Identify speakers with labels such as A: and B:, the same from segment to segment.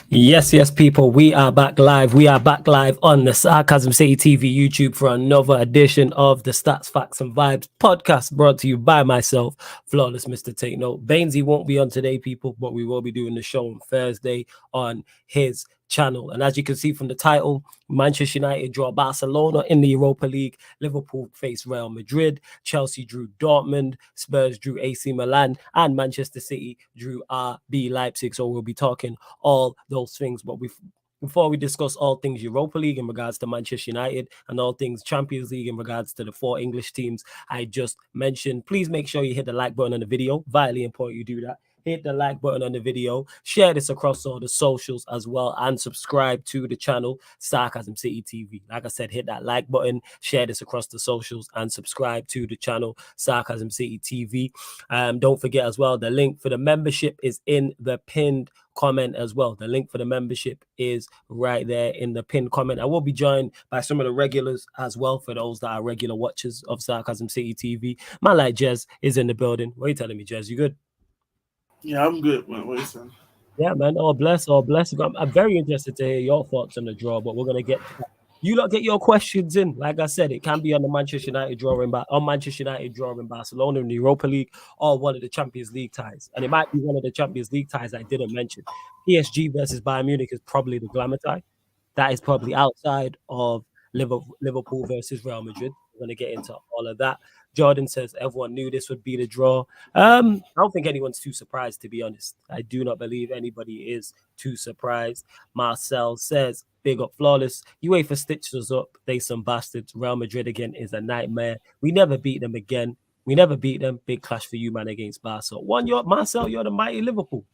A: Yes, people. We are back live. We are back live on the Sarcasm City TV YouTube for another edition of the Stats, Facts, and Vibes podcast brought to you by myself, Flawless Mr. Take Note. Bainesy won't be on today, people, but we will be doing the show on Thursday on his channel. And as you can see from the title, Manchester United draw Barcelona in the Europa League. Liverpool face Real Madrid. Chelsea drew Dortmund. Spurs drew AC Milan. And Manchester City drew RB Leipzig. So we'll be talking all those things. But before we discuss all things Europa League in regards to Manchester United and all things Champions League in regards to the four English teams I just mentioned, please make sure you hit the like button on the video. Vitally important you do that. Hit the like button on the video, share this across all the socials as well, and subscribe to the channel Sarcasm City TV. Like I said, hit that like button, share this across the socials, and subscribe to the channel Sarcasm City TV. Don't forget as well, the link for the membership is in the pinned comment as well. The link for the membership is right there in the pinned comment. I will be joined by some of the regulars as well, for those that are regular watchers of Sarcasm City TV. Man like Jez is in the building. What are you telling me, Jez? You good?
B: Yeah, I'm good, man. What you saying?
A: Yeah, man. All bless, all bless. I'm very interested to hear your thoughts on the draw, but we're gonna get to that. You lot get your questions in. Like I said, it can be on the Manchester United drawing, on Manchester United drawing Barcelona in the Europa League, or one of the Champions League ties. And it might be one of the Champions League ties I didn't mention. PSG versus Bayern Munich is probably the glamour tie. That is probably outside of Liverpool versus Real Madrid. We're going to get into all of that. Jordan says everyone knew this would be the draw. I don't think anyone's too surprised, to be honest. I do not believe anybody is too surprised. Marcel says, big up Flawless. UEFA stitched us up. They some bastards. Real Madrid again is a nightmare. We never beat them again. We never beat them. Big clash for you, man, against Barca. Marcel, you're the mighty Liverpool.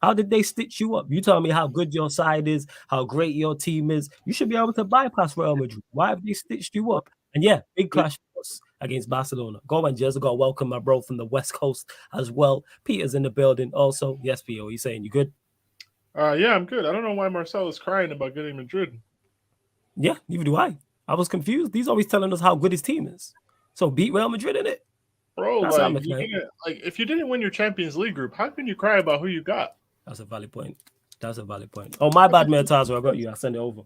A: How did they stitch you up? You tell me how good your side is, how great your team is. You should be able to bypass Real Madrid. Why have they stitched you up? And yeah, big clash for us against Barcelona. Go on, Jez. I got to welcome my bro from the West Coast as well. Peter's in the building also. Yes, P.O., you saying you good?
C: Yeah, I'm good. I don't know why Marcel is crying about getting Madrid.
A: Yeah, neither do I. I was confused. He's always telling us how good his team is. So beat Real Madrid in it.
C: Bro,
A: That's how I'm
C: like if you didn't win your Champions League group, how can you cry about who you got?
A: That's a valid point. That's a valid point. Oh, my bad, Mertazo. I got you. I send it over.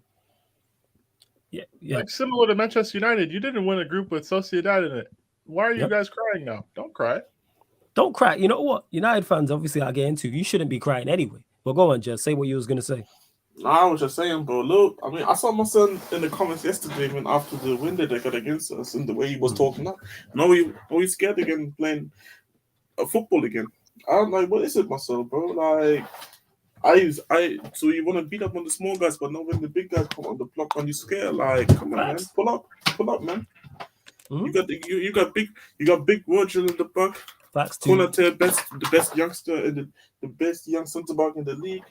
A: Yeah.
C: Like similar to Manchester United, you didn't win a group with Sociedad in it. Why are you guys crying now? Don't cry.
A: Don't cry. You know what? United fans, obviously, I get into. You shouldn't be crying anyway. But go on, Jess. Say what you was gonna say.
B: Nah, I was just saying, bro. Look, I mean, I saw my son in the comments yesterday when after the win that they got against us and the way he was talking now. No, he's scared again playing football again. I'm like, what is it, my son, bro? Like, so you want to beat up on the small guys, but not when the big guys come on the block and you scared. Like, come on, man, pull up, man. Mm-hmm. You got big Virgil in the back.
A: Facts too.
B: Konate, the best youngster and the best young centre back in the league.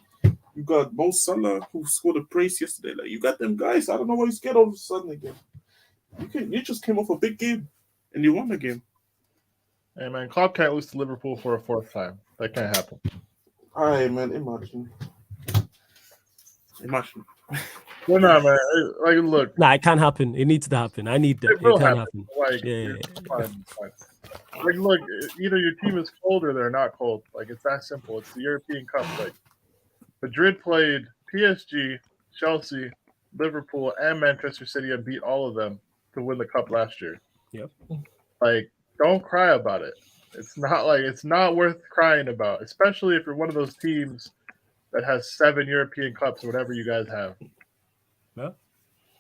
B: You got Mo Salah who scored a brace yesterday. Like, you got them guys. I don't know why you scared all of a sudden again. You just came off a big game and you won the game.
C: Hey man, Klopp can't lose to Liverpool for a fourth time. That can't happen.
B: Alright, man. Imagine.
C: Well, nah, man. Like, look.
A: Nah, it can't happen. It needs to happen. I need that. It can happen.
C: Like, fine. Like, look, either your team is cold or they're not cold. Like, it's that simple. It's the European Cup. Like, Madrid played PSG, Chelsea, Liverpool, and Manchester City and beat all of them to win the cup last year.
A: Yep.
C: Like, don't cry about it. It's not worth crying about, especially if you're one of those teams that has 7 European Cups or whatever you guys have.
A: Yeah.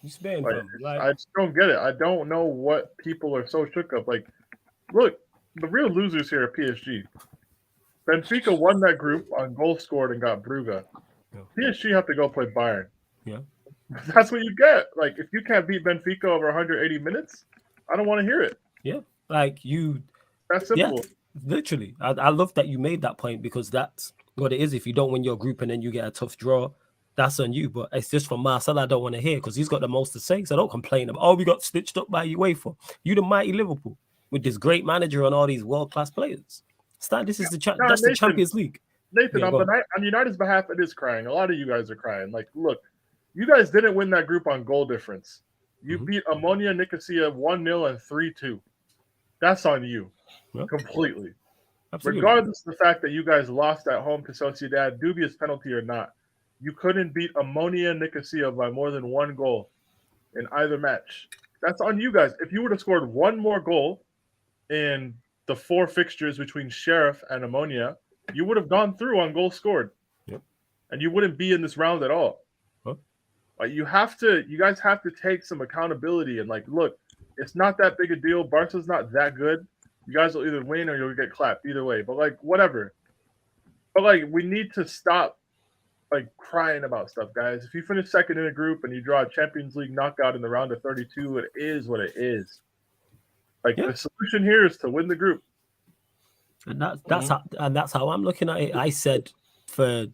C: I just don't get it. I don't know what people are so shook up. Like, look, the real losers here are PSG. Benfica won that group on goals scored and got Brugge. Yeah. PSG have to go play Bayern.
A: Yeah.
C: That's what you get. Like, if you can't beat Benfica over 180 minutes, I don't want to hear it.
A: Yeah. Like, you...
C: That's simple.
A: Yeah, literally. I love that you made that point because that's what it is. If you don't win your group and then you get a tough draw, that's on you. But it's just from Marcel I don't want to hear because he's got the most to say. So don't complain about, we got stitched up by UEFA. You the mighty Liverpool with this great manager and all these world-class players. This is the Champions League.
C: Nathan, on United's behalf, it is crying. A lot of you guys are crying. Like, look, you guys didn't win that group on goal difference. You beat Ammonia Nicosia 1-0 and 3-2. That's on you. Completely. Absolutely. Regardless of the fact that you guys lost at home to Sociedad, dubious penalty or not, you couldn't beat Ammonia Nicosia by more than one goal in either match. That's on you guys. If you would have scored one more goal in the 4 fixtures between Sheriff and Ammonia, you would have gone through on goals scored.
A: Yep.
C: And you wouldn't be in this round at all.
A: Huh?
C: Like you guys have to take some accountability and like, look, it's not that big a deal. Barca's not that good. You guys will either win or you'll get clapped either way. But like, whatever. But like, we need to stop like crying about stuff, guys. If you finish second in a group and you draw a Champions League knockout in the round of 32, it is what it is. Like the solution here is to win the group.
A: And that's how I'm looking at it. I said for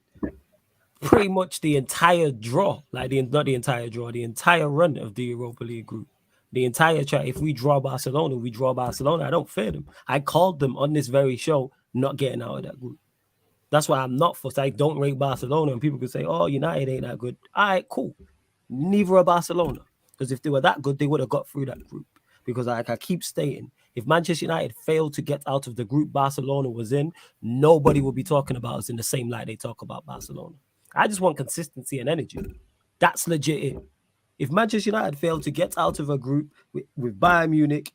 A: pretty much the entire draw, not the entire draw, the entire run of the Europa League group. The entire chat. If we draw Barcelona, we draw Barcelona. I don't fear them. I called them on this very show not getting out of that group. That's why I'm not forced. I don't rate Barcelona, and people could say, "Oh, United ain't that good." All right, cool. Neither are Barcelona, because if they were that good, they would have got through that group. Because like I keep stating, if Manchester United failed to get out of the group Barcelona was in, nobody will be talking about us in the same light they talk about Barcelona. I just want consistency and energy. That's legit. If Manchester United failed to get out of a group with Bayern Munich,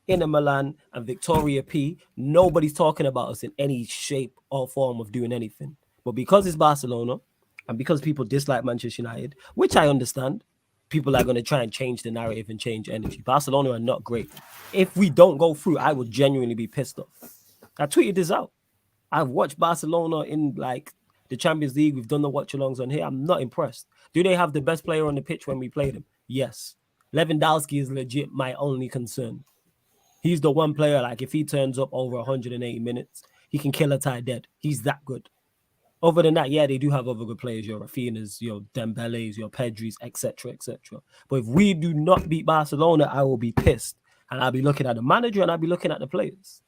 A: Inter Milan, and Victoria P, nobody's talking about us in any shape or form of doing anything. But because it's Barcelona, and because people dislike Manchester United, which I understand, people are going to try and change the narrative and change energy. Barcelona are not great. If we don't go through, I would genuinely be pissed off. I tweeted this out. I've watched Barcelona in like the Champions League. We've done the watch-alongs on here. I'm not impressed. Do they have the best player on the pitch when we play them? Yes. Lewandowski is legit my only concern. He's the one player, like if he turns up over 180 minutes, he can kill a tie dead. He's that good. Other than that, yeah, they do have other good players, your Rafinha's, your Dembele's, your Pedri's, etc., etc. But if we do not beat Barcelona, I will be pissed. And I'll be looking at the manager and I'll be looking at the players.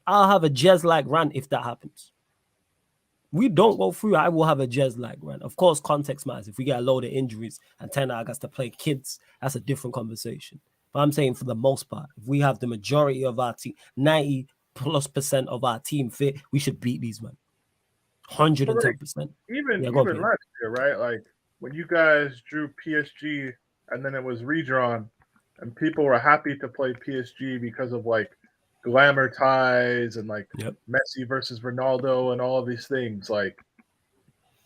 A: I'll have a Jez-like rant if that happens. We don't go through, I will have a Jez-like rant. Of course, context matters. If we get a load of injuries and 10 hours has to play kids, that's a different conversation. But I'm saying for the most part, if we have the majority of our team, 90+% of our team fit, we should beat these men. 110%.
C: Even last year, right? Like when you guys drew PSG and then it was redrawn and people were happy to play PSG because of like glamour ties and like Messi versus Ronaldo and all of these things. Like,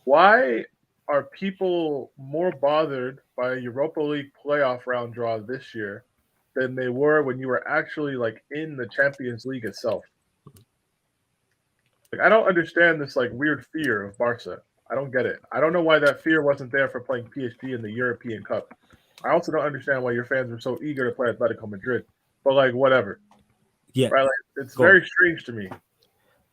C: why are people more bothered by a Europa League playoff round draw this year than they were when you were actually like in the Champions League itself? Like, I don't understand this like weird fear of Barca. I don't get it. I don't know why that fear wasn't there for playing PSG in the European Cup. I also don't understand why your fans were so eager to play Atletico Madrid. But like, whatever.
A: Yeah,
C: right. Like, it's very strange to me.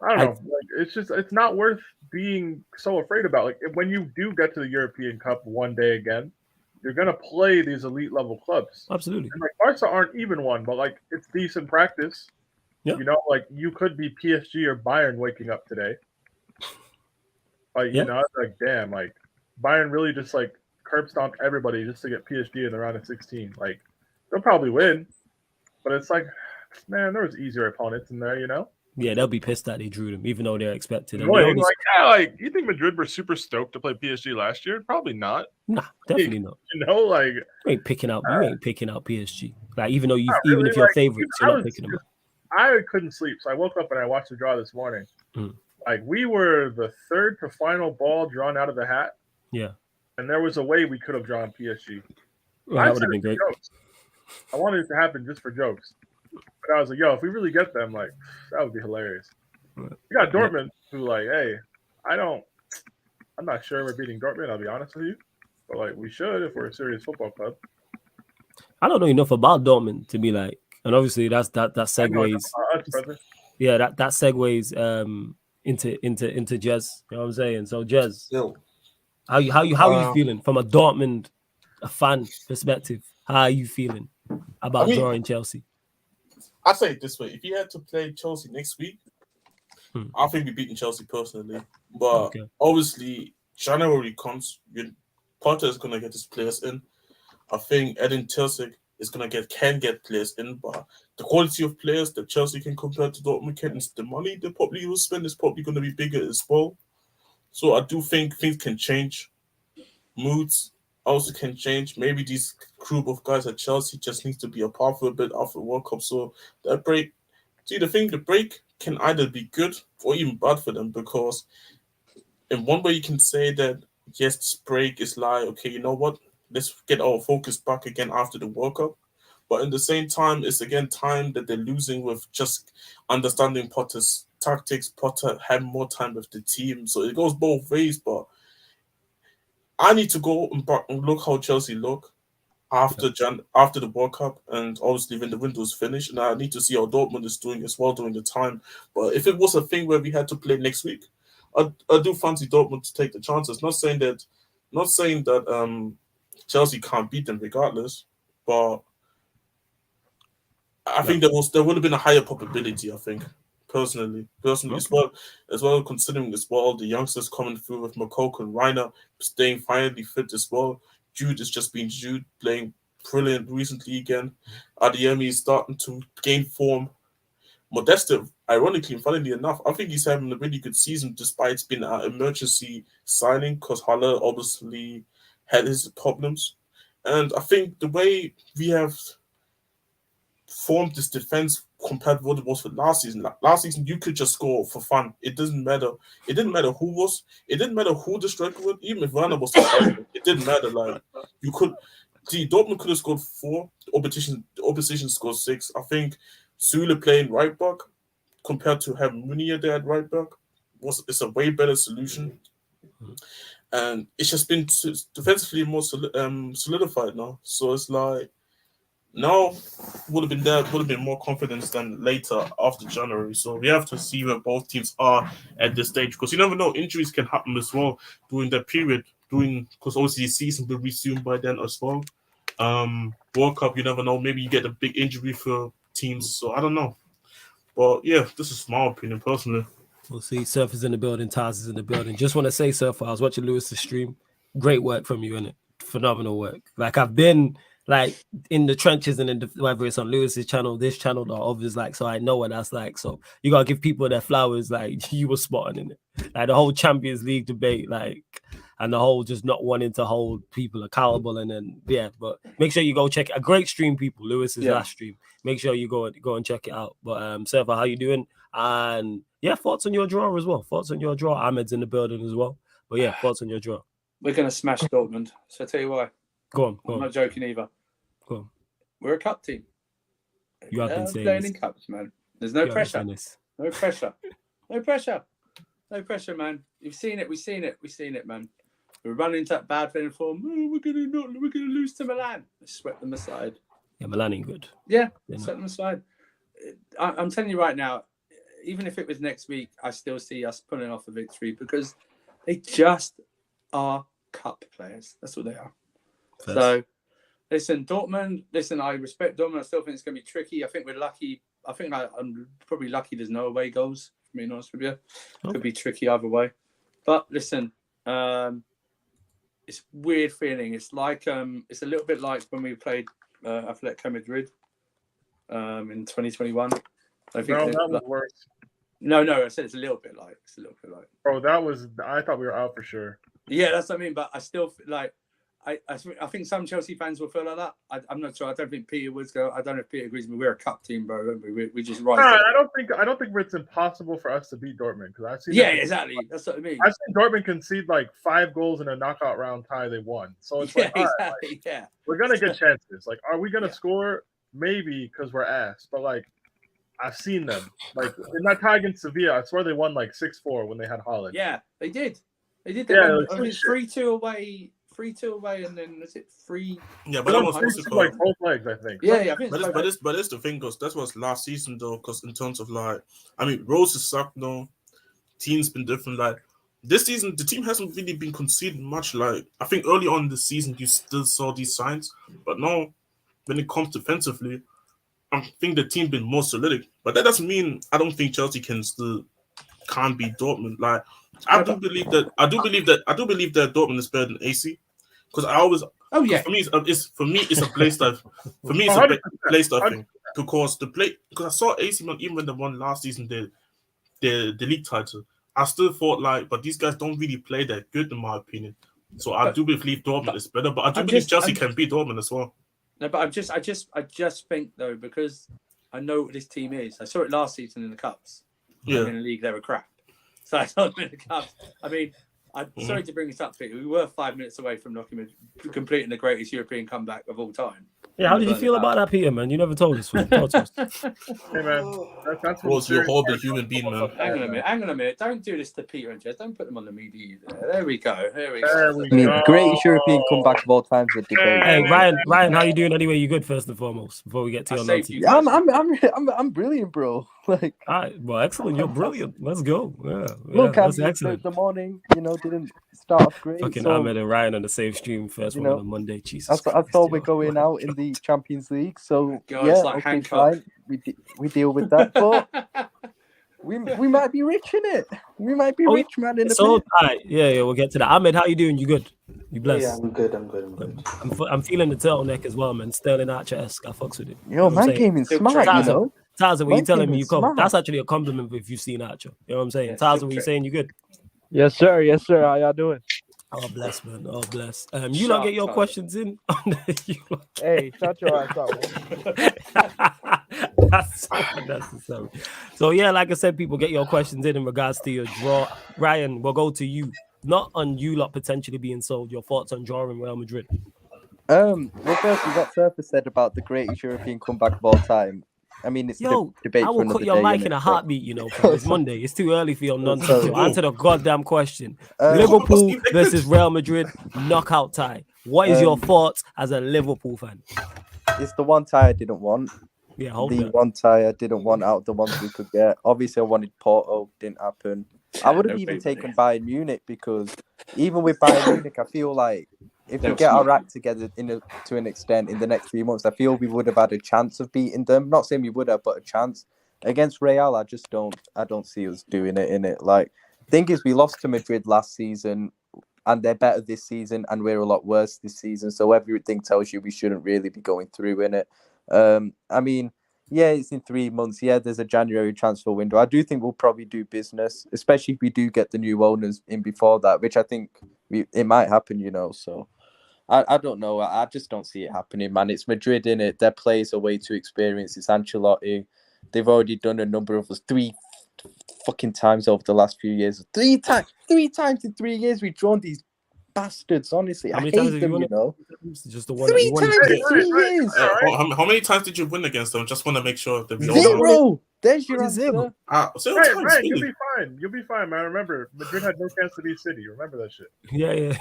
C: I don't know. Like, it's not worth being so afraid about. Like, when you do get to the European Cup one day again, you're gonna play these elite level clubs.
A: Absolutely.
C: And like Barca aren't even one, but like it's decent practice. Yep. You know, like you could be PSG or Bayern waking up today. Like, you know, it's like, damn, like Bayern really just like curb stomped everybody just to get PSG in the round of 16. Like, they'll probably win, but it's like, man, there was easier opponents in there, you know?
A: Yeah, they'll be pissed that they drew them, even though they're expected.
C: You think Madrid were super stoked to play PSG last year? Probably not.
A: Nah, definitely not.
C: You know, like
A: you ain't picking out PSG. Like, even though even if you're favorites, you're not picking them up.
C: I couldn't sleep, so I woke up and I watched the draw this morning. Like, we were the third to final ball drawn out of the hat.
A: Yeah.
C: And there was a way we could have drawn PSG.
A: Well, that would have been great.
C: I wanted it to happen just for jokes. But I was like, yo, if we really get them, like, that would be hilarious. We got Dortmund, who, like, hey, I'm not sure we're beating Dortmund, I'll be honest with you. But, like, we should if we're a serious football club.
A: I don't know enough about Dortmund to be like, and obviously that segues. Yeah, that segues into Jez. You know what I'm saying? So Jez, how you feeling from a Dortmund fan perspective? How are you feeling about drawing Chelsea?
B: I say it this way: if you had to play Chelsea next week, I think we're beating Chelsea personally. But obviously, January comes, Potter is gonna get his players in. I think Edin Terzic is can get players in, but the quality of players that Chelsea can compare to Dortmund and the money they probably will spend is probably going to be bigger as well. So I do think things can change. moods also can change. Maybe this group of guys at Chelsea just needs to be apart for a bit after the World Cup. So that break, the break can either be good or even bad for them, because in one way you can say that yes, this break is like, okay, you know what? Let's get our focus back again after the World Cup. But in the same time, it's again time that they're losing with just understanding Potter's tactics. Potter had more time with the team, so it goes both ways. But I need to go and look how Chelsea look after the World Cup, and obviously when the window's finished, and I need to see how Dortmund is doing as well during the time. But if it was a thing where we had to play next week, I do fancy Dortmund to take the chances. Not saying that Chelsea can't beat them regardless, but I think there would have been a higher probability. I think personally,
A: Okay.
B: as well considering as well the youngsters coming through with Makoko and Reiner staying finally fit as well. Jude has just been Jude playing brilliant recently again. Adeyemi is starting to gain form. Modeste, ironically and funnily enough, I think he's having a really good season despite being an emergency signing because Haller obviously had his problems. And I think the way we have formed this defense compared to what it was for last season. Last season, you could just score for fun. It doesn't matter. It didn't matter who was. It didn't matter who the striker was. Even if Werner was the striker, it didn't matter. Like you could, Dortmund could have scored 4. The opposition scored 6. I think Süle playing right back compared to having Munier there at right back it's a way better solution. And it's just been defensively more solidified now. So it's like. Now would have been more confidence than later after January. So we have to see where both teams are at this stage, because you never know, injuries can happen as well during that period. Because obviously the season will resume by then as well. World Cup, you never know. Maybe you get a big injury for teams. So I don't know. But yeah, this is my opinion personally.
A: We'll see. Surf is in the building. Taz is in the building. Just want to say, Surf, I was watching Lewis's stream. Great work from you, innit? Phenomenal work. Like I've been like in the trenches and whether it's on Lewis's channel, this channel, or others, like, so I know what that's like. So you gotta give people their flowers. Like you were spot on in it. Like the whole Champions League debate, like, and the whole just not wanting to hold people accountable, and then but make sure you go check it. A great stream, people. Lewis's last stream. Make sure you go and check it out. But Surfer, how you doing? And yeah, thoughts on your draw as well. Thoughts on your draw. Ahmed's in the building as well. But yeah, thoughts on your draw.
D: We're gonna smash Dortmund. So I tell you why.
A: Go on.
D: I'm not joking either.
A: Go on.
D: We're a cup team.
A: You have been saying
D: playing
A: this.
D: in cups, man. There's no pressure. No pressure. No pressure. No pressure, man. You've seen it. We've seen it, man. We're running into that bad playing form. Oh, we're gonna lose to Milan. Let's swept them aside.
A: Yeah, Milan ain't good.
D: Yeah, swept them aside. I'm telling you right now, even if it was next week, I still see us pulling off a victory because they just are cup players. That's what they are. First. So, listen, Dortmund. Listen, I respect Dortmund. I still think it's going to be tricky. I think we're lucky. I think I'm probably lucky there's no away goals, for being honest with you. Okay. Could be tricky either way. But listen, it's a weird feeling. It's like it's a little bit like when we played Atletico Madrid in 2021. I think that was worse. No, I said it's a little bit like.
C: Bro, I thought we were out for sure.
D: Yeah, that's what I mean. But I still like. I think some Chelsea fans will feel like that. I'm not sure. I don't think Peter would go. I don't know if Peter agrees with me. We're a cup team, bro. Don't we? We just rise.
C: I don't think it's impossible for us to beat Dortmund because I've seen.
D: Yeah, exactly. That's what I mean.
C: I've seen Dortmund concede like 5 goals in a knockout round tie they won. So it's like,
D: exactly.
C: Right, we're gonna get chances. Like, are we gonna score? Maybe because we're ass, but like, I've seen them. Like in that tie against Sevilla, I swear they won like 6-4 when they had Haaland.
D: Yeah, they did. They 3-2 away. 3-2 away, and then is it 3?
B: Yeah, but that was
C: like both legs, I think.
D: Yeah, I think.
B: But it's the thing, because that was last season though. Because in terms of like, I mean, Rose has sucked though. Team's been different. Like this season, the team hasn't really been conceding much. Like I think early on in the season, you still saw these signs, but now when it comes defensively, I think the team been more solid. But that doesn't mean I don't think Chelsea can't beat Dortmund. Like I do believe that Dortmund is better than AC. Because I always, for me it's a play style. For me, it's a play style thing. Because I saw AC Milan even when they won last season the league title. I still thought but these guys don't really play that good in my opinion. So I do believe Dortmund is better, but I do believe Chelsea can beat Dortmund as well.
D: No, but I just think though, because I know what this team is. I saw it last season in the cups.
B: Yeah.
D: In the league, they were crap. So I saw them in the cups. I mean, I'm sorry to bring this up, Peter. We were 5 minutes away from completing the greatest European comeback of all time.
A: Yeah, how did you feel about that, Peter, man? You never told us. Talk to us.
C: Hey, man. That's
B: Rose, you're a horrible human being, man.
D: Hang on a minute. Don't do this to Peter and Jess. Don't put them on the media either. There we go.
E: I mean, greatest European comeback of all time is a debate.
A: Hey, Ryan, how you doing anyway? You good, first and foremost, before we get to your notes?
E: Yeah, I'm brilliant, bro. Like,
A: well, excellent. You're brilliant. Let's go.
E: Look,
A: that's excellent.
E: The morning, didn't start off great.
A: Fucking
E: so,
A: Ahmed and Ryan on the same stream, first one on a Monday. Jesus,
E: I thought we're going out in the Champions League, so fine. We deal with that, but we might be rich in it. We might be rich, man. In the
A: all right. Yeah, we'll get to that. Ahmed, how you doing? You good? You blessed?
F: Yeah, I'm good.
A: I'm feeling the turtleneck as well, man. Sterling Archer-esque. I fucks with it.
E: Yo, man, came in smart,
A: Taza, when you telling me you come, that's actually a compliment if you've seen Archer. You know what I'm saying? Taza, when you saying you good?
G: Yes, sir. How y'all doing?
A: Oh, bless, man. Oh, bless. You don't get your questions in.
G: Hey, shut your ass up.
A: That's so unnecessary. So, yeah, like I said, people, get your questions in regards to your draw. Ryan, we'll go to you. Not on you lot potentially being sold. Your thoughts on drawing Real Madrid?
E: Well, firstly, what Surfer said about the greatest European comeback of all time. I mean, it's a debate.
A: I will cut your mic in a heartbeat, It's Monday. It's too early for your nonsense. Answer the goddamn question. Liverpool versus Real Madrid knockout tie. What is your thoughts as a Liverpool fan?
E: It's the one tie I didn't want.
A: Yeah,
E: one tie I didn't want out of the ones we could get. Obviously, I wanted Porto. Didn't happen. I would have even taken Bayern Munich because even with Bayern Munich, I feel like if we get our act together to an extent in the next 3 months, I feel we would have had a chance of beating them. Not saying we would have, but a chance. Against Real, I don't see us doing it in it. Like, thing is, we lost to Madrid last season and they're better this season and we're a lot worse this season. So everything tells you we shouldn't really be going through in it. I mean, yeah, it's in 3 months. Yeah, there's a January transfer window. I do think we'll probably do business, especially if we do get the new owners in before that, which I think it might happen, So I don't know. I just don't see it happening, man. It's Madrid in it. Their players are way too experienced. It's Ancelotti. They've already done a number of us 3 fucking times over the last few years. 3 times in 3 years we've drawn these bastards. Honestly, I hate them.
A: Just the one.
E: 3 times in 3 years.
B: How many times did you win against them? Just want to make sure that
E: 0. There's your answer.
C: Right, you'll be fine. You'll be fine, man. Remember, Madrid had no chance to beat City. Remember that shit.
A: Yeah.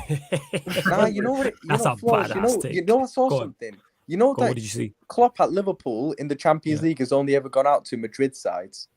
E: Nah, you know what?
A: That's a badass take.
E: You know, I saw something. You know that
A: what did you see?
E: Klopp at Liverpool in the Champions League has only ever gone out to Madrid sides.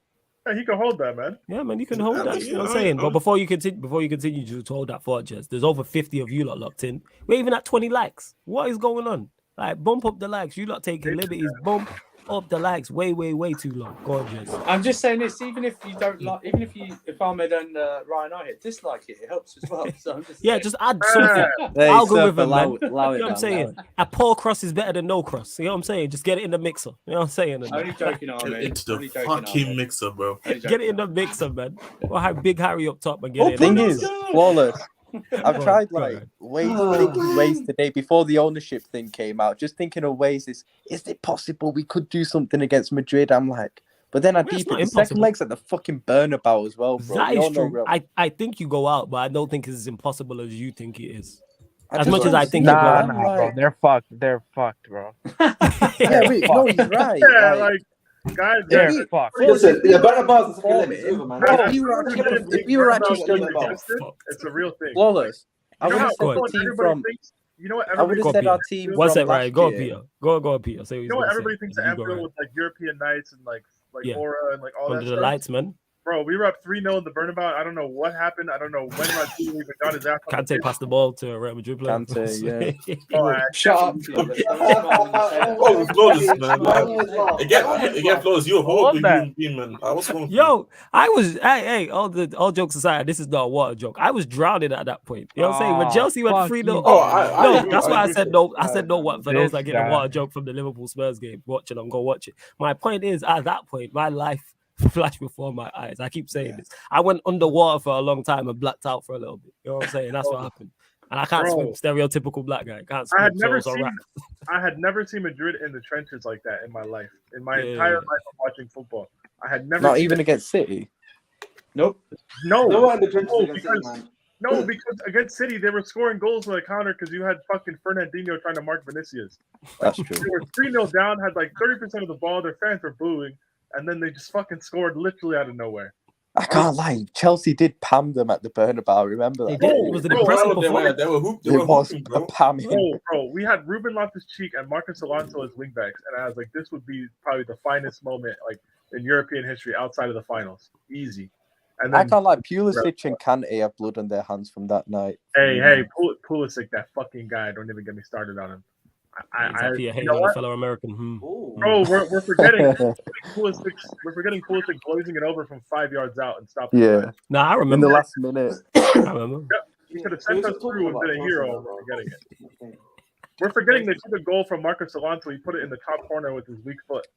C: Yeah, he can hold that, man.
A: Yeah, man, you can hold that. You know what I'm saying? But before you continue to hold that thought, Jess, there's over 50 of you lot locked in. We're even at 20 likes. What is going on? Like, bump up the likes. You lot taking liberties. Bump up the likes way too long. Go on, Jess.
D: I'm just saying this, even if you don't like, if Ahmed and Ryan are here, dislike it helps as well. So I'm just
A: just add something. Algorithm, man. You know what I'm saying? A poor cross is better than no cross. You know what I'm saying? Just get it in the mixer. You know what I'm saying?
D: Only joking, Ahmed.
B: Into the fucking mixer, bro.
A: Get it in the mixer, man. We'll have Big Harry up top and get it.
E: Thing is, flawless. I've tried ways today before the ownership thing came out. Just thinking of ways. Is it possible we could do something against Madrid? I'm like, but then the second leg's at the fucking Bernabeu as well, bro.
A: That is true. I think you go out, but I don't think it's as impossible as you think it is. As much as I think you go out,
G: bro. They're fucked, bro.
E: Yeah, wait, no, he's right.
C: Yeah, like. Guys,
G: they're fucked.
F: Listen, the Bernabeu is over, man.
E: If you were actually
C: it's a real thing.
E: Flawless. I would have said the team from.
C: You know what?
E: I would have said our team.
A: What's that, right? Go, Peter. Go, Peter.
C: You know what? Everybody thinks Anfield with like European nights and like aura and like all that
A: under
C: stuff.
A: the lights, man.
C: Bro, we were up 3-0 in the Bernabeu. I don't know what happened. I don't know when my team even got his ass.
A: Kante passed the ball to a Real Madrid player.
E: Kante,
C: yeah.
D: Shut up.
B: Oh, Flawless, man. Again, Flawless, you're a horrible human being, man.
A: Yo, I was, hey, all jokes aside, this is not a water joke. I was drowning at that point. You know what I'm saying? When Chelsea went 3-0. That's why I said no. I said no what for those that get a water joke from the Liverpool Spurs game. Watch it and go watch it. My point is, at that point, my life flashed before my eyes. I keep saying this. I went underwater for a long time and blacked out for a little bit. You know what I'm saying? That's what happened. And I can't swim.
C: Bro.
A: Stereotypical black guy. Can't swim.
C: I had never seen Madrid in the trenches like that in my life. In my
A: Yeah.
C: entire life of watching football, I had never.
E: Not
C: seen
E: even
C: it.
E: against City.
D: Nope.
C: No,
F: They weren't in the trenches
C: no,
F: against City,
C: because,
F: man.
C: no, because against City they were scoring goals on the counter because you had fucking Fernandinho trying to mark Vinicius.
E: That's
C: They
E: true.
C: were 3-0 down, had like 30% of the ball. Their fans were booing, and then they just fucking scored literally out of nowhere.
E: I can't lie. Chelsea did pam them at the Bernabeu. Remember
A: They
E: that?
A: did. It was an
C: Bro,
A: impressive
B: They
A: performance.
B: were hooping.
E: It was a
B: bro.
E: pamming.
C: Bro, we had Ruben Loftus-Cheek and Marcus Alonso as wingbacks, and I was like, this would be probably the finest moment like in European history outside of the finals. Easy. And
E: I
C: then,
E: can't lie. Pulisic and Kante have blood on their hands from that night.
C: hey, Pulisic, that fucking guy. Don't even get me started on him.
A: Exactly.
C: You
A: Hating
C: know
A: on a
C: what?
A: fellow American.
F: Ooh.
C: Bro, we're forgetting Pulisic. We're forgetting Pulisic blazing it over from 5 yards out and stopping.
E: Yeah,
A: Nah, I
E: in
A: remember.
E: the last minute.
A: I remember.
C: He could have sent us through and been a hero. We're forgetting it. We're forgetting they took a goal from Marcus Alonso. He put it in the top corner with his weak foot.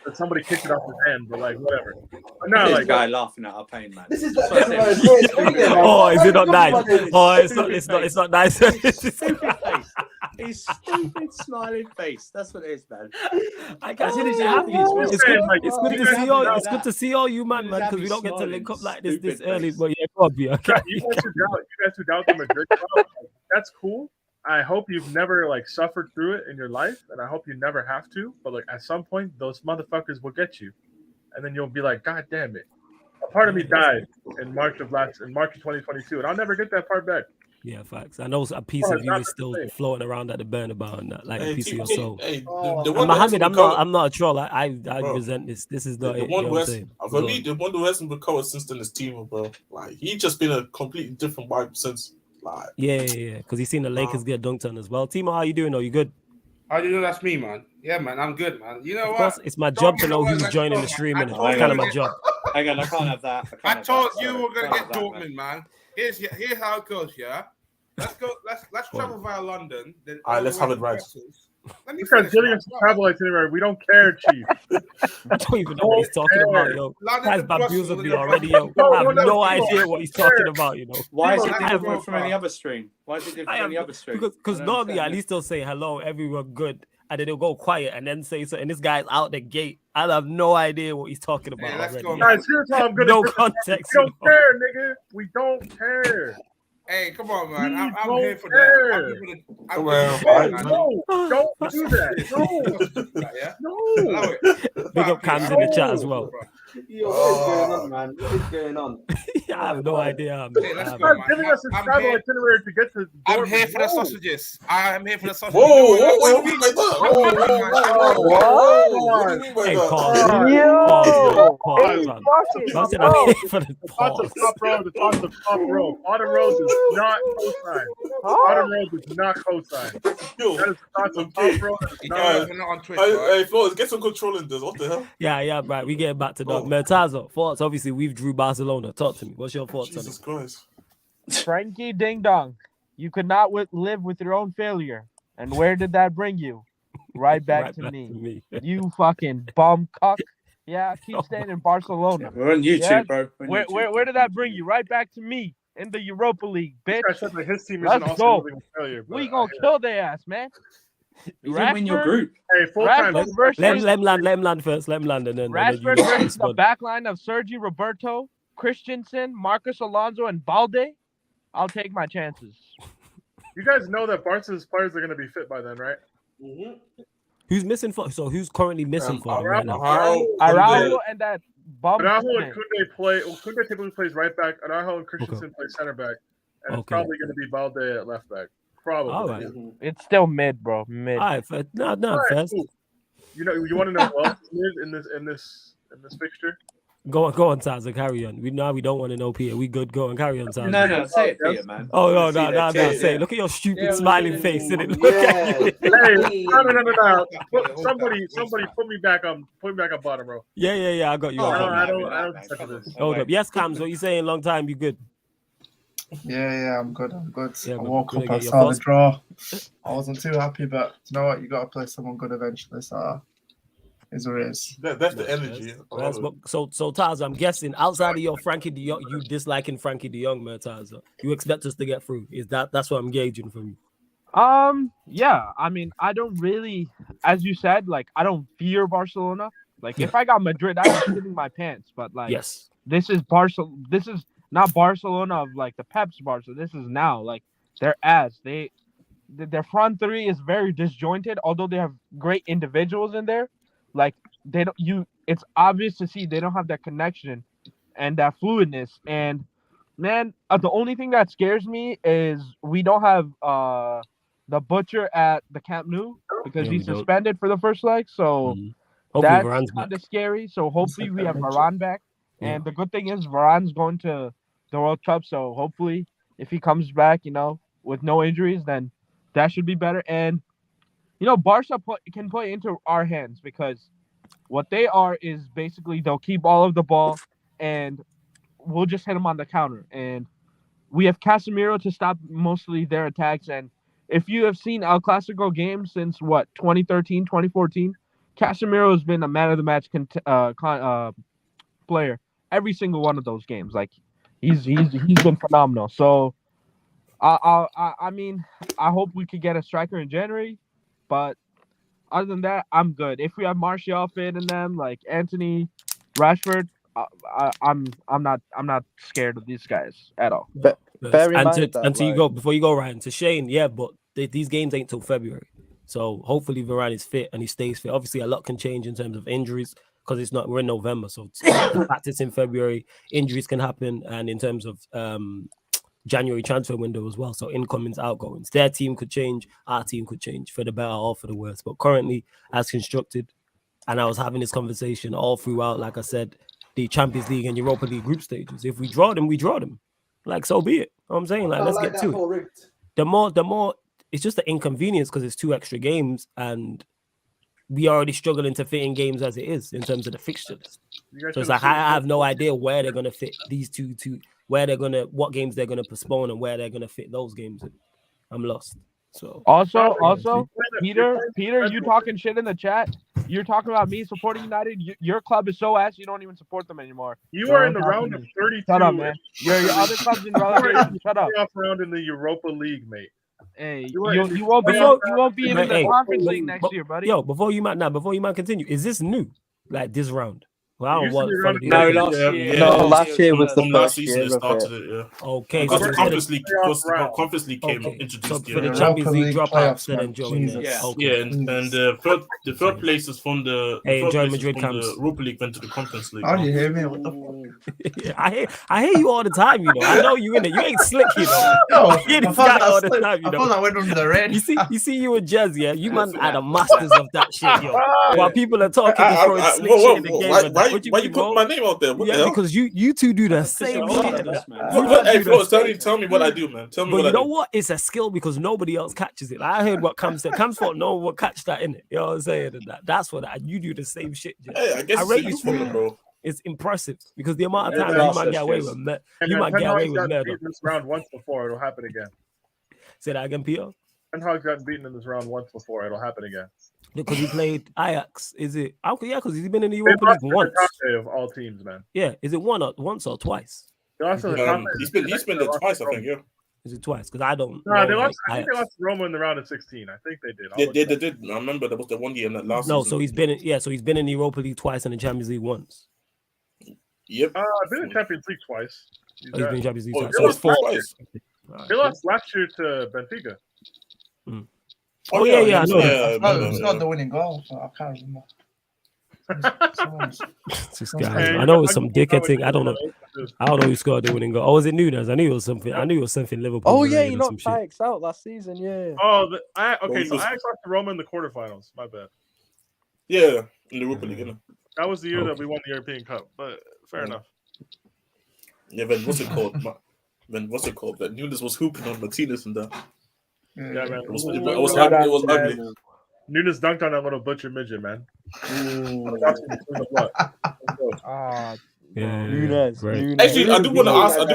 C: But somebody kicked it off his hand, but like whatever. But no,
D: This
C: like
D: guy laughing at our pain, man.
F: This is
D: That's
F: like,
D: what I said.
A: Oh, is it not nice? Oh, it's not nice.
D: Stupid face. His stupid smiling face. That's what it is, man.
A: I can't
D: As soon as
A: see
D: you have these words,
A: It's good.
C: like,
A: It's good
C: you
A: to
C: guys
A: see
C: have
A: all.
C: that-
A: It's good to see all you, man,
D: Just have
A: because we
D: you
A: don't get to
D: smiling,
A: link up like this
D: stupid
A: early.
D: face.
A: But yeah, go on, yeah, okay.
C: you guys who doubt the Madrid club, that's cool. I hope you've never like suffered through it in your life, and I hope you never have to. But like at some point, those motherfuckers will get you, and then you'll be like, God damn it! A part of me died in March of 2022, and I'll never get that part back.
A: Yeah, facts. I know a piece
C: Oh,
A: of
C: it's
A: you
C: not
A: is
C: the
A: still
C: same.
A: floating around at the Bernabeu and that, like a
B: Hey,
A: piece of your
B: T-
A: soul.
B: hey,
F: Oh,
B: the
A: And
B: one that
A: Mohammed,
B: hasn't recovered-
A: I'm not a troll. I
B: Bro,
A: resent this. This is not
B: the
A: it.
B: one
A: You know
B: who
A: what I'm
B: has,
A: saying?
B: for me, the one who hasn't recovered since then is Timo, bro. Like he's just been a completely different vibe since. Like,
A: Yeah. Because he's seen the Lakers get dunked on as well. Timo, how you doing? Are you good?
H: How do you know that's me, man? Yeah, man, I'm good, man. You know
A: Of
H: what?
A: course, it's my job to know who's joining the stream.
H: I
A: Innit?
H: told
A: It's
H: you
A: kind of
H: we're
A: my
H: gonna
A: job.
D: Hang on, I can't have that.
H: I told you
D: Sorry,
H: we're gonna
D: can't
H: get
D: have that,
H: Dortmund, man. Here's how it goes, yeah. Let's go. Let's travel via London. Then
B: all right, let's have it right.
H: Let me
C: This guy's
H: finish,
C: giving
H: man.
C: us a travel itinerary. We don't care, Chief.
A: I don't even know what he's talking about, yo.
H: London
A: Guy's
H: to Brussels
A: bamboozled
H: and
A: me
H: then
A: already, yo.
C: No,
A: I have
C: no,
A: no
C: Timo,
A: idea what he's talking about, you know.
D: Why is
H: Timo,
D: it
H: I
D: different
H: have-
D: from any other stream? Why is it different from any other stream?
A: Because
D: I don't
A: normally at
D: understand
A: least they'll say hello, everyone good, and then they'll go quiet and then say so. And this guy's out the gate. I have no idea what he's talking about
H: Yeah, let's
A: already.
H: go,
A: yo.
H: man.
C: Guys, here's how I'm gonna.
A: No
C: We
A: context.
C: don't
A: you know.
C: care, nigga. We don't care.
H: Hey, come on, man.
C: We
H: I'm
C: don't
H: here for
C: care.
H: that. I'm here for the. I'm
B: Come
H: here
B: on,
H: for the-
B: man.
C: No, don't
A: Fuck.
C: do that.
H: Yeah.
C: No,
H: Allow
C: no.
H: it.
A: Big up Cams in the chat as well.
F: Yo, what is going on, man? What is going on?
A: I have no idea.
H: Hey, let's
A: man.
H: go,
C: You're
H: man.
C: giving us a
H: I'm
C: travel
H: here.
C: itinerary to get to.
H: I'm
C: Dortmund.
H: here for the
C: No.
H: sausages. I'm here for the sausages.
B: whoa,
H: You know what?
B: what do you mean by that? What do you mean by
A: Hey,
B: that?
A: pause.
G: Yo!
A: Pause,
G: Hey,
A: man.
G: fucking
A: I said
G: yo!
A: I'm here for the
C: The thoughts of
A: pause.
C: top row, the thoughts of top row. Bottom row does not co-sign. Bottom row does not co-sign.
B: Yo,
C: That is the thoughts of
B: okay.
C: top row. That is
H: You
C: not.
H: guys are not on Twitch, right?
B: Hey, Flores, get some control in this. What the hell?
A: Yeah, right. We get back to that.
B: Oh.
A: Mertazo, thoughts. Obviously, we've drew Barcelona. Talk to me. What's your thoughts on
B: Jesus
A: it?
B: Christ.
G: Frankie Ding Dong, you could not live with your own failure. And where did that bring you? Right back to me. You fucking bum cuck. Yeah, keep staying in Barcelona.
D: We're on YouTube,
G: Yeah.
D: bro. We're on
G: Where,
D: YouTube.
G: where did that bring you? Right back to me in the Europa League, bitch.
C: I said that his team
G: Let's
C: isn't also
G: go.
C: living a failure. but
G: We gonna
C: I hear
G: kill their ass, man.
D: You didn't win your
G: Rashford-
D: group.
C: it. Hey, full time.
G: Rashford versus
A: Let him land first. Let him land, and then
G: Rashford
A: you
G: versus the
A: respond.
G: backline of Sergi Roberto, Christensen, Marcus Alonso, and Balde. I'll take my chances.
C: You guys know that Barca's players are going to be fit by then, right?
A: Who's missing for? So who's currently missing for them right now?
G: Araujo and that bum.
C: Araujo and
G: man.
C: Kunde play. Well, Kunde typically plays right back. Araujo and Christensen play center back, and it's
A: Okay.
C: probably going to be Balde at left back. Probably.
A: All right.
G: It's still mid, bro. Mid.
A: All right, no,
C: All right,
A: first.
C: cool. You know, you want to know who else is in this fixture?
A: Go on, Taza, carry on. We don't want to know Peter. We good. Go on, carry on, Taza.
D: No, say it, Peter, man.
A: Oh no,
D: I see that too,
A: say.
D: yeah.
A: Look at your stupid
D: Yeah,
A: smiling
D: yeah,
A: face, innit?
F: yeah.
A: Look at you.
C: Hey, no. Somebody, put me back on bottom row.
A: Yeah. I got you.
D: Oh,
C: I
D: no,
C: don't
D: man,
C: accept
D: come on.
C: this.
A: Hold up. Yes, Cams, what you saying? Long time. You good?
I: Yeah, I'm good.
A: Yeah,
I: I
A: man,
I: woke
A: gonna
I: up,
A: get
I: I
A: your
I: saw
A: thoughts.
I: the draw. I wasn't too happy, but you know what? You got to play someone good eventually. So It's what it is.
B: That's the energy.
A: So Taza, I'm guessing outside of your Frankie De Jong, you disliking Frankie De Jong, man, Taza. You expect us to get through? That's what I'm gauging from you?
G: Yeah. I mean, I don't really, as you said, like I don't fear Barcelona. Like if I got Madrid, I'd be shitting my pants. But like,
A: yes,
G: this is Barcelona. This is not Barcelona of like the Pep's Barca. This is now like their ass. Their front three is very disjointed, although they have great individuals in there. Like they don't it's obvious to see they don't have that connection and that fluidness. And man, the only thing that scares me is we don't have the Butcher at the Camp Nou because he's suspended for the first leg. So that's kind of scary. So hopefully we have Varane back. And the good thing is Varane's going to the World Cup. So hopefully if he comes back, with no injuries, then that should be better. And Barca can play into our hands because what they are is basically they'll keep all of the ball and we'll just hit them on the counter. And we have Casemiro to stop mostly their attacks. And if you have seen El Clasico games since 2013, 2014, Casemiro has been a man of the match player every single one of those games. Like he's been phenomenal. So I mean, I hope we could get a striker in January, but other than that, I'm good. If we have Martial fit in them, like Anthony, Rashford, I'm not scared of these guys at all.
E: But
A: before you go, Ryan, to Shane, but these games ain't till February, so hopefully Varane is fit and he stays fit. Obviously, a lot can change in terms of injuries because we're in November, so practice in February, injuries can happen, and in terms of January transfer window as well. So incomings, outgoings. Their team could change, our team could change for the better or for the worse. But currently, as constructed, and I was having this conversation all throughout, like I said, the Champions League and Europa League group stages. If we draw them, we draw them. Like, so be it. You know what I'm saying? Like, let's get to it. The more, it's just the inconvenience because it's 2 extra games and we are already struggling to fit in games as it is in terms of the fixtures. So it's like, I have no idea where they're going to fit these two, what games they're going to postpone and where they're going to fit those games in. I'm lost. So
G: also, Peter, you talking shit in the chat. You're talking about me supporting United. Your club is so ass, you don't even support them anymore.
C: You are in the round of 32.
G: Shut up, man. Your other club's in relegation. Shut up.
C: Round in the Europa League, mate.
G: Hey, you won't be in the Conference League next year, buddy.
A: Yo, before you might continue, is this new? Like this round? Well, I don't want
E: last year was the
B: last
E: first
B: season
E: year
B: it started it. Yeah.
A: Okay,
B: because
A: so
B: the Conference League came introduced.
A: So for the Champions League dropouts, then enjoying that.
B: And the third place is from the
A: Madrid
B: camps. The Europa League went to the Conference League.
I: Oh, you hear me? What the
A: fuck? I hear you all the time. I know you in it. You ain't slick,
I: No,
A: I hear this guy all the time.
I: I thought I went under the red.
A: You see you and Jez, yeah. You man are the masters of that shit, yo. While people are talking, throwing slick shit in the game.
B: Why you put my name out there?
A: Because you two do the same shit.
B: Tell me what I do, man. Tell me
A: but
B: what I do.
A: What? It's a skill because nobody else catches it. Like, I heard what Cam said. Cam's thought no one would catch that in it. You know what I'm saying? And that's what you do the same shit.
B: Hey, I guess it's for you, bro.
A: It's impressive because the amount of times you might get away with
C: this round once before, it'll happen again.
A: Say that again, Peter.
C: Ten Hag's gotten beaten in this round once before, it'll happen again.
A: Because he played Ajax. Is it? Yeah, because he's been in the Europa League once.
C: Of all teams, man.
A: Yeah, is it once or twice?
B: He's been there twice, I think. Yeah.
A: Is it twice? Because I don't.
C: No, they lost. I think they lost to Roma in the round of 16. I think they did.
B: They did. I remember there was the one year in that last.
A: No, so he's been in the Europa League twice and the Champions League once.
B: Yep.
C: I've been in Champions League twice.
A: He's been in Champions League twice.
B: So it's 4 twice.
C: They lost last year to Benfica.
A: Oh yeah, I know.
I: It's not the winning goal, so I can't remember.
A: This guy, I know it's some dickhead thing. I don't know who scored the winning goal. Oh, was it Nunes? I knew it was something Liverpool.
E: Oh yeah, he knocked Ajax out last season. Yeah.
C: Oh, Ajax lost to Roma in the quarterfinals. My bad.
B: Yeah, in the Europa League.
C: That was the year that we won the European Cup. But fair enough.
B: Yeah, but what's it called? That Nunes was hooping on Martinez and that.
C: Yeah, man.
B: It was ugly.
C: Nunes dunked on that little butcher midget, man.
E: Nunes.
B: Actually, I do want to ask. I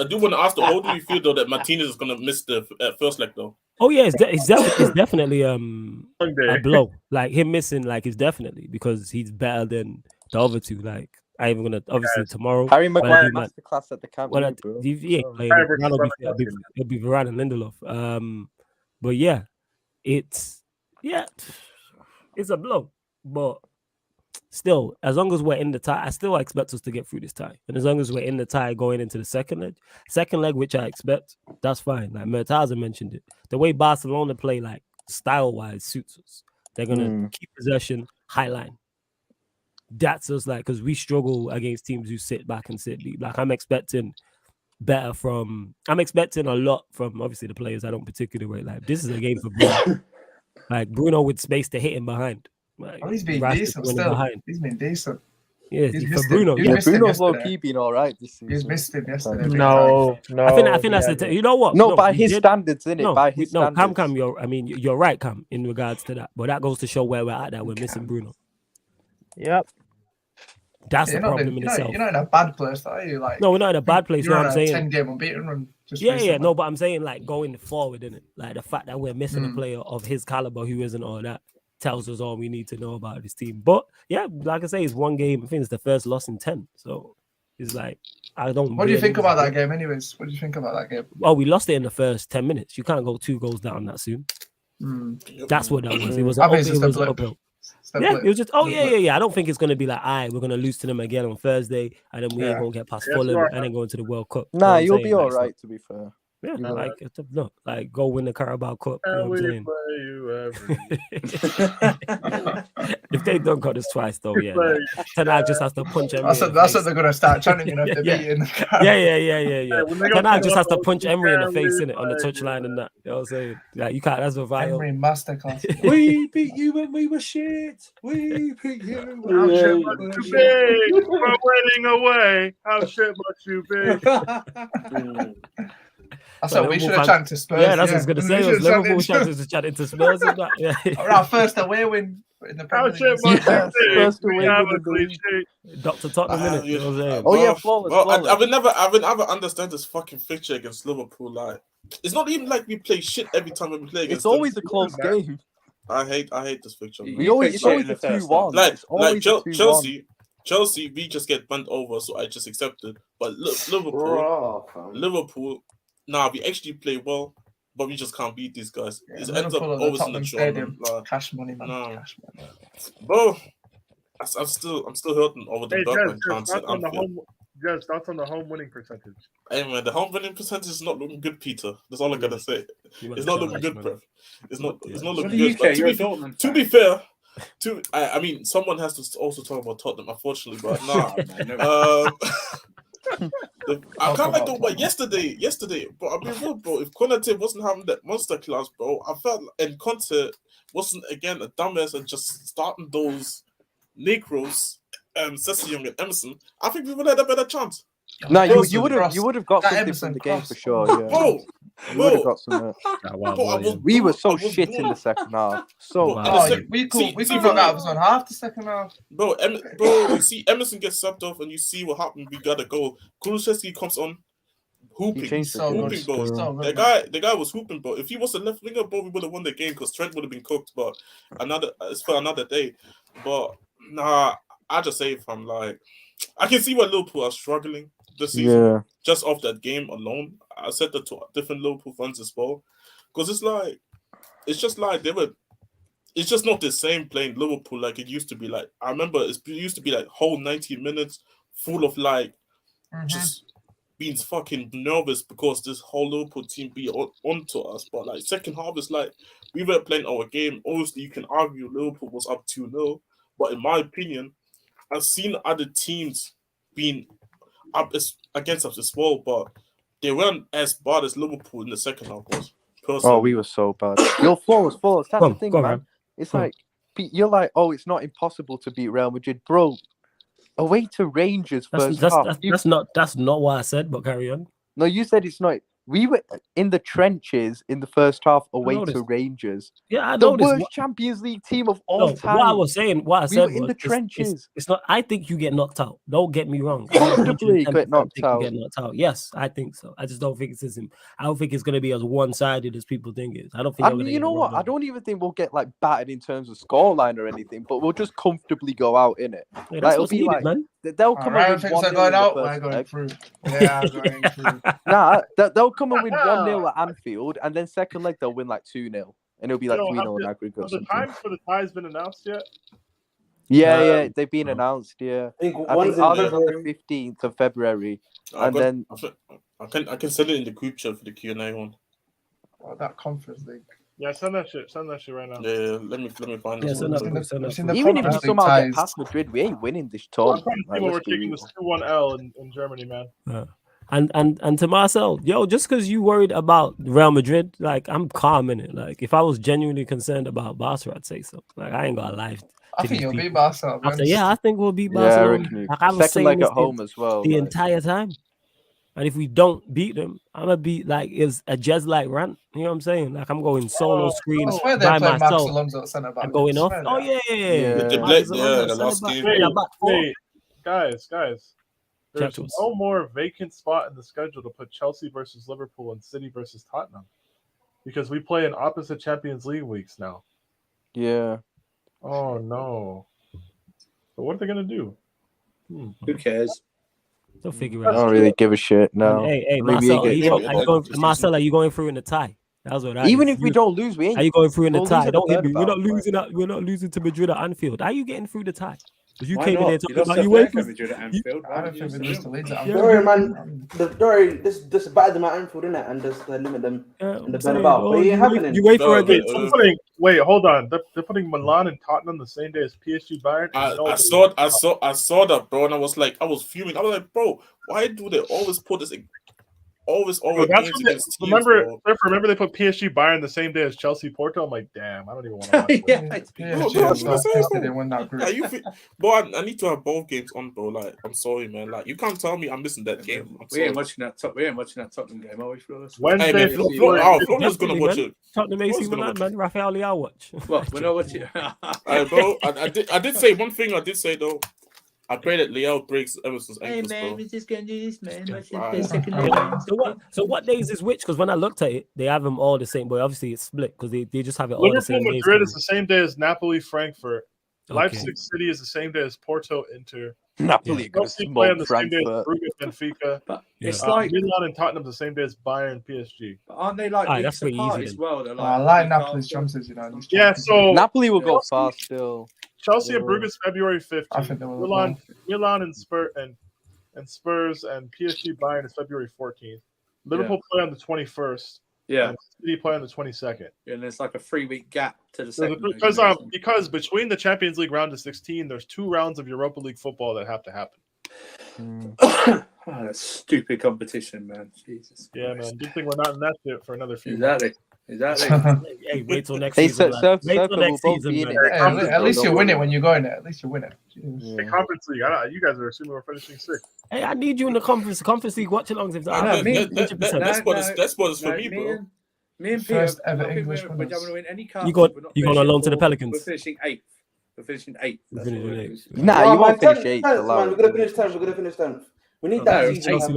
B: do want to ask. How do you feel though that Martinez is gonna miss the first leg though?
A: Oh yeah, it's definitely a
C: day.
A: blow. Like him missing, like it's definitely because he's better than the other two. Like I even gonna obviously tomorrow.
E: Harry
A: when I
E: Maguire
A: do my-
E: masterclass at the Camp
A: when I-
E: Nou, bro.
A: he ain't playing.
C: Harry versus
A: It'll be Varane and Lindelof. But yeah, it's a blow. But still, as long as we're in the tie, I still expect us to get through this tie. And as long as we're in the tie going into the second leg, which I expect, that's fine. Like Murtaza mentioned it. The way Barcelona play, like style-wise, suits us. They're gonna keep possession, high line. That's us, like, because we struggle against teams who sit back and sit deep. Like I'm expecting a lot from obviously the players I don't particularly rate. Like this is a game for Bruno. Like Bruno with space to hit him behind. Like,
I: he's been
A: Rashford
I: decent
A: winning
I: still.
A: behind.
I: He's been decent.
A: Yeah,
I: He's
A: for
I: missed
A: Bruno.
I: him.
A: Yeah,
I: Missed him
E: Bruno's low
I: yesterday.
E: key been all right this season.
I: He's missed him yesterday.
G: No.
A: I think that's you know what?
E: No, by his standards, innit?
A: No,
E: by his standards.
A: Cam, you're right, Cam, in regards to that. But that goes to show where we're at. That we're missing Bruno.
G: Yep.
A: That's the problem in itself.
I: You're not in a bad place, are you? Like,
A: no, we're not in a bad place.
I: You're
A: No, I'm
I: on a
A: saying
I: 10-game unbeaten run.
A: No, but I'm saying like going forward, innit? Like the fact that we're missing a player of his caliber who isn't all that tells us all we need to know about this team. But yeah, like I say, it's one game. I think it's the first loss in 10. So it's like I don't.
I: What do you think about that game, anyways? What do you think about that game?
A: Well, we lost it in the first 10 minutes. You can't go 2 goals down that soon. That's what that was. It was uphill. Yeah, it was just yeah. I don't think it's gonna be like, we're gonna lose to them again on Thursday, and then we ain't gonna get past Fulham and then go into the World Cup.
E: Nah, you'll be all right. To be fair,
A: yeah, like go win the Carabao Cup. You know what I'm saying? If they don't got us twice, though, yeah. Tonight just has to punch Emery.
I: That's what they're gonna start chanting after beating.
A: Yeah. Tonight just has to punch Emery in the face, innit, on the touchline and that. You know what I'm saying? Like you can't. That's a vital.
I: Emery masterclass.
D: We beat you when we were shit. We beat you.
C: How shit must you be? We're winning away. How shit must you be?
I: That's what we should have chanted to Spurs.
A: Yeah, that's what I was going to say. Liverpool chanted to Spurs and that. Yeah.
I: Our first away win in the Premier League.
E: First away win in the league.
A: Dr. Tottenham, innit? You know what I'm saying?
E: Oh yeah, flawless.
B: I would never understand this fucking fixture against Liverpool. Like, it's not even like we play shit every time we play against.
E: It's always a close game.
B: I hate this fixture.
E: It's always a 2-1.
B: Like Chelsea, we just get bent over, so I just accept it. But Liverpool, nah, we actually play well, but we just can't beat these guys.
I: Yeah,
B: it ends up always in the
I: Stadium.
B: like,
I: Cash money, man.
B: No.
I: Cash money.
B: Bro, I'm still hurting over the Dortmund chance at Anfield.
C: Just thoughts on the home winning percentage.
B: Hey man, the home winning percentage is not looking good, Peter. That's all I gotta say. It's not looking good, bro. It's not looking good. But to be fair, I mean, someone has to also talk about Tottenham, unfortunately, but nah. I can't remember what yesterday, but I mean, real, bro, if Konate wasn't having that monster class, bro, I felt and Conte wasn't again a dumbass and just starting those Negros, Sessegnon and Emerson, I think we would have had a better chance.
E: No, you would have got something
I: Emerson
E: from the game
I: cross.
E: for sure. Yeah.
B: Bro,
E: You would have got some. We were so shit in the second half. So
I: we got out of us on half the second half.
B: Bro, you see Emerson gets subbed off and you see what happened. We got a goal. Kulusevski comes on, hooping, bro. The guy was hooping, bro. If he was a left winger, bro, we would have won the game because Trent would have been cooked. But it's for another day. But nah, I just say if I'm like, I can see why Liverpool are struggling this season just off that game alone. I said that to different Liverpool fans as well, because it's just like it's just not the same playing Liverpool like it used to be. Like I remember it used to be like whole 90 minutes full of like just being fucking nervous because this whole Liverpool team be onto us. But like second half is like we were playing our game. Obviously, you can argue Liverpool was up 2-0, but in my opinion, I've seen other teams being up against us as well, but they weren't as bad as Liverpool in the second half was. Personally.
E: Oh, we were so bad. You're flawless. That's the thing, man. It's like you're like, oh, it's not impossible to beat Real Madrid, bro. Away to Rangers first half.
A: That's not what I said, but carry on.
E: No, you said it's not We were in the trenches in the first half away to
A: noticed.
E: Rangers.
A: Yeah, I
E: The
A: noticed.
E: worst Champions League team of all time.
A: What I was saying, what I
E: We
A: said
E: were in
A: was,
E: the trenches.
A: it's not. I think you get knocked out. Don't get me wrong.
E: Comfortably get
A: 110%
E: knocked
A: think you
E: out.
A: get knocked out. Yes, I think so. I just don't think I don't think it's going to be as one-sided as people think it is. I don't think.
E: I mean, you know what? I don't even think we'll get like battered in terms of scoreline or anything, but we'll just comfortably go out in it.
A: Yeah,
E: Like, it'll be like,
A: man.
E: They'll come and win 1-0
I: going
E: in the
I: out.
E: first
I: We're going
E: leg.
I: through. Yeah, going through.
E: Nah, they'll come and win 1-0 at Anfield, and then second leg they'll win like 2-0, and it'll be like 3-0 in aggregate.
C: Have the times for the ties been announced yet?
E: Yeah, they've been announced. Yeah,
F: I think
E: I think
F: one's in
E: ours is on the
F: February.
E: 15th of February,
B: I
E: and
B: got-
E: then
B: I can send it in the group chat for the Q&A one.
I: Oh, that Conference League.
C: Yeah, send that shit right now.
B: Yeah, let me find
A: Yeah,
B: it.
A: send that.
I: I've seen the
E: even if we
I: Conference League
E: somehow get
I: ties.
E: past Madrid, we ain't winning this
C: I'm
E: tournament.
C: trying to see
E: Like,
C: what we're
E: let's be
C: taking
E: real.
C: this 2-1 L in Germany, man.
A: And to Marcel, yo, just because you worried about Real Madrid, like I'm calm in it. Like if I was genuinely concerned about Barca, I'd say so. Like I ain't gonna lie.
I: I think you'll beat Barca.
A: I say, I think we'll beat
E: Yeah, I
A: Barcelona.
E: reckon you.
A: Like I was
E: Second
A: saying
E: leg
A: this
E: at home as well.
A: the
E: like.
A: entire time. And if we don't beat them, I'm gonna be like it's a Jez like rant. You know what I'm saying? Like I'm going solo screen
I: I swear they're
A: by
I: playing Max
A: myself.
I: Alonso at centre back.
A: I'm going
I: I
A: off.
I: swear
A: Oh
I: they are.
A: yeah.
B: The
A: Marcus
B: the
A: Alonso,
B: last
A: centre
B: game.
A: back, in a back four.
C: Wait, guys. There's
A: Chat to us.
C: no more vacant spot in the schedule to put Chelsea versus Liverpool and City versus Tottenham because we play in opposite Champions League weeks now.
E: Yeah.
C: Oh no! So what are they gonna do?
D: Who cares?
A: They'll figure
E: I
A: it
E: don't
A: out.
E: really give a shit. No.
A: Hey,
E: Maybe
A: Marcel,
E: you get
A: Marcel, are you going through in the tie? That's what I
E: Even if we don't lose, we ain't.
A: Are you going through in the
E: Well,
A: tie?
E: these are
A: Don't
E: the
A: hit me. We're not
E: third
A: losing. We're not losing to Madrid at Anfield. How are you getting through the tie? Because you
D: Why
A: came in
D: not?
A: there
D: You
A: talking
D: lost
A: about
D: to
A: you
D: Barca,
A: wait.
D: Madrid at Anfield.
I: I don't think we lose to Leeds at
A: Yeah.
I: Anfield.
F: Don't worry, man. This batter them at Anfield, innit? And just limit them and the
A: saying,
F: about. But it ain't happening.
A: You wait for a
C: Wait,
A: good.
C: wait, hold on. They're putting Milan and Tottenham the same day as PSG Bayern.
B: I saw that, bro, and I was fuming. I was like, bro, why do they always put this always
C: Well, that's
B: games
C: when
B: against teams,
C: remember they put PSG Bayern the same day as Chelsea Porto. I'm like, damn, I don't even want to watch it.
I: They won that group.
B: But I need to have both games on, bro. Like, I'm sorry, man. Like, you can't tell me I'm missing that game.
D: We ain't watching that Tottenham game, are we, Flawless?
C: Wednesday,
B: Hey, man, Florian's gonna watch it.
A: Tottenham AC Milan, man. Rafael Leao watch.
D: What? We're not watching.
B: Hey, bro, I did say one thing. I did say though. I pray that Leao breaks Emerson's ankles, bro.
D: we're just gonna do this, man.
A: So what days is which? Because when I looked at it, they have them all the same. But obviously it's split because they just have it all the
C: Liverpool
A: same days.
C: Madrid is the same day as Napoli Frankfurt.
A: Okay.
C: Leipzig City is the same day as Porto Inter.
E: Napoli gonna
C: Chelsea play on
E: smoke
C: the same day as
E: Frankfurt.
C: Brugge Benfica.
D: But it's like,
C: Milan and Tottenham the same day as Bayern PSG.
D: but aren't they like
A: Aye,
D: weeks
A: that's pretty
D: apart
A: easy
D: as
A: then.
D: well? They're
I: I
D: like
I: like Napoli's chances, you know.
C: Yeah, so
E: Napoli will go fast still.
C: Chelsea and Brugge is February 15th.
I: I think they will.
C: Milan and Spurs and PSG Bayern is February 14th. Liverpool play on the 21st.
D: Yeah,
C: And City play on the 22nd.
D: and there's like a 3-week gap to the
C: So
D: second.
C: because between the Champions League round of 16, there's 2 rounds of Europa League football that have to happen.
D: Oh, that stupid competition, man. Jesus.
C: Yeah, man. Good thing we're not in that shit for another few.
D: Exactly.
A: Hey, wait till next
E: Hey,
A: season. man. Wait till
E: Circle will
A: next
E: both
A: season,
E: be in
A: man.
E: it.
C: Hey,
I: At least you win it when you go in it. At least you win it.
C: The Conference League. You guys are assuming we're finishing 6th.
A: Hey, I need you in the conference league watch-alongs if
B: That spot is for me, bro.
D: Me and Peter,
I: First ever English
D: we're
I: winners.
D: going to win any cup.
A: You going on loan to the Pelicans?
D: We're finishing 8th. That's what we're doing.
E: Nah, you won't finish 8th.
F: Man, we're gonna finish 10th. We need that season.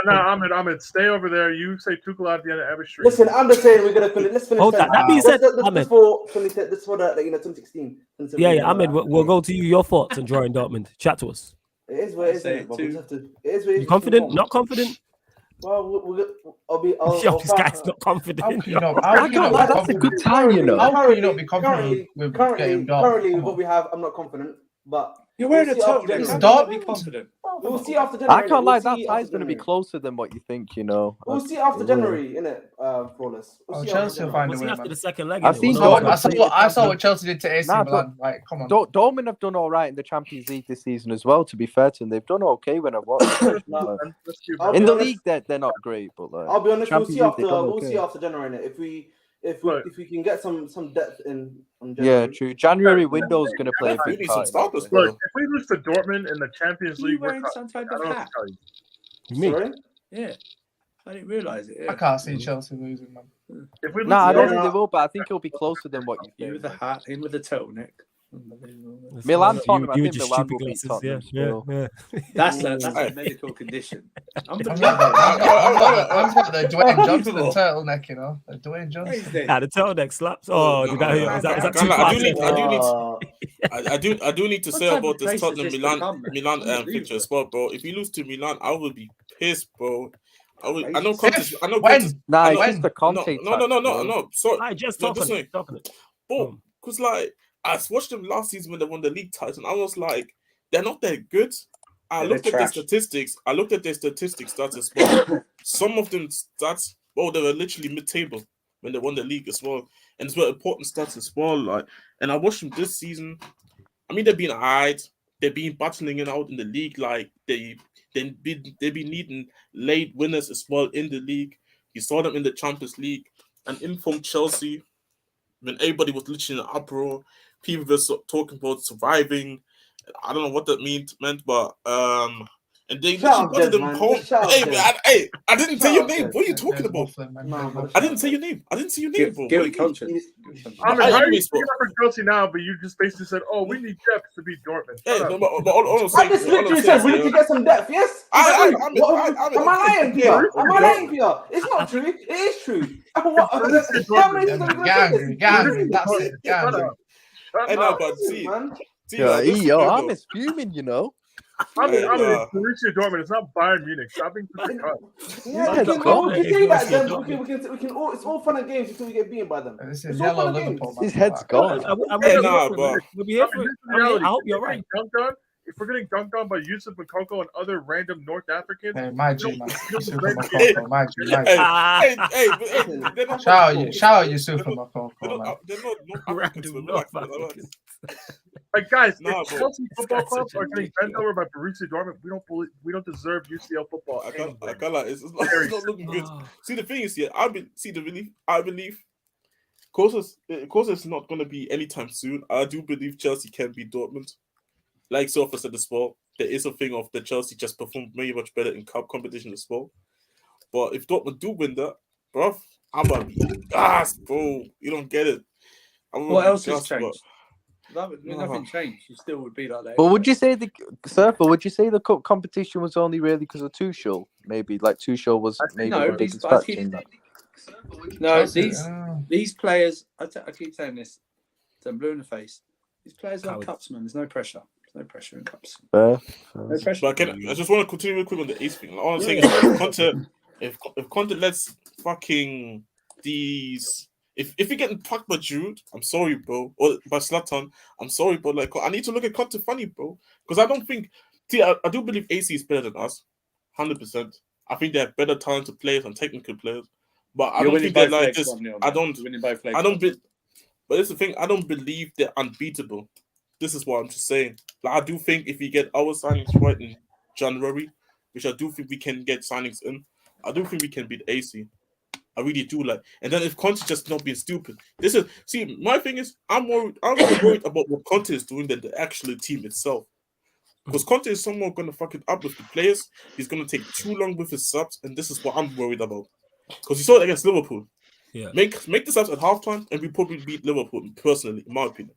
C: Nah, Ahmed, stay over there. You say Tuchel at the end of every stream.
F: Listen, I'm just saying we're gonna finish. Let's finish.
A: Oh, that being said, Ahmed.
F: This for 2016.
A: Yeah, Ahmed, we'll go to you. Your thoughts on drawing Dortmund. Chat to us.
F: It is what it is. It is.
A: You confident? Not confident?
F: Well,
A: This guy's not confident.
I: I can't lie, that's a good time, you know. How can you not be confident with getting Dortmund?
F: Currently, with what we have, I'm not confident. But
D: you're wearing a top.
I: It's Dortmund.
F: confident. We'll see after January.
E: I can't lie, that tie's going to be closer than what you think, you know.
F: We'll see after January, innit, Flawless.
I: Chelsea will find a
A: We'll see
I: way,
A: after
I: man.
A: the second leg.
E: I've seen
I: I saw what Chelsea did to AC Milan. Like, come on.
E: Dortmund have done all right in the Champions League this season as well, to be fair to them. They've done okay when I've watched them. In the league, they're not great, but like,
F: I'll be honest, we'll
E: Champions
F: see
E: League,
F: after January, innit? If we can get some depth in on January.
E: yeah, true. January window is going to play a big part.
C: Look, if we lose to Dortmund in the Champions League,
D: wearing some type of hat?
A: Me?
F: Sorry?
D: Yeah. I didn't realise it.
I: I can't see Chelsea losing, man.
C: If we
E: No, I don't
C: lose,
E: think they will, but I think it'll be closer than what you
D: In
E: think.
D: with the hat, in with the turtleneck.
E: Milan, Tottenham, I
A: you
E: think
A: just
E: Milan
A: stupid
E: will beat
A: glasses.
E: Tottenham
A: Yeah.
E: still.
D: That's a medical condition.
I: I've got the Dwayne Johnson turtleneck, you know. The Dwayne Johnson.
A: Yeah, the turtleneck slaps. Oh, did I hear? Was that too
B: I do need to say about this Tottenham Milan picture as well, bro. If you lose to Milan, I will be pissed, bro. I know Conte.
E: Nah, it's just the Conte.
B: No. Sorry,
A: I just talking it.
B: But because like I watched them last season when they won the league title, and I was like, they're not that good. I looked at their statistics. Stats as well. Some of them stats, they were literally mid-table when they won the league as well, and it's were important stats as well. Like, and I watched them this season. I mean, they've been alright. They've been battling it out in the league. Like they've been needing late winners as well in the league. You saw them in the Champions League and in from Chelsea when everybody was literally in an uproar. People were talking about surviving. I don't know what that meant, but and they got to them home. Hey, I didn't say your name. What are you talking about? I didn't say your name. Bro.
D: Guilty conscience.
C: I mean, how are you speaking up for Chelsea now, but you just basically said, "Oh, we need depth to beat Dortmund."
B: Hey, no, but all I'm saying,
F: I just literally said we need to get some depth. Yes. Am I lying, Pierre? Am I lying, Pierre? It's not true. It is true. How many times
I: That's it.
B: I know, but see.
E: I'm fuming, you know.
C: I mean, Borussia Dortmund. It's not Bayern Munich. Stop being such a cunt.
F: Yeah, we can say that. Then we can. It's all fun and games until we get beaten by them.
I: This is yellow Liverpool.
E: His head's gone.
A: I hope you're right.
C: If we're getting dunked on by Yusuf Moukoko and other random North Africans,
I: hey, my G, man. Shout out Yusuf Moukoko.
B: They're not Africans.
C: Like guys, if Chelsea Football Club are getting bent over by Borussia Dortmund, we don't deserve UCL football.
B: It's not looking good. See, the thing is, I believe. Of course, it's not going to be anytime soon. I do believe Chelsea can beat Dortmund. Like Sofa said as well, there is a thing of the Chelsea just performed very much better in cup competition as well. But if Dortmund do win that, bro, I'm gonna be gassed, bro. You don't get it.
D: What else has changed? Nothing changed. You still would be like that.
E: But would you say the cup competition was only really because of Tuchel? Maybe like Tuchel was maybe the biggest factor in that.
D: No, these players. I keep saying this. I'm blue in the face. These players are cups, man. There's no pressure. There's no pressure in cups. No pressure.
B: But I just want to continue real quick on the Ace thing. All I'm saying is, if Conte lets fucking these, if you're getting packed by Jude, I'm sorry, bro, or by Zlatan, I'm sorry, but like I need to look at Conte funny, bro, because I don't think. See, I do believe AC is better than us, 100%. I think they have better talented players and technical players, but I don't think they're like this. I don't. But it's the thing. I don't believe they're unbeatable. This is what I'm just saying. Like, I do think if we get our signings right in January, which I do think we can get signings in, I do think we can beat AC. I really do. Like, and then if Conte just not being stupid, my thing is, I'm more worried about what Conte is doing than the actual team itself. Because Conte is someone going to fuck it up with the players. He's going to take too long with his subs, and this is what I'm worried about. Because you saw it against Liverpool. Yeah. Make the subs at halftime, and we probably beat Liverpool personally, in my opinion.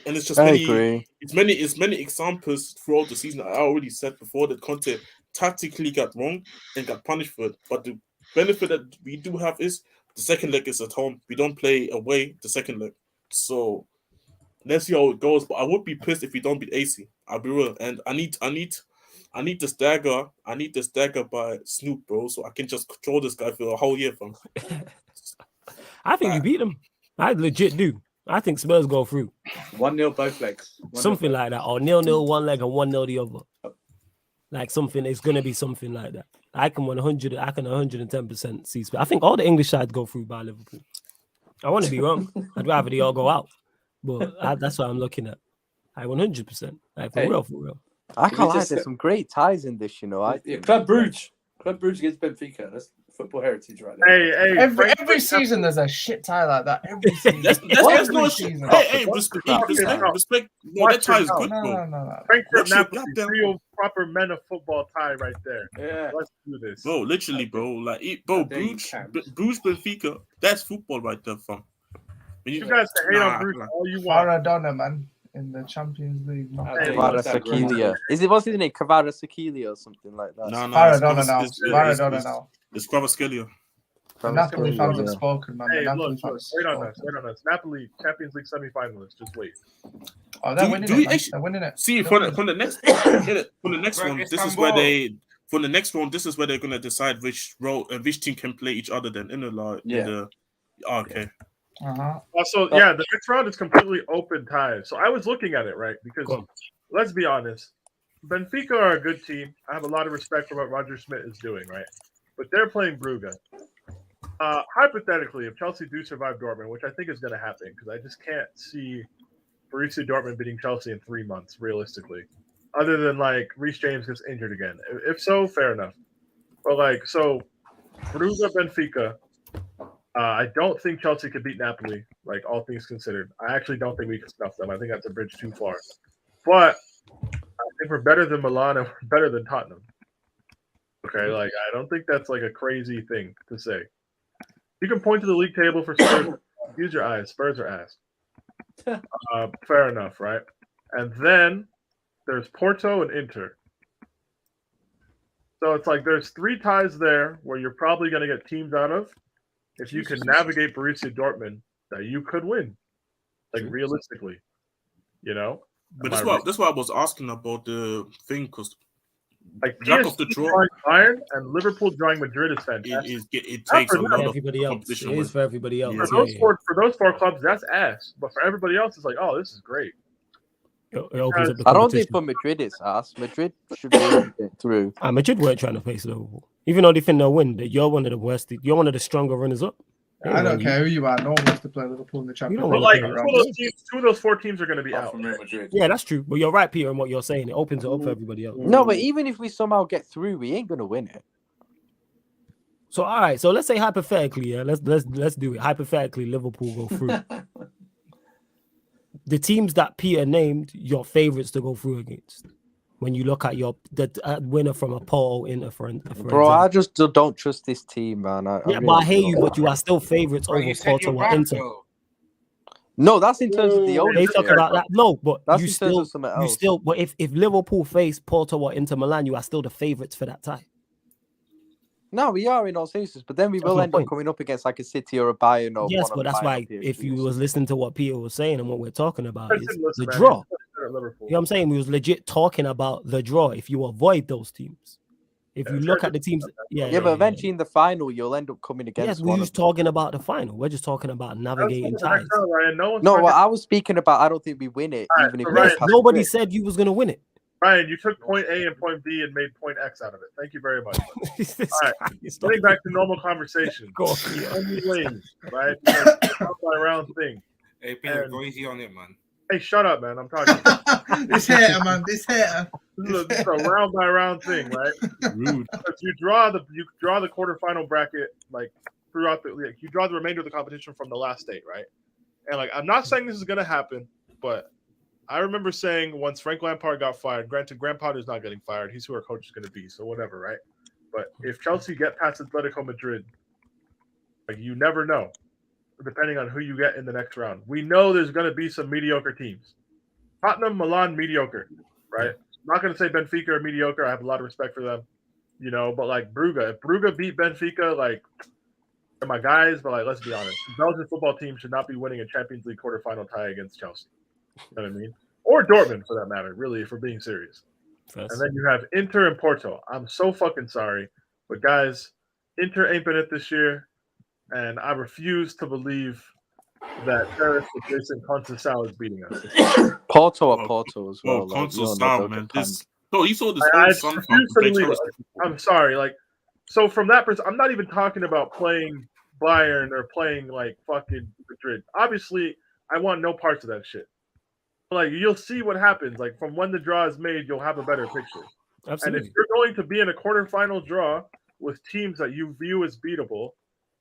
B: And it's just many examples throughout the season. I already said before that Conte tactically got wrong and got punished for it. But the benefit that we do have is the second leg is at home. We don't play away the second leg. So let's see how it goes. But I would be pissed if we don't beat AC. I'll be real. And I need this dagger. I need this dagger by Snoop, bro, so I can just control this guy for a whole year, fam.
A: I think you beat him. I legit do. I think Spurs go through.
D: 1-0 both legs.
A: Something like that. Or 0-0 one leg and 1-0 the other. Like something, it's gonna be something like that. I can 110% see Spurs. I think all the English sides go through by Liverpool. I want to be wrong. I'd rather they all go out. But that's what I'm looking at. 100%. Like for real.
E: I can't lie, there's some great ties in this, you know.
D: Club Brugge. Club Brugge against Benfica. That's football heritage right there.
C: Hey,
I: every season there's a shit tie like that. Every season.
B: That's no shit. Hey, respect. No, that tie is good, bro.
C: Frankfurt Napoli, real proper men of football tie right there.
D: Yeah.
C: Let's do this.
B: Bro, literally, bro. Like, Bruges Benfica, that's football right there, fam.
C: You guys can hate on Bruges all you want.
I: Maradona, man, in the Champions League.
E: Kvaratskhelia. What's his name? Kvaratskhelia or something like that.
B: No,
I: Maradona now.
B: It's Kvaratskhelia.
I: The Napoli fans have spoken, man.
C: Hey, look, wait on us. Napoli, Champions League semi-finalists. Just wait.
I: Oh, they're winning it. They're winning it.
B: See, from the next one, this is where they're gonna decide which team can play each other. Then okay.
C: Also, the next round is completely open ties. So I was looking at it, right? Because let's be honest, Benfica are a good team. I have a lot of respect for what Roger Schmidt is doing, right? But they're playing Brugge. Hypothetically, if Chelsea do survive Dortmund, which I think is going to happen, because I just can't see Borussia Dortmund beating Chelsea in 3 months, realistically. Other than, like, Reece James gets injured again. If so, fair enough. But, like, so, Brugge, Benfica, I don't think Chelsea could beat Napoli, like, all things considered. I actually don't think we can snuff them. I think that's a bridge too far. But I think we're better than Milan and we're better than Tottenham. Okay, like, I don't think that's, like, a crazy thing to say. You can point to the league table for Spurs. Use your eyes. Spurs are ass. Fair enough, right? And then there's Porto and Inter. So it's like there's 3 ties there where you're probably going to get teams out of. If you can navigate Borussia Dortmund, that you could win. Like, realistically. You know?
B: But that's why I was asking about the thing, because
C: like PSG drawing Bayern and Liverpool drawing Madrid is fantastic.
B: It takes a lot of
A: everybody else. It is for everybody else.
C: For those 4 clubs, that's ass. But for everybody else, it's like, oh, this is great.
E: I don't think for Madrid it's ass. Madrid should be get through.
A: Madrid weren't trying to face Liverpool, even though they think they'll win. You're one of the worst. You're one of the stronger runners up.
I: I don't care who you are. No one wants to play Liverpool in the Champions League.
C: But like 2 of those 4 teams are going to be out.
A: Yeah, that's true. But you're right, Peter, in what you're saying. It opens it up for everybody else.
E: No, but even if we somehow get through, we ain't going to win it.
A: So all right. So let's say hypothetically, let's do it. Hypothetically, Liverpool go through. The teams that Peter named your favorites to go through against. When you look at the winner from a Porto Inter, for
E: example. I just don't trust this team, man.
A: But I hear you, but you are still favorites over Porto or Inter.
E: No, that's in terms of the old.
A: They talk about that. No, but
E: that's
A: you still. But if Liverpool face Porto or Inter Milan, you are still the favorites for that tie.
E: No, we are in all seriousness, but then we will end up coming up against like a City or a Bayern or
A: yes, but that's why if you was listening to what Peter was saying and what we're talking about is the draw. You know what I'm saying? We was legit talking about the draw. If you avoid those teams, if you look at the teams,
E: but eventually in the final you'll end up coming against.
A: Yes, we're just talking about the final. We're just talking about navigating ties.
E: No, what I was speaking about, I don't think we win it, even if
A: nobody said you was gonna win it.
C: Ryan, you took point A and point B and made point X out of it. Thank you very much. All right, getting back to normal conversation. Only ways, right? By round thing.
H: Hey, Peter, go easy on it, man.
C: Hey, shut up, man. I'm talking.
I: This hater, man. This hater.
C: This is a round by round thing, right?
B: Rude.
C: You draw the quarterfinal bracket like throughout you draw the remainder of the competition from the last state, right? And like I'm not saying this is gonna happen, but I remember saying once Frank Lampard got fired, granted, Graham Potter's not getting fired. He's who our coach is going to be, so whatever, right? But if Chelsea get past Atletico Madrid, like you never know, depending on who you get in the next round. We know there's going to be some mediocre teams. Tottenham, Milan, mediocre, right? I'm not going to say Benfica are mediocre. I have a lot of respect for them, you know, but like Brugge, if Brugge beat Benfica, like they're my guys, but like let's be honest, the Belgian football team should not be winning a Champions League quarterfinal tie against Chelsea. You know what I mean? Or Dortmund, for that matter, really, if we're being serious. And then you have Inter and Porto. I'm so fucking sorry. But, guys, Inter ain't been it this year. And I refuse to believe that Paris with Jason Conceição is beating us.
E: Porto as well.
B: Conceição, man. You saw this.
C: I refuse to believe it. I'm sorry. Like, so from that perspective, I'm not even talking about playing Bayern or playing, like, fucking Madrid. Obviously, I want no parts of that shit. Like you'll see what happens. Like from when the draw is made, you'll have a better picture.
A: Absolutely.
C: And if you're going to be in a quarterfinal draw with teams that you view as beatable,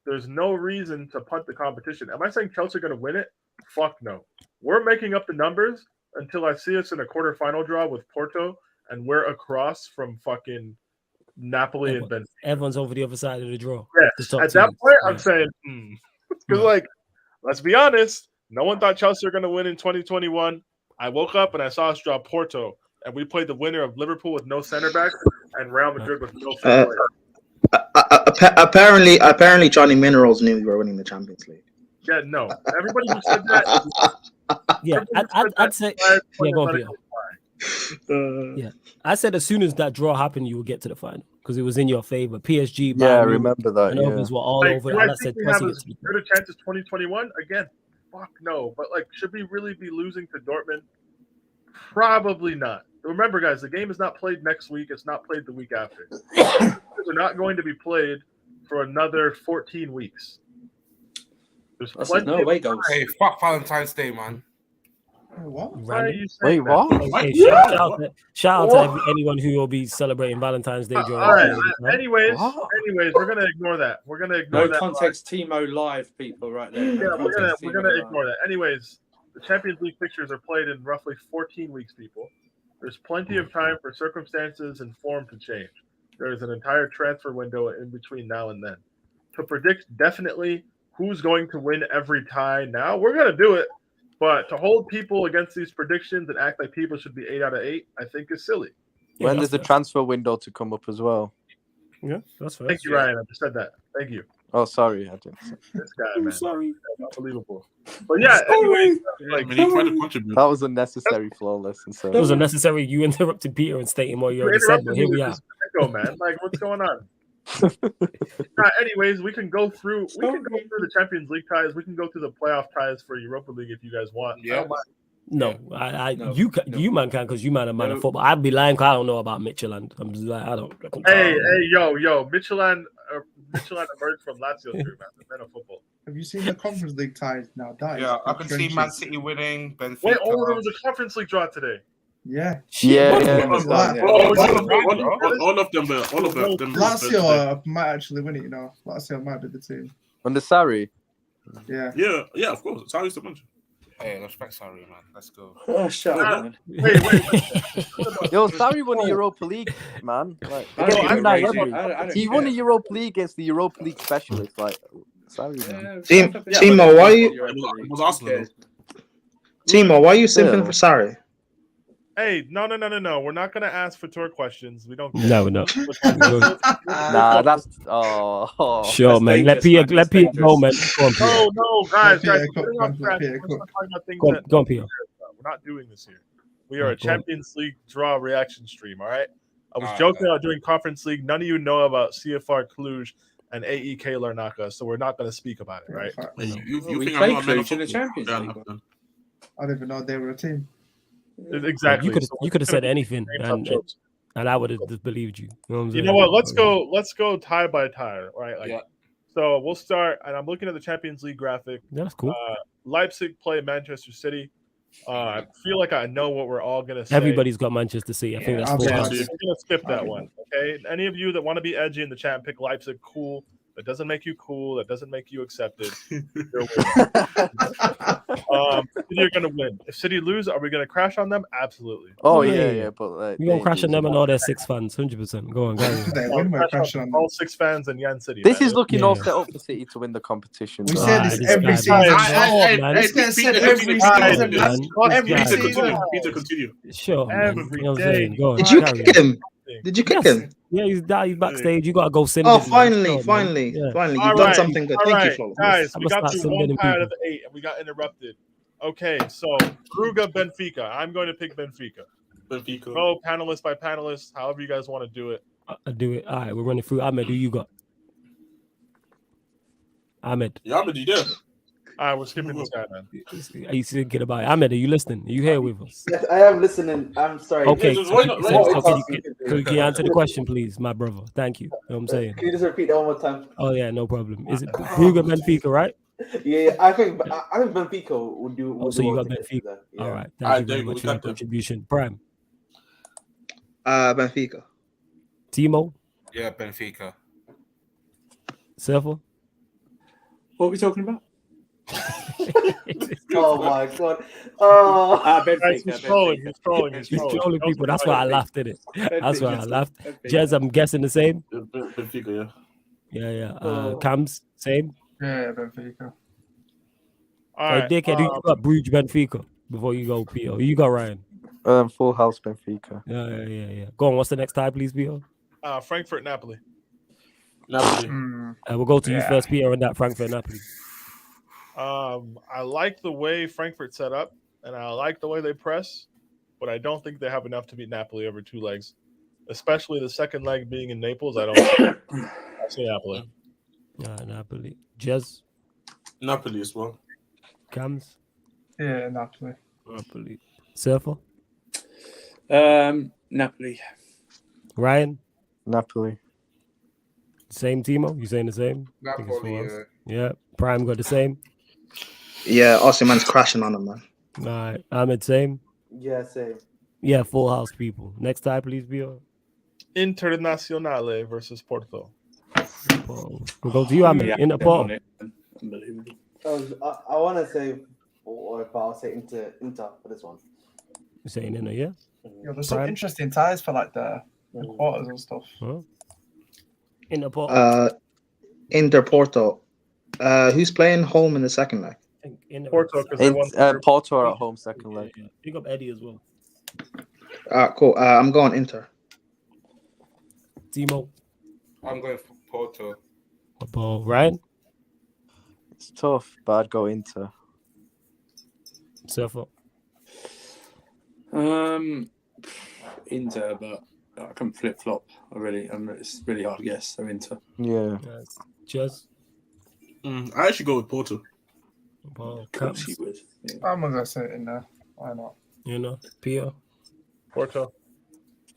C: there's no reason to punt the competition. Am I saying Chelsea are going to win it? Fuck no. We're making up the numbers until I see us in a quarterfinal draw with Porto, and we're across from fucking Napoli and Benfica.
A: Everyone's over the other side of the draw.
C: Yes. At that point, I'm saying, because like, let's be honest, no one thought Chelsea were going to win in 2021. I woke up and I saw us draw Porto, and we played the winner of Liverpool with no center back and Real Madrid with no player.
J: Apparently, Johnny Minerals knew you were winning the Champions League.
C: Yeah, no. Everybody who said that.
A: Yeah, I'd say. Yeah, go on, Peter. Yeah, I said as soon as that draw happened, you would get to the final because it was in your favor. PSG.
E: Yeah, I remember that.
A: And others were all over.
C: Do I think we have as good a chance as 2021? Again, fuck no. But like, should we really be losing to Dortmund? Probably not. Remember, guys, the game is not played next week. It's not played the week after. They're not going to be played for another 14 weeks. There's
D: no way goes.
H: Hey, fuck Valentine's Day, man.
C: What?
E: Wait, what?
A: Hey, shout out to anyone who will be celebrating Valentine's Day during.
C: All right. Anyways, we're gonna ignore that. We're gonna ignore that.
D: No context, Timo live people right there.
C: Yeah, we're gonna ignore that. Anyways, the Champions League fixtures are played in roughly 14 weeks, people. There's plenty of time for circumstances and form to change. There is an entire transfer window in between now and then. To predict definitely who's going to win every tie now, we're going to do it. But to hold people against these predictions and act like people should be 8 out of 8, I think is silly.
E: When there's a transfer window to come up as well.
A: Yeah, that's fair.
C: Thank you, Ryan. I just said that. Thank you.
E: Oh, sorry. I didn't.
C: This guy, man.
A: Sorry.
C: Unbelievable. But yeah, anyway, like,
E: that was unnecessary, flawless. And so
A: it was unnecessary. You interrupted Peter and stating what you already said, but here we are.
C: Go, man. Like, what's going on? Anyways, we can go through the Champions League ties. We can go through the playoff ties for Europa League if you guys want.
H: Yeah.
A: No, you man can because you man a man of football. I'd be lying because I don't know about Midtjylland. I'm just like I don't.
C: Hey, yo, Midtjylland emerged from Lazio too, man. The men of football.
I: Have you seen the Conference League ties now?
H: Yeah, I can see Man City winning. Benfica.
C: Wait, there was a Conference League draw today.
I: Yeah.
B: All of them.
I: Lazio might actually win it. You know, Lazio might be the team.
E: Under Sarri.
I: Yeah.
B: Yeah, of course. Sarri's the manager.
H: Hey, respect Sarri, man. Let's go.
D: Oh, shut up, man.
C: Wait.
E: Yo, Sarri won the Europa League, man. Like, he won the Europa League against the Europa League specialist. Like, Sarri, man.
J: Timo, why are you? Timo, why are you simping for Sarri?
C: Hey, no. We're not gonna ask for tour questions. We don't.
A: No.
E: Nah, that's
A: sure, man. Let Pierre go, man.
C: No, guys. Go
A: on, Pierre.
C: We're not doing this here. We are a Champions League draw reaction stream. All right. I was joking about doing Conference League. None of you know about CFR Cluj and AEK Larnaca, so we're not going to speak about it, right?
B: You
D: we played Cluj in the Champions League.
I: I didn't even know they were a team.
C: Exactly.
A: You could have said anything, and I would have just believed you.
C: You know what? Let's go tie by tie, right? Like, so we'll start, and I'm looking at the Champions League graphic.
A: Yeah, that's cool.
C: Leipzig play Manchester City. I feel like I know what we're all gonna say.
A: Everybody's got Manchester City. I think that's
C: cool. I'm gonna skip that one. Okay. Any of you that want to be edgy in the chat and pick Leipzig, cool. That doesn't make you cool. That doesn't make you accepted. You're gonna win. If City lose, are we gonna crash on them? Absolutely.
E: Oh yeah. But
A: we gonna crash on them and all their 6 fans, 100%. Go on.
C: All 6 fans and Yan City.
E: This is looking all set up for City to win the competition.
I: We said this every season.
B: Every season. Peter, continue.
A: Sure.
J: Did you kick him? Did you kick him?
A: Yeah, he's backstage. You gotta go send.
J: Oh, finally. You've done something good. Thank you, Flo.
C: Guys, we got through 1 tie out of 8, and we got interrupted. Okay, so Brugge, Benfica. I'm going to pick Benfica. Go panelist by panelist, however you guys want to do it.
A: I'll do it. All right, we're running through. Ahmed, who you got? Ahmed.
B: Yeah, Ahmed, you there?
C: All right, we're skipping this guy, man.
A: Are you thinking about it? Ahmed, are you listening? Are you here with us?
F: Yes, I am listening. I'm sorry.
A: Okay, can you answer the question, please, my brother? Thank you. You know what I'm saying?
F: Can you just repeat that one more time?
A: Oh, yeah, no problem. Is it Brugge, Benfica, right?
F: Yeah, I think Benfica would do.
A: So you got Benfica. Yeah. All right. Thank you very much for your contribution. Prime.
J: Benfica.
A: Timo?
H: Yeah, Benfica.
A: Surfer?
D: What are we talking about?
F: Oh my god. Oh,
C: Guys, he's trolling. He's trolling. He's
A: He's
C: trolling.
A: trolling people. That's why I laughed at it. That's why I laughed. Jez, I'm guessing the same.
B: Benfica, yeah.
A: Yeah. Cams, same.
I: Yeah, Benfica.
C: All
A: Hey,
C: right.
A: dickhead, who you got? Bruges, Benfica. Before you go, Pio. You got Ryan.
E: Full house Benfica.
A: Yeah. Go on. What's the next tie, please, Pio?
C: Frankfurt, Napoli.
B: Napoli.
A: We'll go to you first, Pio, and that Frankfurt, Napoli.
C: I like the way Frankfurt set up, and I like the way they press, but I don't think they have enough to beat Napoli over 2 legs, especially the second leg being in Naples. I say Napoli.
A: Napoli. Jez?
B: Napoli as well.
A: Cams?
I: Yeah, Napoli.
A: Napoli. Surfer?
D: Napoli.
A: Ryan?
E: Napoli.
A: Same, Timo? You saying the same?
H: Napoli,
A: Yeah. Prime got the same?
J: Yeah, Osimhen's crashing on him, man.
A: All right. Ahmed, same?
F: yeah, same.
A: Yeah, full house people. Next tie, please, Pio.
C: Internazionale versus Porto.
A: We'll go to you, Ahmed. In the Porto.
D: Unbelievable.
F: I want to say, but I'll say Inter for this one.
A: You saying in there, yeah?
I: Yeah, there's some interesting ties for like the quarters and stuff.
A: Huh? In the Porto.
J: Inter Porto. Who's playing home in the second leg?
C: Porto, because they won.
E: Porto are at home second leg.
A: Yeah. Pick up Eddie as well.
J: Cool. I'm going Inter.
A: Timo.
H: I'm going for Porto.
A: Ryan.
E: It's tough, but I'd go Inter.
A: Surfer.
D: Inter, but I can flip flop. It's really hard to guess. So Inter.
E: Yeah.
A: Jez.
B: I actually go with Porto.
D: Of course he would. Yeah.
I: I'm gonna say it in there. Why not?
A: You know, Pio.
C: Porto.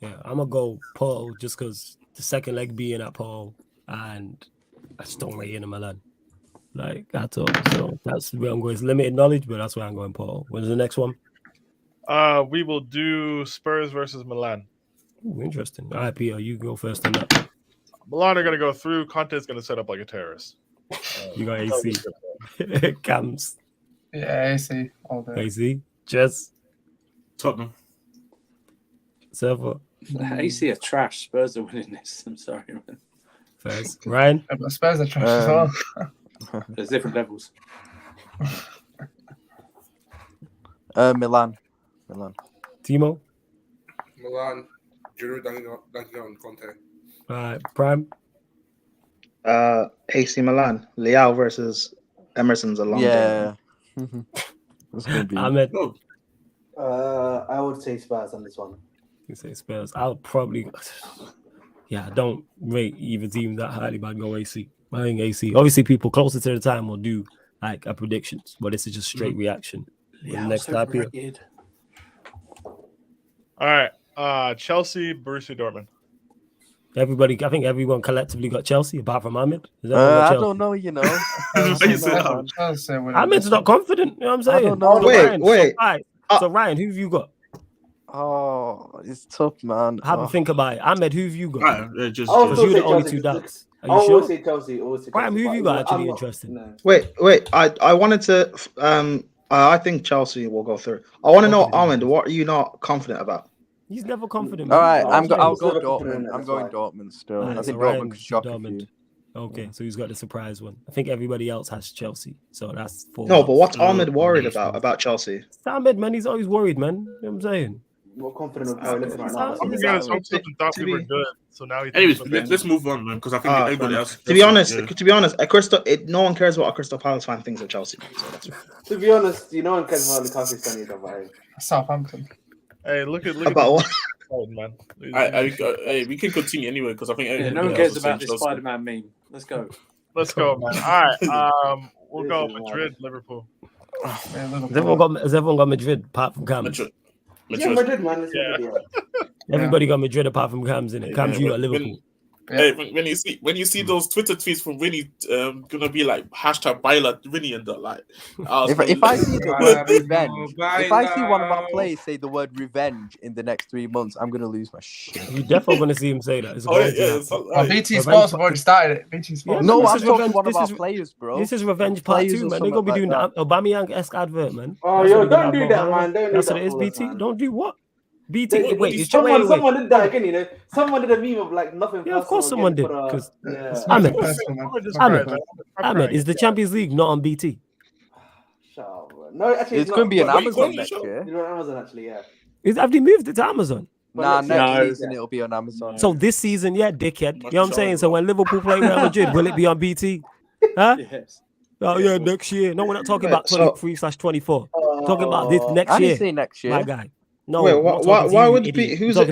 A: Yeah, I'm gonna go Porto just because the second leg being at Porto, and I just don't rate Inter Milan. Like at all. So that's where I'm going. It's limited knowledge, but that's where I'm going Porto. When's the next one?
C: We will do Spurs versus Milan.
A: Ooh, interesting. All right, Pio, you go first on that.
C: Milan are gonna go through. Conte's gonna set up like a terrorist.
A: You got AC. Cams.
I: Yeah, AC all day.
A: AC. Jez.
B: Tottenham.
A: Surfer.
D: AC are trash. Spurs are winning this. I'm sorry, man.
A: First. Ryan.
I: Yeah, but Spurs are trash as well.
D: There's different levels.
E: Milan.
A: Timo.
H: Milan. Giroud dunking on Conte.
A: All right. Prime.
J: AC Milan. Leao versus Emerson's a long day.
E: That's gonna be.
A: Ahmed.
F: I would say Spurs on this one.
A: You say Spurs. I'll probably. Yeah, I don't rate either team that highly, but I'd go AC. I think AC. Obviously, people closer to the time will do like a predictions, but this is just straight reaction.
D: Yeah,
A: next time here.
C: All right. Chelsea, Borussia Dortmund.
A: Everybody, I think everyone collectively got Chelsea, apart from Ahmed.
E: I don't know, you know.
A: Ahmed's not confident. You know what I'm saying?
J: I don't know. Wait.
A: So Ryan, who have you got?
E: Oh, it's tough, man.
A: Have a think about it. Ahmed, who have you got?
F: Because
A: you're the only two doubts. Are you sure?
F: Say Chelsea.
A: Ryan, who have you got actually interested?
F: No.
J: Wait. I wanted to. I think Chelsea will go through. I want to know, Ahmed, what are you not confident about?
A: He's never confident.
E: All right, I'll go
F: confident
E: Dortmund.
F: in
E: I'm
F: it,
E: going
F: that's
E: Dortmund still.
A: Right,
E: I think
A: so Ryan
E: Dortmund could shock a
A: Dortmund.
E: few.
A: Okay, so he's got the surprise one. I think everybody else has Chelsea, so that's four.
J: No, but what's Ahmed worried about Chelsea?
A: It's Ahmed, man, he's always worried, man. You know what I'm saying?
F: More confident of how it looks right now.
C: I'm beginning to thought we were good, so now he.
B: Anyways, let's move on, man, because I think everybody else.
J: To be honest, no one cares what a Crystal Palace fan thinks of Chelsea. So that's
F: To be honest, no one cares about Lukaku's funny about it.
I: Southampton.
C: Hey, look
J: about what?
C: Man.
B: We can continue anyway because I think
D: no one cares about this Spider-Man meme. Let's go.
C: Let's go, man. All right, we'll go Madrid, Liverpool.
A: Has everyone got Madrid apart from Cams?
F: Yeah, Madrid, man.
C: Yeah.
A: Everybody got Madrid apart from Cams, innit? Cams, you got Liverpool.
B: Hey, when you see those Twitter tweets from Winnie, gonna be like hashtag Baila Winnie and that, like.
E: If I see the word revenge, if I see one of our players say the word revenge in the next 3 months, I'm gonna lose my shit.
A: You definitely gonna see him say that. It's going to happen.
I: BT Sports have already started it. BT Sports.
E: No, I'm talking one of our players, bro.
A: This is revenge part 2, man. They're gonna be doing the Aubameyang-esque advert, man.
F: Oh, yo, don't do that, man. Don't do
A: That's
F: that.
A: what it is, BT.
F: Man.
A: Don't do what? BT. Wait,
F: someone did that again, you know. Someone did a meme of like nothing.
A: Yeah, of course someone did. Because
F: Ahmed,
A: is the Champions League not on BT?
F: Shut up, bro. No, actually,
E: it's going to be on Amazon next year.
F: It's on Amazon, actually, yeah.
A: Have they moved it to Amazon?
E: Nah, next season it'll be on Amazon.
A: So this season, yeah, dickhead. You know what I'm saying? So when Liverpool play Real Madrid, will it be on BT? Huh?
D: Yes.
A: Oh yeah, next year. No, we're not talking about 23/24. Talking about this next
E: I
A: year.
E: didn't say next year,
A: my guy. No,
J: wait, why would it be? Who's it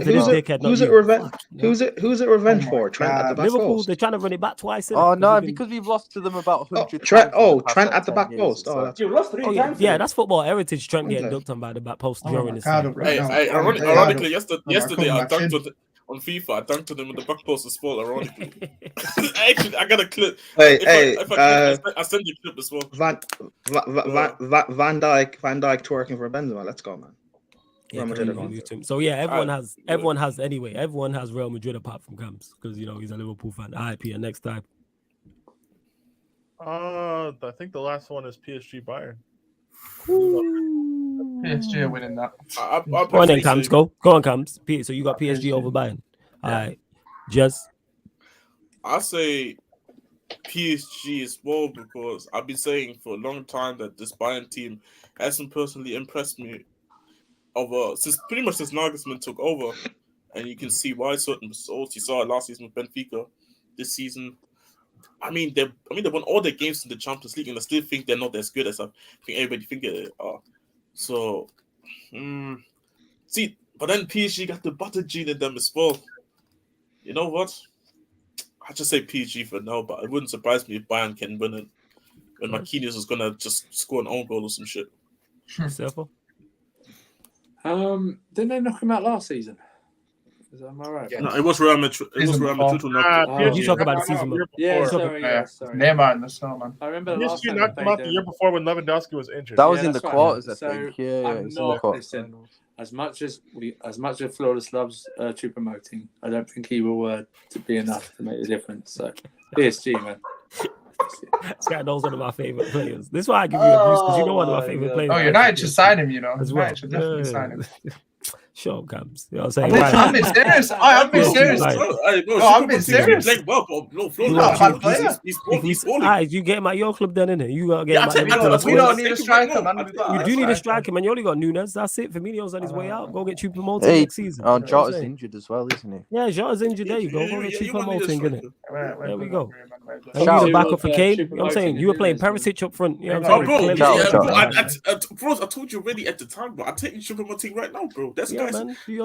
J: revenge for? Trent at the back
A: Liverpool,
J: post.
A: They're trying to run it back twice.
E: Oh no, because we've lost to them about 100
J: Trent.
E: times.
J: Trent at the back post. Oh, that's
F: you lost 3 times.
A: Yeah, that's football heritage. Trent getting dunked on by the back post during this.
B: Ironically, yesterday I dunked on FIFA. I dunked them with the back post as well. Ironically, actually, I got a clip. I send you a clip as well.
J: Van Dijk twerking for Benzema. Let's go, man.
A: Yeah, so yeah, everyone has Real Madrid apart from Gams because he's a Liverpool fan. Alright, Peter, next time.
C: I think the last one is PSG Bayern.
I: PSG are winning that.
A: Go on then, Cams. Go on, Cams. Peter, so you got PSG over Bayern. All right, just.
B: I say PSG as well because I've been saying for a long time that this Bayern team hasn't personally impressed me since Nagelsmann took over, and you can see why certain results. You saw it last season with Benfica. This season, they won all their games in the Champions League, and I still think they're not as good as I think everybody think they are. So, but then PSG got the butter gene in them as well. You know what? I just say PSG for now, but it wouldn't surprise me if Bayern can win it when Marquinhos is gonna just score an own goal or some shit.
A: Simple.
D: Didn't they knock him out last season? Am I right?
B: Yeah. No, it was Real Madrid. It was Real Madrid who knocked him out.
A: You talk about the season.
D: Sorry.
I: Neymar and the Snowman.
D: I remember the last time
C: knocked him out the year before when Lewandowski was injured.
E: That was in the quarters, I think.
D: Listen, as much as Flawless loves to promoting, I don't think he will to be enough to make a difference. So PSG, man.
A: This guy knows one of my favorite players. This is why I give you abuse because you know one of my favorite players.
I: Oh, United should sign him,
A: as well.
I: United should definitely sign him.
A: Sure, Cams. You know what I'm saying?
I: I've been serious. I've been serious. I've been serious.
A: You get him at your club then, innit? You gotta get him at
I: we don't need a striker, man.
A: You do need a striker, man. You only got Nunes. That's it. Firmino's on his way out. Go get Chupa Moting next season.
E: Jota's injured as well, isn't he?
A: Yeah, Jota's injured. There you go. Go get Chupa Moting, innit? There we go.
E: Shout
A: out the backup for Kane. You know what I'm saying? You were playing Perisic up front. You know what I'm saying?
B: Bro, I told you already at the time, bro. I'm taking Chupa Moting right now, bro. That's the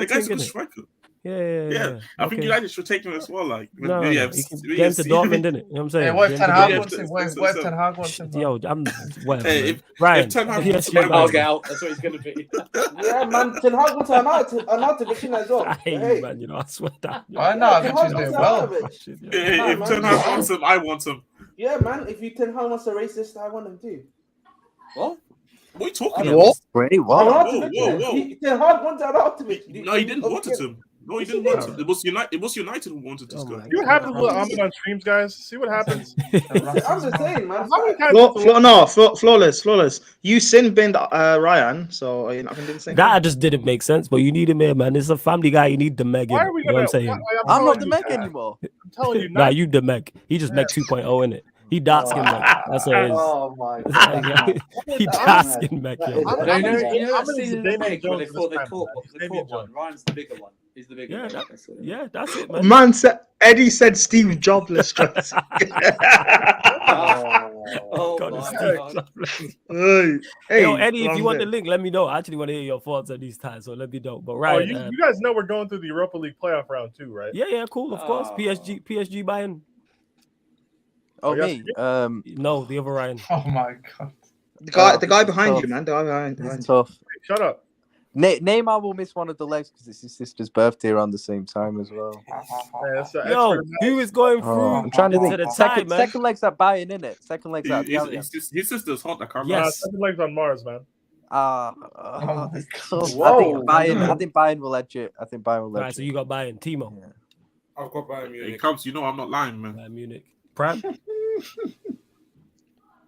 B: guy's a good striker.
A: Yeah.
B: I think United should take him as well. Like,
A: get him to Dortmund, didn't it? You know what I'm saying?
I: What if Ten Hag wants him?
A: Yo, I'm whatever.
B: Hey,
A: Ryan,
B: if Ten Hag
D: wants him, I'll get out. That's what he's going to be.
F: Yeah, man. Ten Hag wants another division as well.
A: I hate you, man. I swear that.
I: I know, I think he's doing well.
B: If Ten Hag wants him, I want him.
F: Yeah, man. If Ten Hag wants a racist, I want him too.
D: What?
B: What are you talking about?
E: Wait, what?
B: Whoa.
F: Ten Hag wanted Arnautovic.
B: No, he didn't want him. No, he didn't want him. It was United who wanted this guy.
C: You have to put Ahmed on streams, guys. See what happens.
F: I'm just saying, man.
J: Flawless. You sin-binned Ryan, so you're not going to do the same.
A: That just didn't make sense, but you need him here, man. It's a family guy. You need the Meg.
C: Why are we gonna?
A: You know what I'm saying?
E: I'm not the Meg anymore.
C: I'm telling you.
A: Nah, you the Meg. He just Meg 2.0 in it. He dark skin Meg. That's what it is.
F: Oh my god.
A: He dark skin Meg.
D: You know that scene in the Meg where they thought they caught one. Ryan's the bigger one. He's the bigger one.
A: Yeah, that's it, man.
J: Man said Eddie said Steve Jobless.
D: Oh
A: God,
D: my
A: God. Yo, Eddie, if you want the link, let me know. I actually want to hear your thoughts on these times, so let me know. But right,
C: you guys know we're going through the Europa League playoff round too, right?
A: Yeah, cool, of course. PSG Bayern.
E: Oh, me?
A: No, the other Ryan.
I: Oh my god.
J: The guy behind you, man. The guy behind.
E: It's tough.
C: Shut up.
E: Neymar will miss one of the legs because it's his sister's birthday around the same time as well.
A: Yo, who is going through
E: I'm trying to think.
A: the
E: Second
A: time, man?
E: leg's at Bayern, innit? Second leg's at the Allianz.
B: His sister's hot. I can't
A: Yes.
C: Second leg's on Mars, man.
E: It's tough.
F: Whoa.
E: I think Bayern will edge it.
A: Right, so you got Bayern. Timo.
E: Yeah.
H: I've got Bayern Munich.
B: It comes, I'm not lying, man.
A: Bayern Munich. Prime.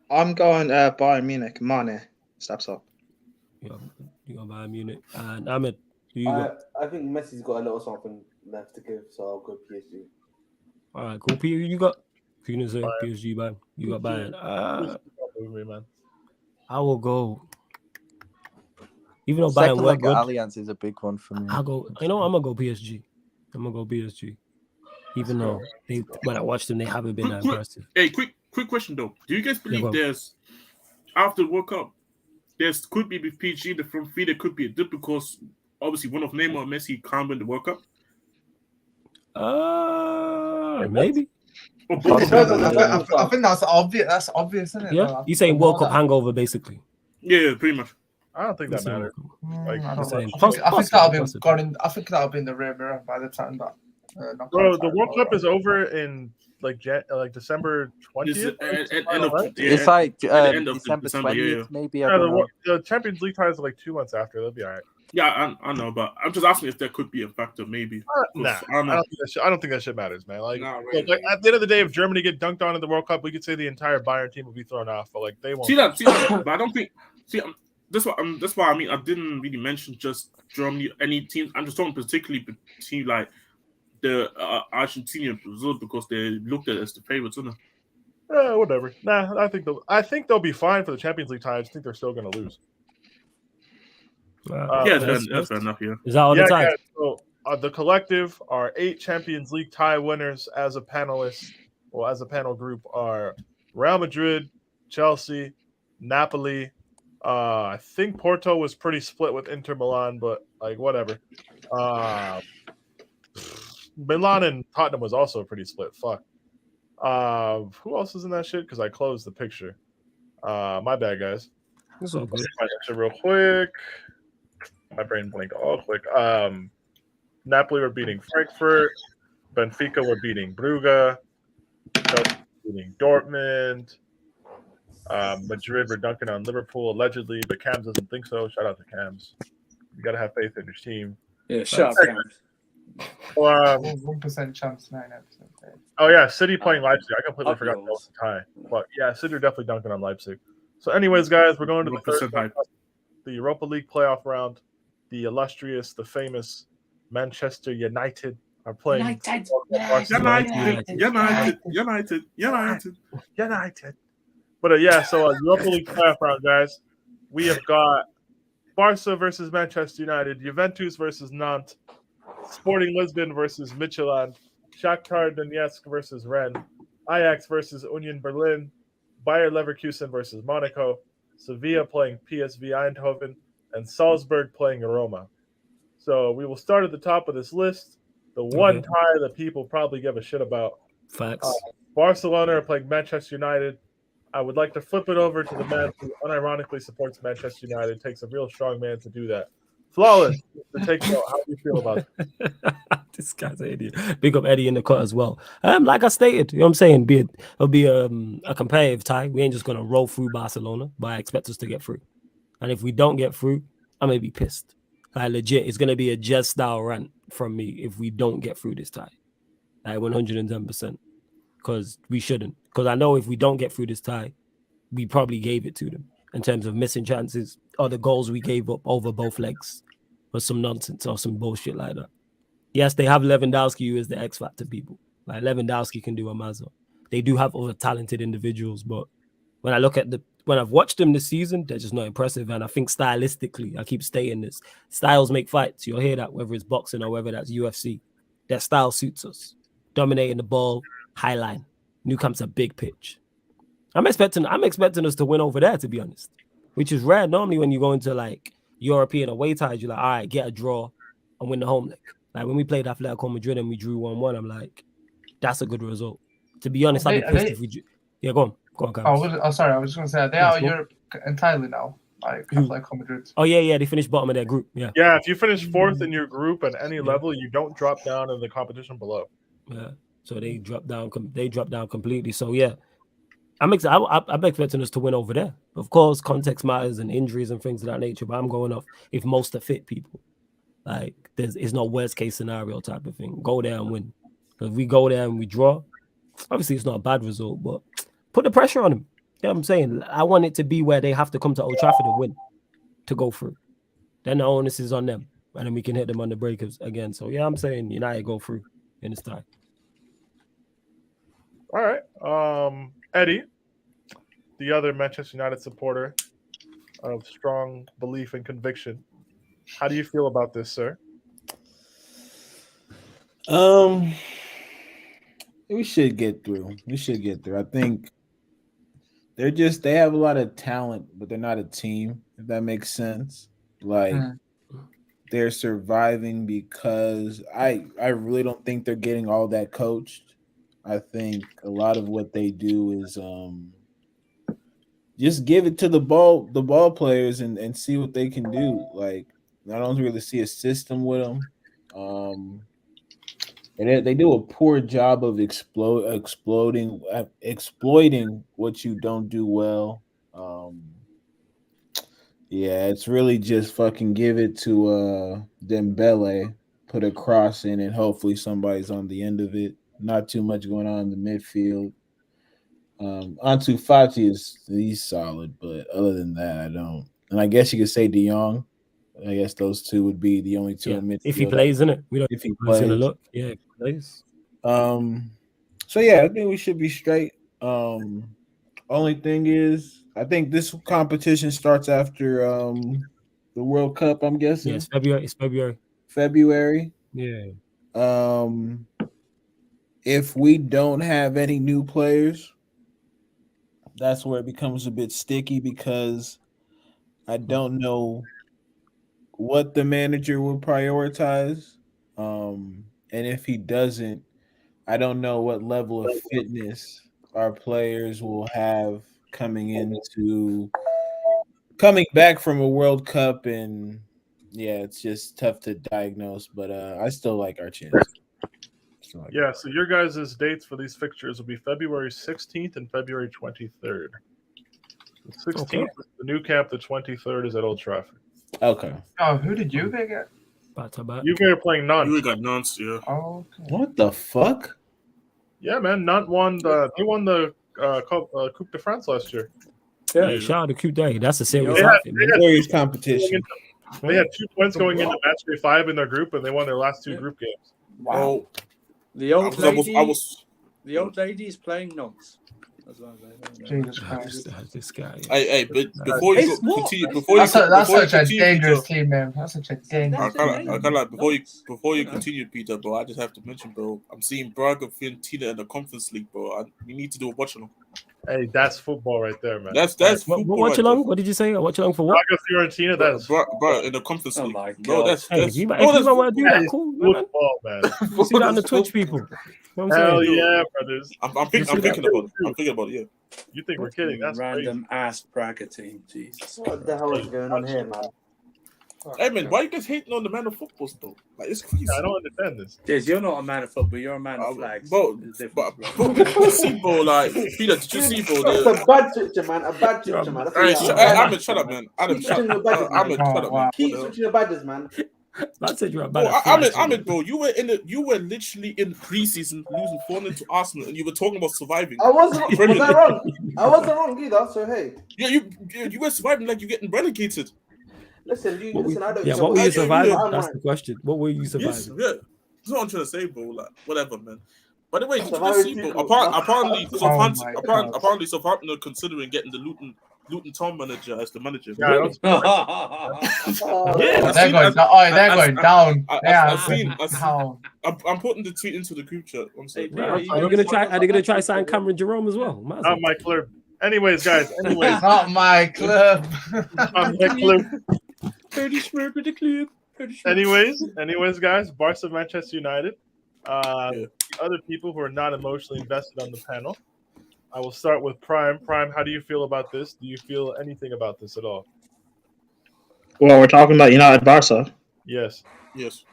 J: I'm going Bayern Munich. Mane steps up.
A: You got Bayern Munich. And Ahmed, who you got?
F: I think Messi's got a little something left to give, so I'll go PSG.
A: All right, cool. Peter, who you got? Who you say PSG, Bayern? You got Bayern. I will go. Even though
E: Second
A: Bayern were
E: leg
A: good,
E: at Allianz is a big one for me.
A: I'll go. I'm gonna go PSG. Even though when I watched them, they haven't been that impressive.
B: Hey, quick question though. Do you guys believe there's after the World Cup, there's could be with PG the front three, there could be a dip because obviously one of Neymar and Messi can't win the World Cup?
A: Maybe.
I: I think that's obvious. That's obvious, isn't it?
A: Yeah, you're saying World Cup hangover, basically.
B: Yeah, pretty much.
C: I don't think that matters.
I: I think that'll be in the rear mirror by the time that.
C: Bro, the World Cup is over in like December 20th.
E: It's like December 20th, maybe.
C: The Champions League ties are like 2 months after. They'll be all right.
B: Yeah, I know, but I'm just asking if there could be a factor, maybe.
C: Nah, I don't think that shit matters, man. Like at the end of the day, if Germany get dunked on in the World Cup, we could say the entire Bayern team will be thrown off, but like they won't.
B: See that, but I don't think. That's why I mean I didn't really mention just Germany, any team. I'm just talking particularly between like the Argentina and Brazil because they looked at it as the favorites, isn't it?
C: Whatever. Nah, I think they'll be fine for the Champions League tie. I just think they're still going to lose.
B: That's fair enough. Yeah.
A: Is that all the time?
C: Yeah, so the collective are 8 Champions League tie winners as a panelist, or as a panel group are Real Madrid, Chelsea, Napoli. I think Porto was pretty split with Inter Milan, but like whatever. Milan and Tottenham was also pretty split. Fuck. Who else is in that shit? Because I closed the picture. My bad, guys.
A: That's all good.
C: Find that shit real quick. My brain blinked all quick. Napoli were beating Frankfurt. Benfica were beating Brugge. Chelsea beating Dortmund. Madrid were dunking on Liverpool allegedly, but Cams doesn't think so. Shout out to Cams. You gotta have faith in your team.
D: Yeah, shut up, Cams.
I: 1% chance, 9%.
C: Oh yeah, City playing Leipzig. I completely forgot that was a tie. But yeah, City are definitely dunking on Leipzig. So, anyways, guys, we're going to the Europa League playoff round. The illustrious, the famous Manchester United are playing. United. But so Europa League playoff round, guys. We have got Barca versus Manchester United, Juventus versus Nantes, Sporting Lisbon versus Midtjylland, Shakhtar Donetsk versus Rennes, Ajax versus Union Berlin, Bayer Leverkusen versus Monaco, Sevilla playing PSV Eindhoven, and Salzburg playing Roma. So we will start at the top of this list. The one tie that people probably give a shit about.
A: Facts.
C: Barcelona are playing Manchester United. I would like to flip it over to the man who unironically supports Manchester United. It takes a real strong man to do that. Flawless. How do you feel about it?
A: This guy's an idiot. Big up Eddie in the cut as well. Like I stated, you know what I'm saying? It'll be a competitive tie. We ain't just gonna roll through Barcelona, but I expect us to get through. And if we don't get through, I may be pissed. Like legit, it's gonna be a Jez style rant from me if we don't get through this tie. Like 110%. Because we shouldn't. Because I know if we don't get through this tie, we probably gave it to them in terms of missing chances or the goals we gave up over both legs was some nonsense or some bullshit like that. Yes, they have Lewandowski, who is the X factor people. Like Lewandowski can do a mazza. They do have other talented individuals, but when I look at when I've watched them this season, they're just not impressive. And I think stylistically, I keep stating this, styles make fights. You'll hear that whether it's boxing or whether that's UFC. Their style suits us. Dominating the ball, high line. Nou Camp's a big pitch. I'm expecting us to win over there, to be honest, which is rare. Normally, when you go into like European away ties, you're like, all right, get a draw and win the home leg. Like when we played Atletico Madrid and we drew 1-1, I'm like, that's a good result. To be honest, I'd be pissed if we. Yeah, go on, Carlos.
I: Sorry, I was just gonna say they are Europe entirely now. like Atletico Madrid.
A: Oh yeah, they finished bottom of their group. Yeah.
C: Yeah, if you finish fourth in your group at any level, you don't drop down in the competition below.
A: Yeah. So they dropped down. They dropped down completely. So yeah, I'm expecting us to win over there. Of course, context matters and injuries and things of that nature. But I'm going off if most are fit people. Like it's no worst case scenario type of thing. Go there and win. If we go there and we draw, obviously it's not a bad result, but put the pressure on them. You know what I'm saying? I want it to be where they have to come to Old Trafford and win to go through. Then the onus is on them, and then we can hit them on the breakers again. So yeah, I'm saying United go through in this time.
C: All right, Eddie, the other Manchester United supporter of strong belief and conviction. How do you feel about this, sir?
K: We should get through. I think they have a lot of talent, but they're not a team, if that makes sense. Like they're surviving because I really don't think they're getting all that coached. I think a lot of what they do is just give it to the ball players and see what they can do. Like I don't really see a system with them. And they do a poor job of exploiting what you don't do well. Yeah, it's really just fucking give it to Dembele, put a cross in it. Hopefully somebody's on the end of it. Not too much going on in the midfield. Ansu Fati he's solid, but other than that, I don't. And I guess you could say De Jong. I guess those two would be the only two in midfield.
A: If he plays, in it, we don't.
K: If he plays,
A: gonna look. Yeah, if he plays.
K: So yeah, I think we should be straight. Only thing is, I think this competition starts after the World Cup. I'm guessing.
A: Yeah, it's February.
K: February.
A: Yeah.
K: If we don't have any new players, that's where it becomes a bit sticky because I don't know what the manager will prioritize. And if he doesn't, I don't know what level of fitness our players will have coming back from a World Cup. And yeah, it's just tough to diagnose, but I still like our chances.
C: Yeah, so your guys' dates for these fixtures will be February 16th and February 23rd. The 16th is the new camp, the 23rd is at Old Trafford.
K: Okay.
I: Oh, who did Juve get?
C: Juve are playing Nantes.
B: Juve got Nantes, yeah.
I: Oh, okay.
K: What the fuck?
C: Yeah, man, Nantes won the Coupe de France last year.
A: Yeah, shout out to Coupe Day. That's a serious
K: serious competition.
C: They had 2 points going into match day 5 in their group, and they won their last 2 group games.
D: Wow. The old lady is playing Nantes.
I: Jesus Christ!
A: This guy.
B: Hey, but before you continue,
I: that's such a dangerous team, man. That's such a dangerous.
B: I can't like before you continue, Peter, bro. I just have to mention, bro. I'm seeing Braga Fiorentina in the Conference League, bro. We need to do a watch along.
C: Hey, that's football right there, man.
B: That's football.
A: Watch along? What did you say? Watch along for what?
C: Braga Fiorentina. That's
B: bro in the Conference League.
A: My
B: bro, that's
A: if you want to do that, cool,
C: football, man.
A: You see that on the Twitch, people. You know what I'm
C: Hell
A: saying?
C: yeah, brothers.
B: I'm thinking about it. Yeah.
C: You think we're kidding? That's
D: random ass Braga team. Jesus.
F: What the hell is going on here, man?
B: Hey man, why you guys hating on the man of football still? Like it's crazy.
C: I don't understand this.
D: Yes, you're not a man of football. You're a man of flags.
B: Bro, see, bro, like Peter, did you see, bro?
F: That's a bad picture, man. A bad picture, man.
B: Adam, shut up, man. Adam, shut up, man.
F: Keep switching your badges, man.
A: I said you're a
B: bad. Bro, you were literally in preseason losing 4-0 to Arsenal, and you were talking about surviving.
F: I wasn't. Was I wrong? I wasn't wrong either. So hey.
B: Yeah, you were surviving like you're getting relegated.
F: Listen, I don't.
A: Yeah, what were you surviving? That's the question. What were you surviving?
B: Yes, yeah. That's what I'm trying to say, bro. Like, whatever, man. By the way, did you see, bro? Apparently, Southampton are considering getting the Luton Town manager as the manager.
C: Yeah, really?
I: They're going down.
B: I'm putting the tweet into the group chat.
A: Are they gonna try sign Cameron Jerome as well?
C: Not my club. Anyways, guys.
I: Not my club.
C: Not my club. Anyways, guys. Barca, Manchester United. Other people who are not emotionally invested on the panel. I will start with Prime. Prime, how do you feel about this? Do you feel anything about this at all?
J: Well, we're talking about United Barca.
C: Yes.
B: Yes.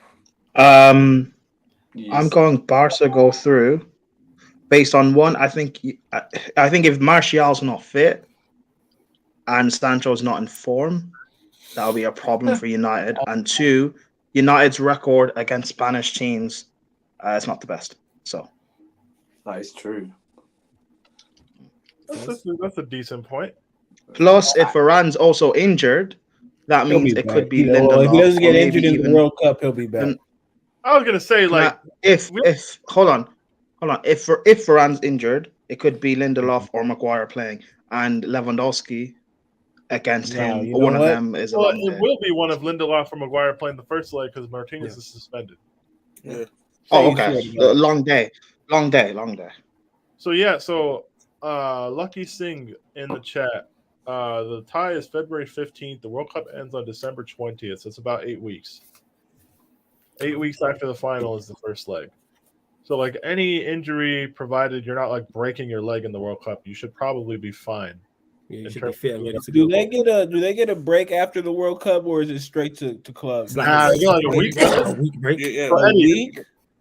J: I'm going Barca go through based on one. I think if Martial's not fit and Sancho's not in form, that'll be a problem for United. And two, United's record against Spanish teams is not the best. So
D: that is true.
C: That's a decent point.
J: plus, if Varane's also injured, that means it could be Lindelof.
K: Well, if he doesn't get
J: or
K: injured
J: maybe
K: in the
J: even
K: World Cup, he'll be back.
C: I was gonna say like
J: if hold on, if Varane's injured, it could be Lindelof or Maguire playing, and Lewandowski against him.
K: you know
J: One
K: what?
J: of them is a
C: well,
J: long
C: it
J: day.
C: will be one of Lindelof or Maguire playing the first leg because Martinez is suspended.
B: Yeah.
J: Oh, okay. Long day.
C: So Lucky Singh in the chat. The tie is February 15th. The World Cup ends on December 20th. So it's about 8 weeks. 8 weeks after the final is the first leg. So like any injury, provided you're not like breaking your leg in the World Cup, you should probably be fine.
A: Yeah, you should be fit and ready to
K: Do
A: go.
K: they get a break after the World Cup, or is it straight to clubs?
C: Nah, you got like a week.
A: A week break.
B: Yeah.
C: So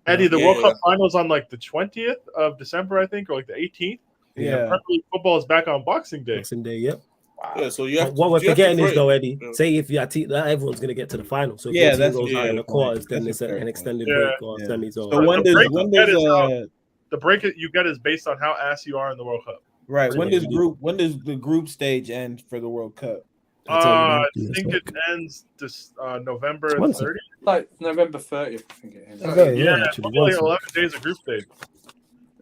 C: Eddie, the
B: Yeah,
C: World
B: yeah.
C: Cup finals on like the 20th of December, I think, or like the 18th.
K: Yeah.
C: Premier League football is back on Boxing Day.
A: Boxing Day, yep.
B: Yeah, so you have
A: What we're
B: you have to
A: forgetting is
B: break.
A: though, Eddie.
B: Yeah.
A: Say if your team, everyone's gonna get to the final. So if
K: Yeah,
A: your team
K: that's
A: goes
K: a
A: out in
K: fair
A: the
K: point.
A: quarters, then
K: That's
A: it's
K: a fair
A: an
K: point.
A: extended
C: Yeah.
A: break or semis.
K: So
A: Or
K: when
C: the break
K: does
C: the break you get is based on how ass you are in the World Cup.
K: right? When does the group stage end for the World Cup?
C: I think it ends this November 30th.
D: Like November 30th, I think it ends.
A: Okay,
C: Yeah,
A: actually,
C: probably like
A: one
C: 11 days of group stage.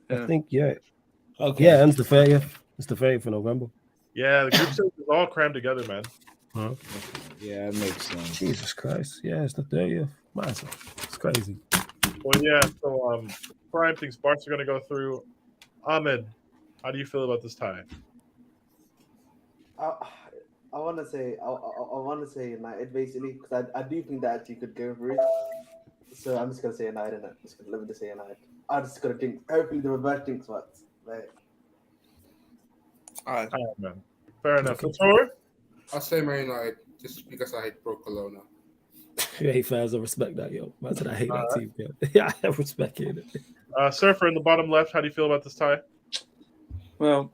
A: I think Okay.
K: Okay.
A: Yeah, ends the 30th. It's the 30th of November.
C: Yeah, the group stage is all crammed together, man.
A: Huh?
K: Yeah, it makes sense.
A: Jesus Christ. Yeah, it's the 30th. Massive. It's crazy.
C: Well, yeah. So, Prime thinks Barca are going to go through. Ahmed, how do you feel about this tie?
F: I want to say United basically because I do think that actually could go through. So I'm just gonna say United. I'm just gonna live to say United. I'm just gonna think. Hopefully the reverse thinks works. Right.
B: All right,
C: man. Fair enough. Okay.
H: I'll say Man United just because I hate Barcelona.
A: You hate fans, I respect that, yo. I said I hate that team. Yeah, yeah, I respect it.
C: Surfer in the bottom left, how do you feel about this tie?
D: Well,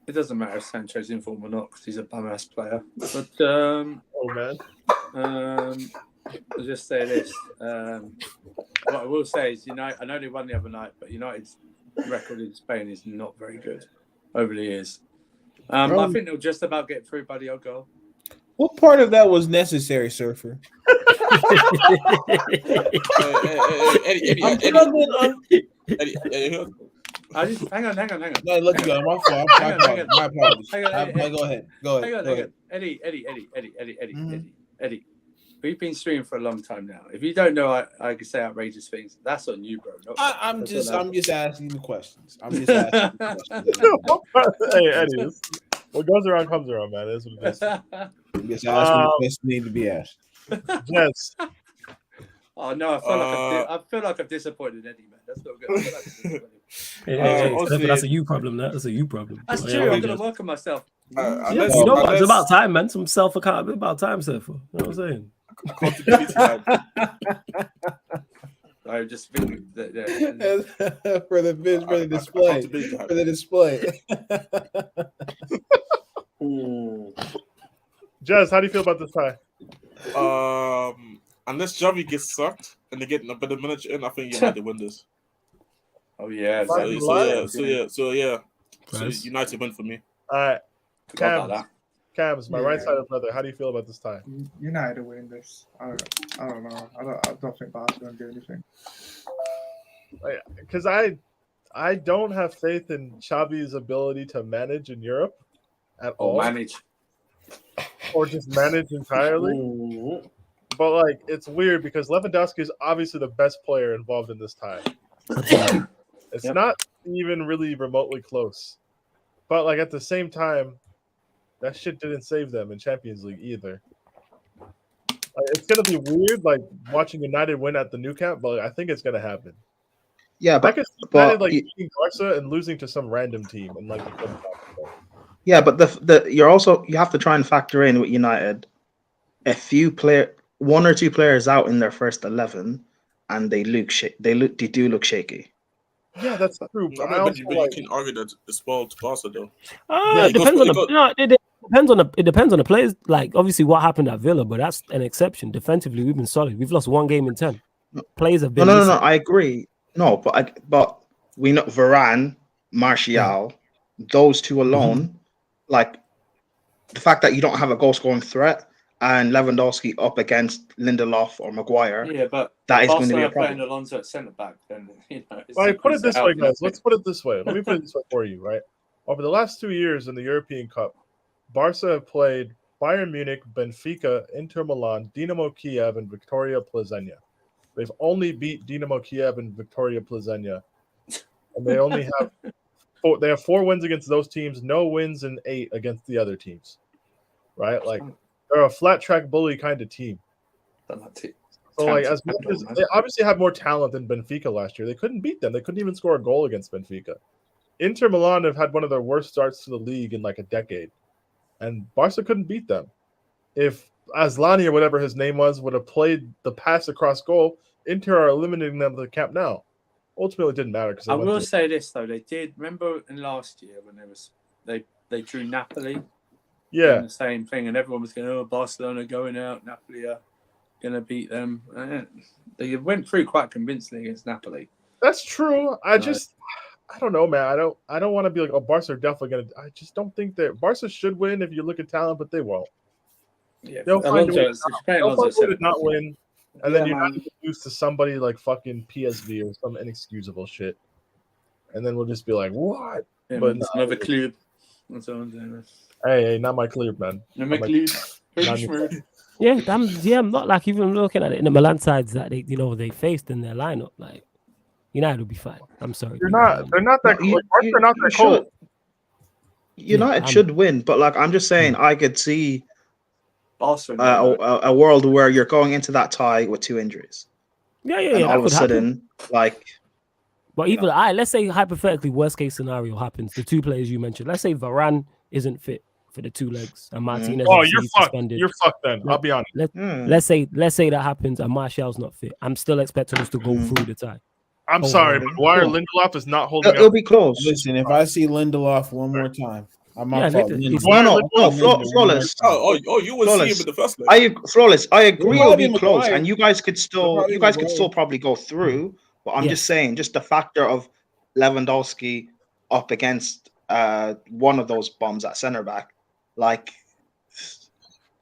D: it doesn't matter if Sancho's in form or not because he's a bum-ass player. But
C: oh man,
D: I'll just say this. What I will say is, United. I know they won the other night, but United's record in Spain is not very good over the years. I think they'll just about get through by the odd goal.
K: What part of that was necessary, Surfer?
B: Eddie.
D: Hang on.
K: No, let you go. My fault. My apologies. Go ahead.
D: Hang on. Eddie. We've been streaming for a long time now. If you don't know I can say outrageous things, that's on you, bro.
K: I'm just asking the questions.
C: Hey, Eddie. What goes around comes around, man. That's what it is.
K: I'm just asking the questions need to be asked.
C: Yes.
D: Oh no, I feel like I've disappointed Eddie, man. That's not good.
A: That's a you problem. That's a you problem.
D: That's true. I'm gonna work on myself.
A: You know what? It's about time, man. Some self-accountability. About time, Surfer. You know what I'm saying?
D: I just think that
K: for the display.
C: Jazz, how do you feel about this tie?
B: Unless Javi gets sucked and they get a better minute in, I think United win this.
D: Oh yeah.
B: So United win for me.
C: All right. Cams, my right-sided brother. How do you feel about this tie?
L: United win this. I don't know. I don't think Barca going to do anything.
C: Because I don't have faith in Xavi's ability to manage in Europe at all. Or just manage entirely. But like it's weird because Lewandowski is obviously the best player involved in this tie. It's not even really remotely close. But like at the same time, that shit didn't save them in Champions League either. It's gonna be weird, like watching United win at the Nou Camp, but I think it's gonna happen.
J: Yeah, but
C: United beating Barca and losing to some random team and like.
J: Yeah, but you have to try and factor in with United one or two players out in their first 11, and they do look shaky.
C: Yeah, that's true. But I
B: But
C: also
B: you can argue that it's spoiled to Barca though.
A: It depends on it depends on the players. Like obviously what happened at Villa, but that's an exception. Defensively, we've been solid. We've lost 1 game in 10. Players have been
J: No. I agree. No, but we know Varane, Martial, those two alone, like the fact that you don't have a goal scoring threat and Lewandowski up against Lindelof or Maguire.
D: Yeah, but
J: that is going to be a
D: playing
J: problem.
D: Alonso at centre back. Then
C: put it this way, guys. Let's put it this way. Let me put it this way for you, right? Over the last 2 years in the European Cup, Barca have played Bayern Munich, Benfica, Inter Milan, Dinamo Kiev, and Victoria Plzeň. They've only beat Dinamo Kiev and Victoria Plzeň, and they only have they have 4 wins against those teams, no wins in 8 against the other teams. Right? Like they're a flat track bully kind of team. So like as much as they obviously have more talent than Benfica last year, they couldn't beat them. They couldn't even score a goal against Benfica. Inter Milan have had one of their worst starts to the league in like a decade, and Barca couldn't beat them. If Asllani or whatever his name was would have played the pass across goal, Inter are eliminating them to the Camp Nou. Ultimately, it didn't matter because
D: I will say this though, they did remember in last year when they drew Napoli.
C: Yeah,
D: the same thing, and everyone was going, "Oh, Barcelona going out, Napoli are going to beat them." They went through quite convincingly against Napoli.
C: That's true. I don't know, man. I don't want to be like, oh, Barca are definitely going to. I just don't think that Barca should win if you look at talent, but they won't.
D: Yeah,
C: they'll find a way
D: to
C: not win, and then you have to lose to somebody like fucking PSV or some inexcusable shit, and then we'll just be like, what?
D: Yeah,
C: but
D: it's another club. That's all I'm saying.
C: Hey, not my club, man.
D: Not my club.
A: Yeah, I'm not like even looking at it in the Milan sides that they faced in their lineup. Like United will be fine. I'm sorry.
C: They're not that. They're not that cold.
J: United should win, but like I'm just saying, I could see a world where you're going into that tie with 2 injuries.
A: Yeah.
J: And all of a sudden, like.
A: But even let's say hypothetically, worst case scenario happens. The 2 players you mentioned. Let's say Varane isn't fit for the 2 legs, and Martinez.
C: Oh, you're fucked. You're fucked. Then I'll be honest.
A: Let's say that happens, and Martial's not fit. I'm still expecting us to go through the tie.
C: I'm sorry, but Maguire Lindelof is not holding.
J: It'll be close.
K: Listen, if I see Lindelof one more time, I'm not
J: Flawless.
B: You will see him in the first leg.
J: Flawless. I agree. It'll be close, and you guys could still probably go through. But I'm just saying, just the factor of Lewandowski up against one of those bombs at center back, like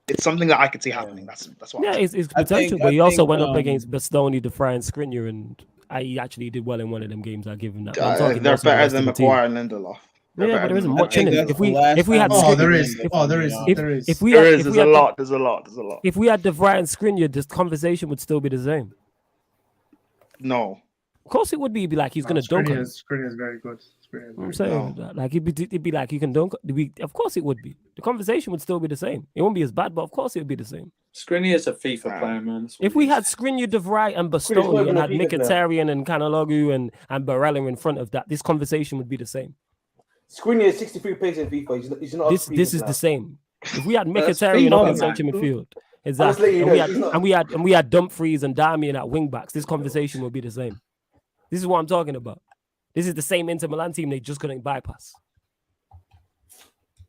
J: it's something that I could see happening. That's what.
A: Yeah, it's potential. But he also went up against Bastoni, De Vrij, and Skriniar, and he actually did well in one of them games. I give him that.
J: They're better than Maguire and Lindelof.
A: Yeah, but there isn't much in it. If we had,
I: there's
J: a lot.
A: If we had De Vrij and Skriniar, this conversation would still be the same.
J: No.
A: Of course it would be. It'd be like he's going to dunk.
L: Skriniar is very good.
A: I'm saying like it'd be like you can dunk. Of course it would be. The conversation would still be the same. It won't be as bad, but of course it would be the same.
D: Skriniar is a FIFA player, man.
A: If we had Skriniar, De Vrij, and Bastoni, and had Mkhitaryan and Kanalogu and Barella in front of that, this conversation would be the same.
F: Skriniar is 63 pace in FIFA. He's not.
A: This is the same. If we had Mkhitaryan up in central midfield, exactly, and we had Dumfries and Darmian at wing backs, this conversation would be the same. This is what I'm talking about. This is the same Inter Milan team they just couldn't bypass.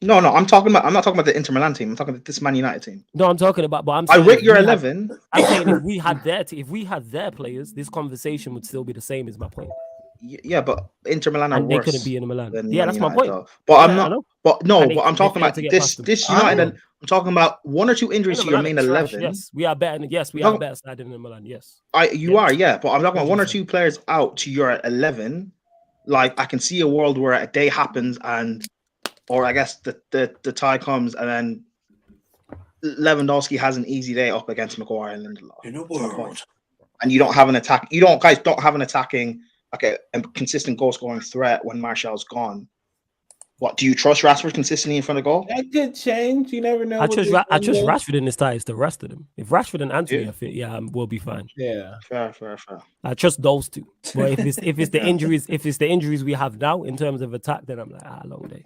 J: No, I'm not talking about the Inter Milan team. I'm talking about this Man United team.
A: No, I'm talking about. But I'm
J: I
A: saying
J: rate your 11.
A: I'm saying if we had their players, this conversation would still be the same. Is my point.
J: Yeah, but Inter Milan are
A: and
J: worse.
A: They couldn't be in Milan.
J: Yeah,
A: that's my point.
J: Though. But I'm not. But no, but I'm talking about this United. I'm talking about 1 or 2 injuries to your main 11.
A: Yes, we are better. Yes, we are better side than Milan. Yes,
J: you are. Yeah, but I'm talking about 1 or 2 players out to your 11. Like I can see a world where a day happens or I guess the tie comes and then Lewandowski has an easy day up against Maguire and Lindelof.
B: In a world,
J: and you don't have an attack. You guys don't have an attacking a consistent goal scoring threat when Martial's gone. What do you trust Rashford consistently in front of goal?
K: That could change. You never know.
A: I trust Rashford in this tie. It's the rest of them. If Rashford and Anthony are fit, we'll be fine.
K: Yeah,
J: fair.
A: I trust those 2. But if it's the injuries, we have now in terms of attack, then I'm like, long day.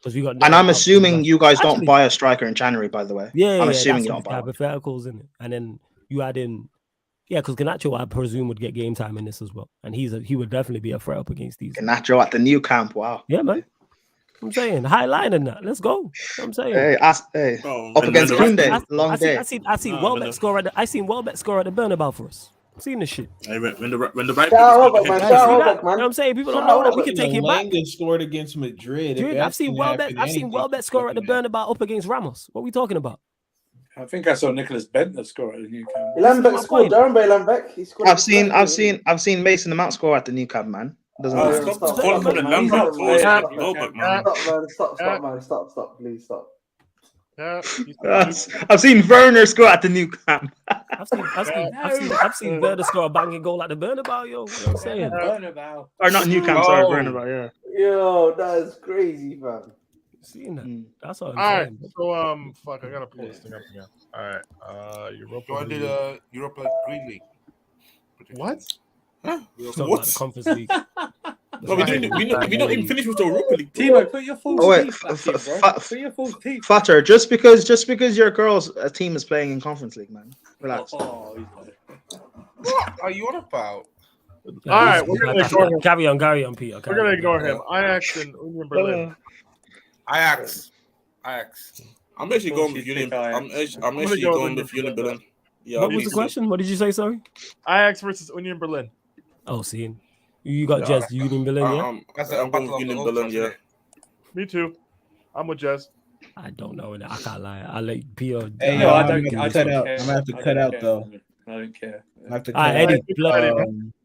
A: because we got.
J: And I'm assuming you guys
A: Actually-
J: don't buy a striker in January, by the way.
A: Yeah,
J: I'm assuming
A: that's
J: you don't buy one.
A: hypotheticals, isn't it? And then you add in, because Garnacho, I presume, would get game time in this as well, and he would definitely be a threat up against these.
J: Garnacho at the new camp. Wow.
A: Yeah, man. I'm saying high line in that. Let's go. You know what I'm saying.
J: Hey, up against Green Day, long day.
A: I seen Welbeck score at the. I seen Welbeck score at the Bernabeu for us. I've seen this shit.
B: Hey, when the right
F: Shout out
B: people
F: Welbeck, man.
B: get
F: Shout out
A: You
F: Welbeck,
A: know what
F: man.
A: I'm saying? People don't know that we can take him back.
K: Langa scored against Madrid. If
A: Dude,
K: that
A: I've seen
K: can
A: Welbeck.
K: happen,
A: I've seen
K: anything
A: Welbeck
K: can
A: score at the
K: happen.
A: Bernabeu up against Ramos. What are we talking about?
D: I think I saw Nicholas Bentner score at the new camp.
F: Lambeck scored. Darren Bay Lambeck. He scored.
J: I've seen Mason the Mount score at the new camp, man. Doesn't matter.
F: Stop,
B: Call him
F: man.
B: Lambert.
F: Stop,
B: Go back, man.
F: Stop, man. Stop, please stop.
C: Yeah.
J: I've seen Werner score at the new camp.
A: I've seen Werner score a banging goal at the Bernabeu, yo. What I'm saying?
D: Bernabeu.
J: Or not new camp, sorry, Bernabeu, yeah.
F: Yo, that is crazy, fam.
A: Seen that? That's what I'm
C: All right.
A: saying.
C: So fuck, I gotta pull this thing up again. All right. Europa
H: Do I do
C: League.
H: the Europa Green League?
C: What?
B: Huh?
A: Talking about the Conference League.
B: No, we don't even finish with the Europa League.
D: Timo, put your full
J: Oh wait,
D: teeth back in, bro. Put your full teeth.
J: Fatter, just because your girl's team is playing in Conference League, man. Relax.
D: Oh,
H: What are you on about?
C: All right, we're gonna ignore him.
A: Carry on, Peter.
C: We're gonna ignore him. Ajax and Union Berlin.
H: Ajax.
B: I'm actually going with Union. I'm actually going with Union Berlin. Yeah.
A: What was the question? What did you say? Sorry.
C: Ajax versus Union Berlin.
A: Oh, seeing. You got Jez Union Berlin, yeah?
B: I'm going with Union Berlin, yeah.
C: Me too. I'm with Jez.
A: I don't know. I can't lie. I let Peter.
K: Hey,
D: No, I
K: I'm
D: don't.
K: gonna
D: I
K: cut
D: don't
K: out.
D: care.
K: I'm gonna have to
D: I
K: cut
D: don't
K: out
D: care.
K: though.
D: I don't care.
K: I have to
A: All right,
K: cut out.
A: Eddie.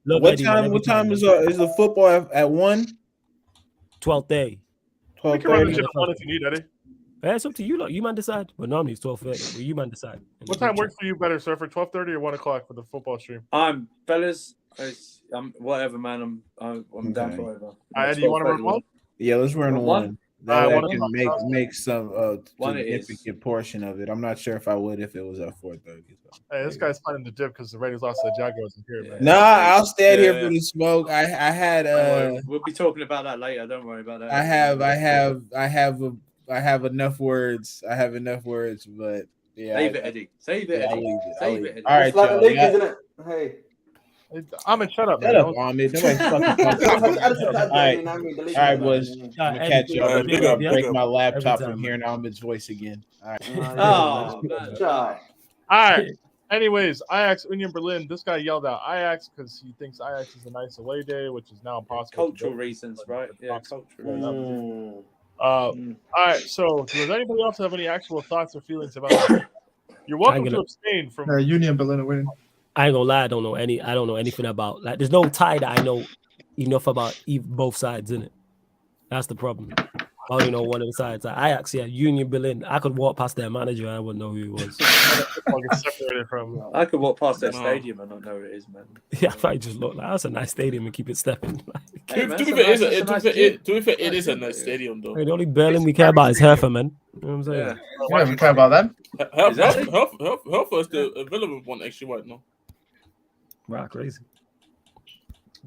A: Look,
K: What
A: Eddie,
K: time?
A: man,
K: What time is the football at 1?
A: 12th day.
C: We can run the
K: 12:30.
C: shit at 1 if you need, Eddie.
A: Yeah, it's up to you. Look, you man decide. But normally it's 12:30. But you man decide.
C: What time works for you better, sir? For 12:30 or 1 o'clock for the football stream?
D: Fellas. I'm whatever, man. I'm down for whatever.
C: Eddie, you want to run 1?
K: Yeah, let's run
D: Run
K: one.
D: one?
K: That
C: One
K: can
C: o'clock.
K: make some
D: One it is.
K: significant portion of it. I'm not sure if I would if it was at 4:30.
C: Hey, this guy's finding the dip because the Raiders lost to the Jaguars in here, man.
K: Nah, I'll stand here
D: Yeah.
K: for the smoke. I had
D: We'll be talking about that later. Don't worry about that.
K: I have enough words. I have enough words, but yeah.
D: Save it, Eddie. Save it,
K: Yeah, I'll
D: Eddie.
K: leave it.
D: Save it, Eddie.
K: All right,
F: It's like the
K: y'all.
F: Lakers,
K: Yeah.
F: isn't it? Hey.
C: Ahmed, shut up,
K: Shut
C: man.
K: up, Ahmed. Nobody's fucking talking. All right, boys. I'm gonna catch y'all. I'm
B: big
K: gonna
B: up,
K: break
B: big up.
K: my laptop
A: Every time,
K: from hearing Ahmed's voice again. All right.
D: Oh, man.
F: Ciao.
C: All right. Anyways, Ajax, Union Berlin. This guy yelled out Ajax because he thinks Ajax is a nice away day, which is now impossible.
D: Cultural reasons, right? Yeah, cultural reasons.
C: All right. So, does anybody else have any actual thoughts or feelings about it? You're welcome to abstain from.
L: Union Berlin are winning.
A: I ain't gonna lie. I don't know anything about. Like, there's no tie that I know enough about both sides in it. That's the problem. I only know one of the sides. Like, Ajax, yeah, Union Berlin. I could walk past their manager and I wouldn't know who he was.
D: I could walk past their stadium and not know who it is, man.
A: Yeah, I probably just look like that's a nice stadium and keep it stepping.
B: To be fair, it is a nice stadium though.
A: Hey, the only Berlin we care about is Hertha, man. You know what I'm saying?
I: Yeah. Why do we care about them?
B: Hertha is the available one actually right now.
A: Right, crazy.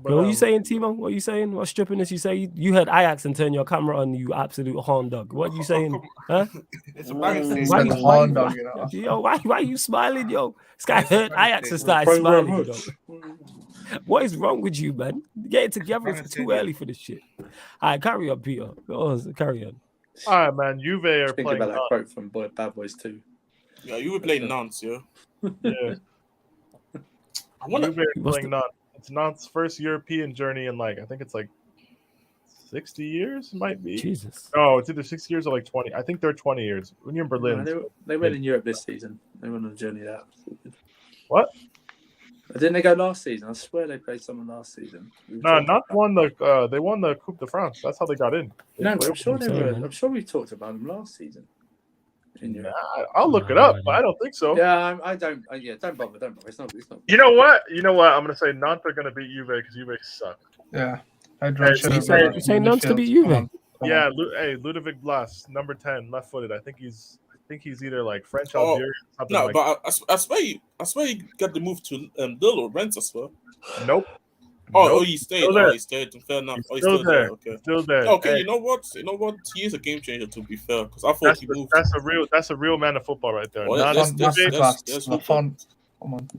C: But,
A: what are you saying, Timo? What are you saying? What strippiness you say? You heard Ajax and turn your camera on, you absolute horn dog. What are you saying? Huh?
H: It's a bang.
A: Why are you smiling, yo? This guy heard Ajax and started smiling, yo. What is wrong with you, man? Get it together. It's too early for this shit. All right, carry on, Peter. Go on, carry on.
C: All right, man. Juve are
D: Think
C: playing.
D: about that quote from Bad Boys 2.
B: Yeah, you were playing Nantes, yeah.
C: Yeah. Juve are playing Nantes. It's Nantes' first European journey in I think it's 60 years. It might be.
A: Jesus.
C: No, it's either 60 years or 20. I think they're 20 years. Union Berlin.
D: No, they went in Europe this season. They went on a journey out.
C: What?
D: Didn't they go last season? I swear they played someone last season.
C: No, not won the. They won the Coupe de France. That's how they got in.
D: No, but I'm sure they were. I'm sure we talked about them last season.
C: I'll look it up, but I don't think so.
D: Yeah, I don't. Don't bother. Don't bother. It's not.
C: You know what? I'm gonna say Nantes are gonna beat Juve because Juve suck.
I: Yeah.
A: You say Nantes to beat Juve?
C: Yeah. Ludovic Blas, number 10, left-footed. I think he's either French Algerian. Something
B: but I swear he got the move to Lille or Rennes as well.
C: Nope.
B: Oh, he stayed.
C: Still there.
B: Oh, he stayed. Fair enough.
C: He's
B: Oh, he's
C: still
B: still there.
C: there.
B: Okay.
C: Still there.
B: Okay,
C: Hey.
B: you know what? He is a game changer. To be fair, because I thought he moved.
C: That's a real man of football right there.
B: Oh,
C: That's
I: Come on.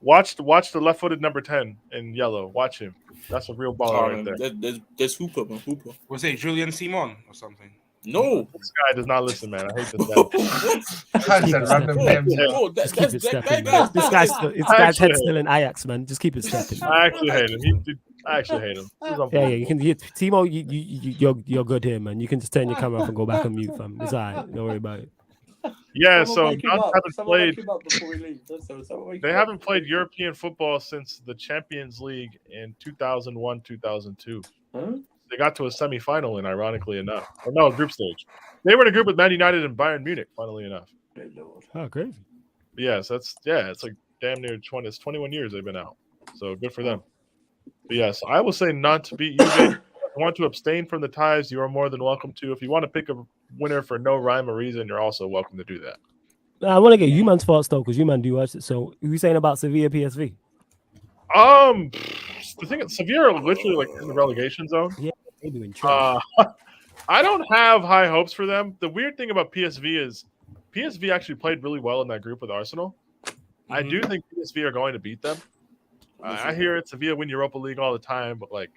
C: Watch the left-footed number 10 in yellow. Watch him. That's a real baller right there.
B: There's Hooper, man. Hooper.
H: Was it Julian Simon or something?
B: No,
C: this guy does not listen, man. I hate this guy.
A: Just keep it stepping, man. This guy's head still in Ajax, man. Just keep it stepping.
C: I actually hate him. I actually hate him.
A: Yeah, you can. Timo, you're good here, man. You can just turn your camera off and go back on mute, fam. It's alright. Don't worry about it.
C: Yeah,
D: Someone
C: so
D: wake him
C: Nuts
D: up.
C: haven't
D: Someone
C: played.
D: wake him up before we leave.
C: They haven't played European football since the Champions League in 2001-2002.
D: Huh?
C: They got to a semi-final, and ironically enough, or no, group stage. They were in a group with Man United and Bayern Munich. Funnily enough.
A: Oh, crazy.
C: Yes, it's like damn near 20. It's 21 years they've been out. So good for them. But yes, I will say not to beat you. If you want to abstain from the ties, you are more than welcome to. If you want to pick a winner for no rhyme or reason, you're also welcome to do that.
A: I want to get you man's thoughts though, because you man do watch it. So, who you saying about Sevilla PSV?
C: The thing is, Sevilla are literally like in the relegation zone.
A: Yeah, they're doing trash.
C: I don't have high hopes for them. The weird thing about PSV is PSV actually played really well in that group with Arsenal. I do think PSV are going to beat them. I hear it. Sevilla win Europa League all the time, but like,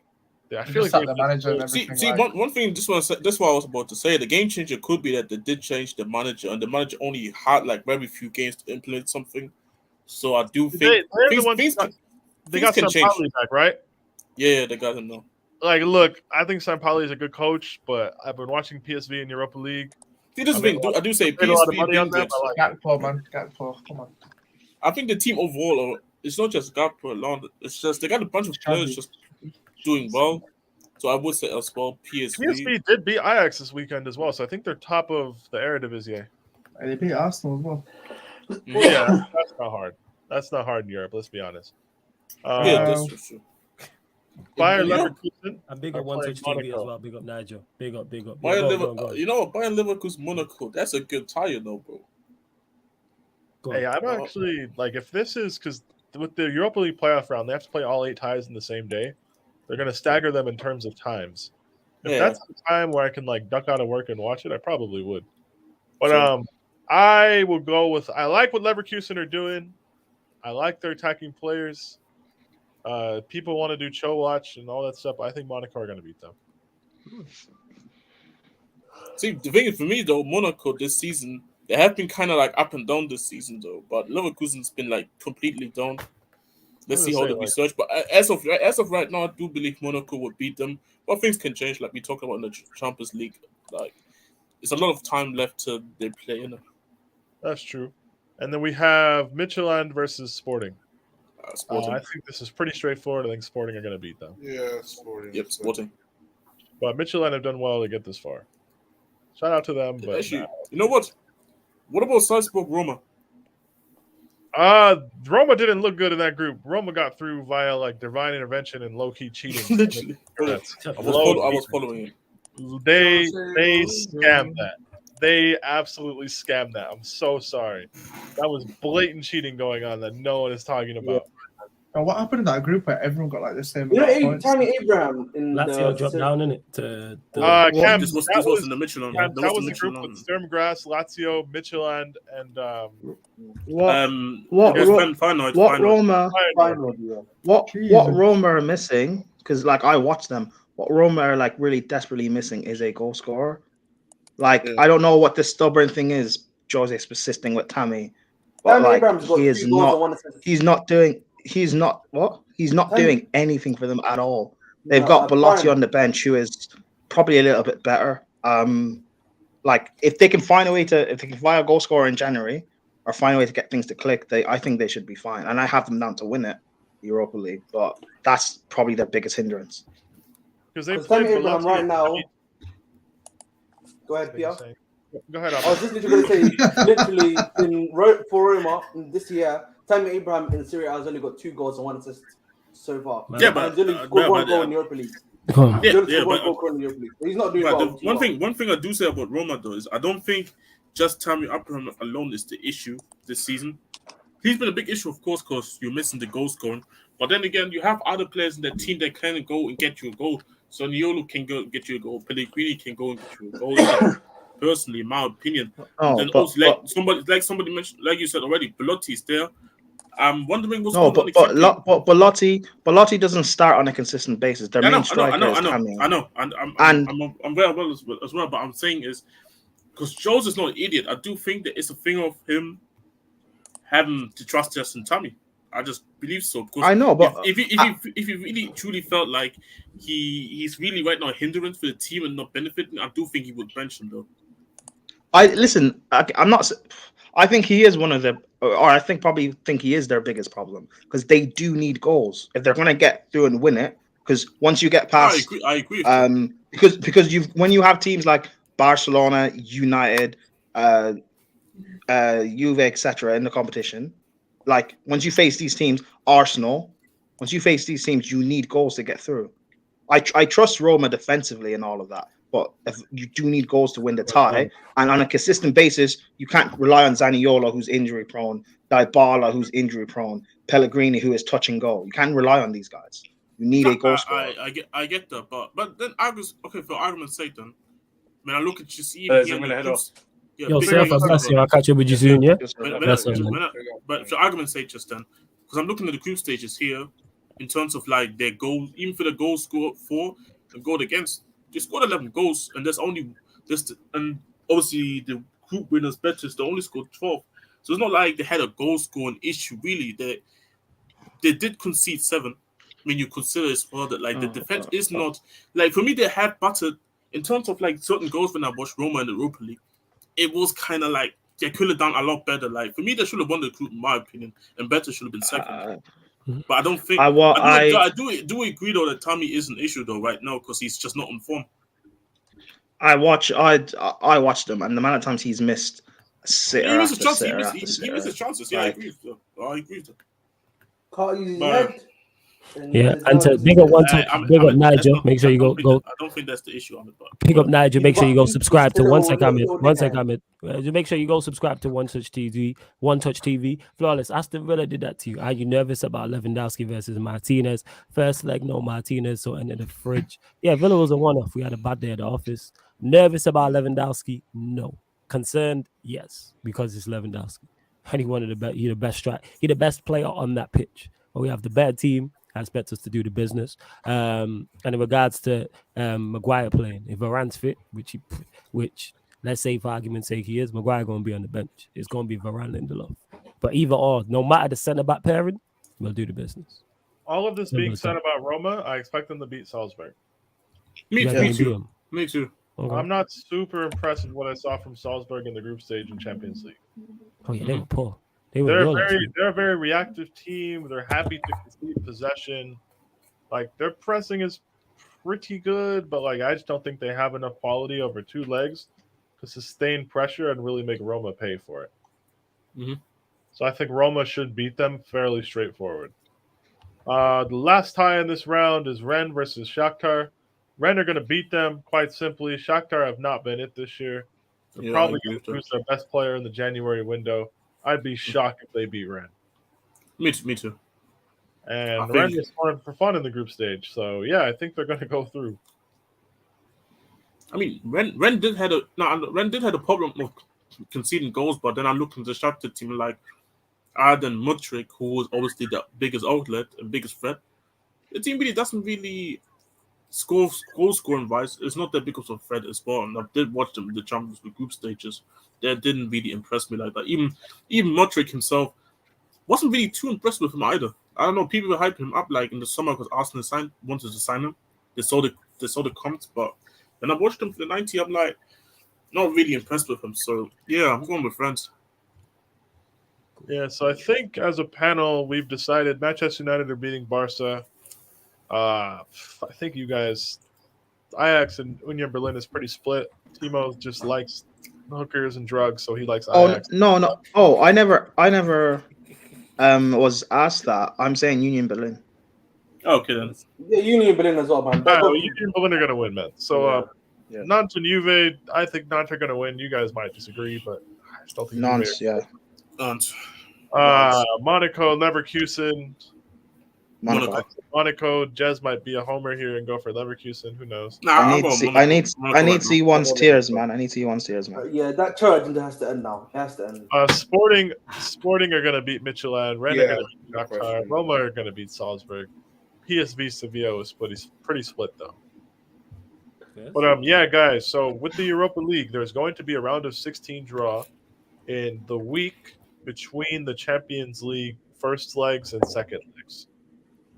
C: I feel like
I: the manager and everything.
B: See, one thing. This what I was about to say. The game changer could be that they did change the manager, and the manager only had like very few games to implement something. So I do think
C: they got Sampaoli back, right?
B: Yeah, they got him now.
C: Like, look, I think Sampaoli is a good coach, but I've been watching PSV in Europa League.
B: See, this thing, I do say PSV being good.
I: Gakpo, man. Gakpo, come on.
B: I think the team overall, it's not just Gakpo alone. It's just they got a bunch of players just doing well. So I would say as well,
C: PSV did beat Ajax this weekend as well, so I think they're top of the Eredivisie.
I: And they beat Arsenal as well.
C: Yeah, that's not hard. That's not hard in Europe. Let's be honest.
B: Yeah, that's for sure.
C: Bayern Leverkusen.
A: And big up One Touch TV as well. Big up Nigel. Big up.
B: You know what? Bayern Leverkusen Monaco. That's a good tie, though, bro.
C: Hey, I'm actually like, if this is because with the Europa League playoff round, they have to play all 8 ties in the same day. They're going to stagger them in terms of times. If that's the time where I can like duck out of work and watch it, I probably would. But I will go with. I like what Leverkusen are doing. I like their attacking players. People want to do Cho Watch and all that stuff. I think Monaco are going to beat them.
B: See, the thing is, for me though, Monaco this season, they have been kind of like up and down this season though. But Leverkusen's been like completely down. Let's see how the research. But as of right now, I do believe Monaco would beat them. But things can change, like we talked about in the Champions League. Like, it's a lot of time left to they play. You know?
C: That's true. And then we have Midtjylland versus Sporting.
B: Sporting.
C: I think this is pretty straightforward. I think Sporting are going to beat them.
L: Yeah, Sporting.
B: Yep, Sporting.
C: But Midtjylland have done well to get this far. Shout out to them. But
B: actually, you know what? What about Salzburg Roma?
C: Roma didn't look good in that group. Roma got through via like divine intervention and low key cheating.
B: Literally, I was following it.
C: They scammed that. They absolutely scammed that. I'm so sorry. That was blatant cheating going on that no one is talking about.
I: And what happened in that group where everyone got like the same?
F: Tammy Abraham in
A: Lazio dropped down in it.
B: This was in the Midtjylland.
C: That was the group with Sturmgrass, Lazio, Midtjylland, and
J: What Roma are missing? Because like I watched them. What Roma are like really desperately missing is a goal scorer. Like I don't know what the stubborn thing is. Jose's persisting with Tammy, but like he is not. He's not doing. He's not what? He's not doing anything for them at all. They've got Belotti on the bench, who is probably a little bit better. Like if they can find a goal scorer in January or find a way to get things to click, I think they should be fine. And I have them down to win it, the Europa League, but that's probably their biggest hindrance.
C: Because they played
F: Abraham right now. Go ahead, Pierre.
C: Go ahead.
F: I was just literally going to say, literally for Roma this year, Tammy Abraham in Serie A has only got 2 goals and 1 assist so far.
B: Yeah, but
F: he's only scored 1 goal in the Europa League. He's not doing well.
B: One thing I do say about Roma though is I don't think just Tammy Abraham alone is the issue this season. he's been a big issue, of course, because you're missing the goal scoring. But then again, you have other players in the team that can go and get you a goal. So Niolo can go get you a goal. Pellegrini can go and get you a goal. Personally, in my opinion. And then also, somebody mentioned, like you said already, Belotti's there. I'm wondering what's going on exactly.
J: But Belotti doesn't start on a consistent basis. Their main striker is Tammy.
B: I know. I'm very well as well. But I'm saying is because Jones is not an idiot. I do think that it's a thing of him having to trust Justin Tammy. I just believe so. Because
J: I know, but
B: if he really truly felt like he's really right now a hindrance for the team and not benefiting, I do think he would bench him though.
J: I'm not. I think he is one of the, or I probably think he is their biggest problem because they do need goals if they're going to get through and win it. Because once you get past,
B: I agree.
J: Because when you have teams like Barcelona, United, Juve, etc. in the competition, like once you face these teams, Arsenal, once you face these teams, you need goals to get through. I trust Roma defensively and all of that. But if you do need goals to win the tie, and on a consistent basis, you can't rely on Zaniolo, who's injury prone, Dybala, who's injury prone, Pellegrini, who is touch and goal. You can't rely on these guys. You need a goal scorer.
B: I get that, but then for argument's sake, then when I look at just
D: I'm gonna head off.
A: Yo, I'll catch up with you soon. Yeah.
B: But for argument's sake, just then, because I'm looking at the group stages here, in terms of like their goals, even for the goals scored for and goal against. They scored 11 goals, and and obviously the group winners Betis they only scored 12. So it's not like they had a goal scoring issue. Really, they did concede 7. When you consider as well that like the defense is not like for me they have battered in terms of like certain goals when I watched Roma in the Europa League. It was kind of like they could have done a lot better. Like for me, they should have won the group in my opinion, and Betis should have been second. But I don't think I do agree though that Tammy is an issue though right now because he's just not on form.
J: I watched him, and the amount of times he's missed sitter
B: he misses
J: after
B: chances. He misses chances. Yeah, I agree with that.
F: Can't use his head.
A: Yeah, and to big up Nigel. Make sure you go.
B: I don't think that's the issue on it. But
A: pick up Nigel. Make sure you go subscribe to One Sec Ahmed. Just make sure you go subscribe to One Touch TV. Flawless. Aston Villa did that to you. Are you nervous about Lewandowski versus Martinez? First leg, no Martinez, so end of the fridge. Yeah, Villa was a one-off. We had a bad day at the office. Nervous about Lewandowski? No. Concerned? Yes, because it's Lewandowski. And he the best strike. He the best player on that pitch. But we have the better team. I expect us to do the business. And in regards to Maguire playing, if Varane's fit, which let's say for argument's sake he is, Maguire going to be on the bench. It's going to be Varane Lindelof. But either or, no matter the centre-back pairing, we'll do the business.
C: All of this being said about Roma, I expect them to beat Salzburg.
B: Me too.
C: Okay. I'm not super impressed with what I saw from Salzburg in the group stage in Champions League.
A: Oh yeah, they were poor.
C: They're a very reactive team. They're happy to concede possession. Like their pressing is pretty good, but like I just don't think they have enough quality over 2 legs to sustain pressure and really make Roma pay for it.
B: Mm-hmm.
C: So I think Roma should beat them fairly straightforward. The last tie in this round is Rennes versus Shakhtar. Rennes are going to beat them quite simply. Shakhtar have not been it this year. They're probably going to lose their best player in the January window. I'd be shocked if they beat Rennes.
B: Me too.
C: And Rennes is for fun in the group stage. So, yeah, I think they're going to go through.
B: I mean, Rennes did have a problem of conceding goals, but then I looked at the Shakhtar team like Arden Mudryk, who was obviously the biggest outlet and biggest threat. The team really doesn't goal scoring wise. It's not that big of a threat as well. And I did watch them in the Champions League group stages. That didn't really impress me like that. Even Mudryk himself wasn't really too impressed with him either. I don't know. People were hyping him up like in the summer because Arsenal wanted to sign him. They saw the comments, but when I watched him for the 90, I'm like not really impressed with him. So yeah, I'm going with Rennes.
C: Yeah, so I think as a panel we've decided Manchester United are beating Barca. I think you guys, Ajax and Union Berlin is pretty split. Timo just likes hookers and drugs, so he likes Ajax.
J: No. Oh, I never was asked that. I'm saying Union Berlin.
B: Okay then.
F: Yeah, Union Berlin as well, man.
C: Union Berlin are going to win, man. So Nantes and Juve, I think Nantes are going to win. You guys might disagree, but I still think
J: Nantes,
C: Juve.
B: Nantes.
C: Monaco, Leverkusen.
J: Monaco.
C: Monaco. Jez might be a homer here and go for Leverkusen. Who knows?
B: Nah,
J: I need C1's tears, man. I need C1's tears, man.
F: Yeah, that charge has to end now. It has to end.
C: Sporting are gonna beat Midtjylland. Rennes are gonna beat
L: no
C: Shakhtar.
L: question.
C: Roma are gonna beat Salzburg. PSV Sevilla is pretty split though. But yeah, guys. So with the Europa League, there's going to be a round of 16 draw in the week between the Champions League first legs and second legs.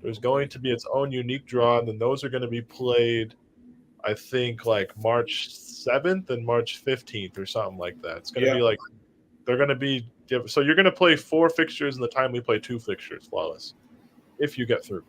C: There's going to be its own unique draw, and then those are going to be played, I think, like March 7th and March 15th or something like that. It's going to be like they're going to be so you're going to play 4 fixtures in the time we play 2 fixtures, flawless, if you get through.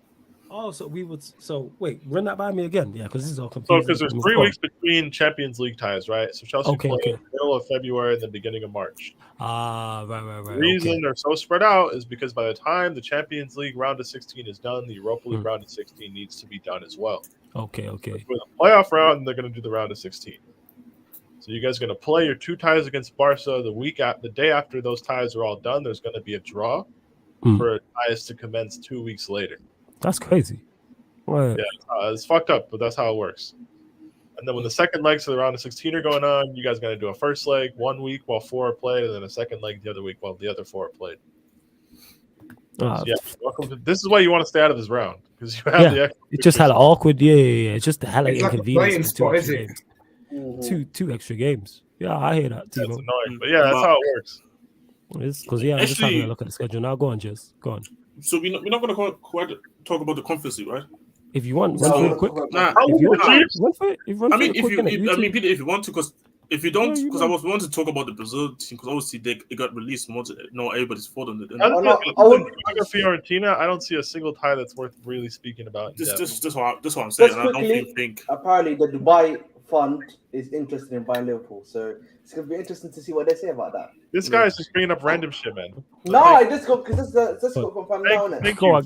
A: Oh, so we would. So wait, run that by me again, yeah, because this is all confusing.
C: So because there's 3 weeks between Champions League ties, right? So Chelsea play in the middle of February and the beginning of March.
A: Right.
C: The reason they're so spread out is because by the time the Champions League round of 16 is done, the Europa League round of 16 needs to be done as well.
A: Okay.
C: So for the playoff round, they're going to do the round of 16. So you guys are going to play your 2 ties against Barca the day after those ties are all done. There's going to be a draw for ties to commence 2 weeks later.
A: That's crazy. What?
C: Yeah, it's fucked up, but that's how it works. And then when the second legs of the round of 16 are going on, you guys got to do a first leg 1 week while 4 are played, and then a second leg the other week while the other 4 are played. So yeah, this is why you want to stay out of this round, because you have the extra.
A: It's just hella awkward. Yeah. It's just the hella
I: It's like a
A: inconvenience.
I: playing spot, is it?
A: Two extra games. Yeah, I hear that.
C: That's annoying, but yeah, that's how it works.
A: It's because I'm just having a look at the schedule now. Go on, Jess. Go on.
B: So we're not going to talk about the Conference League, right?
A: If you want, run through it quick.
B: Nah,
A: if you want, run for it.
B: Peter, if you want to, because if you don't, because I was wanting to talk about the Brazil team, because obviously it got released more. Everybody's fault on it.
C: Fiorentina, I don't see a single tie that's worth really speaking about.
B: This what I'm saying.
F: Just quickly, apparently the Dubai fund is interested in buying Liverpool, so it's gonna be interesting to see what they say about that.
C: This guy is just bringing up random shit, man.
F: No, I just got because this got confirmed now, innit?
A: Go on,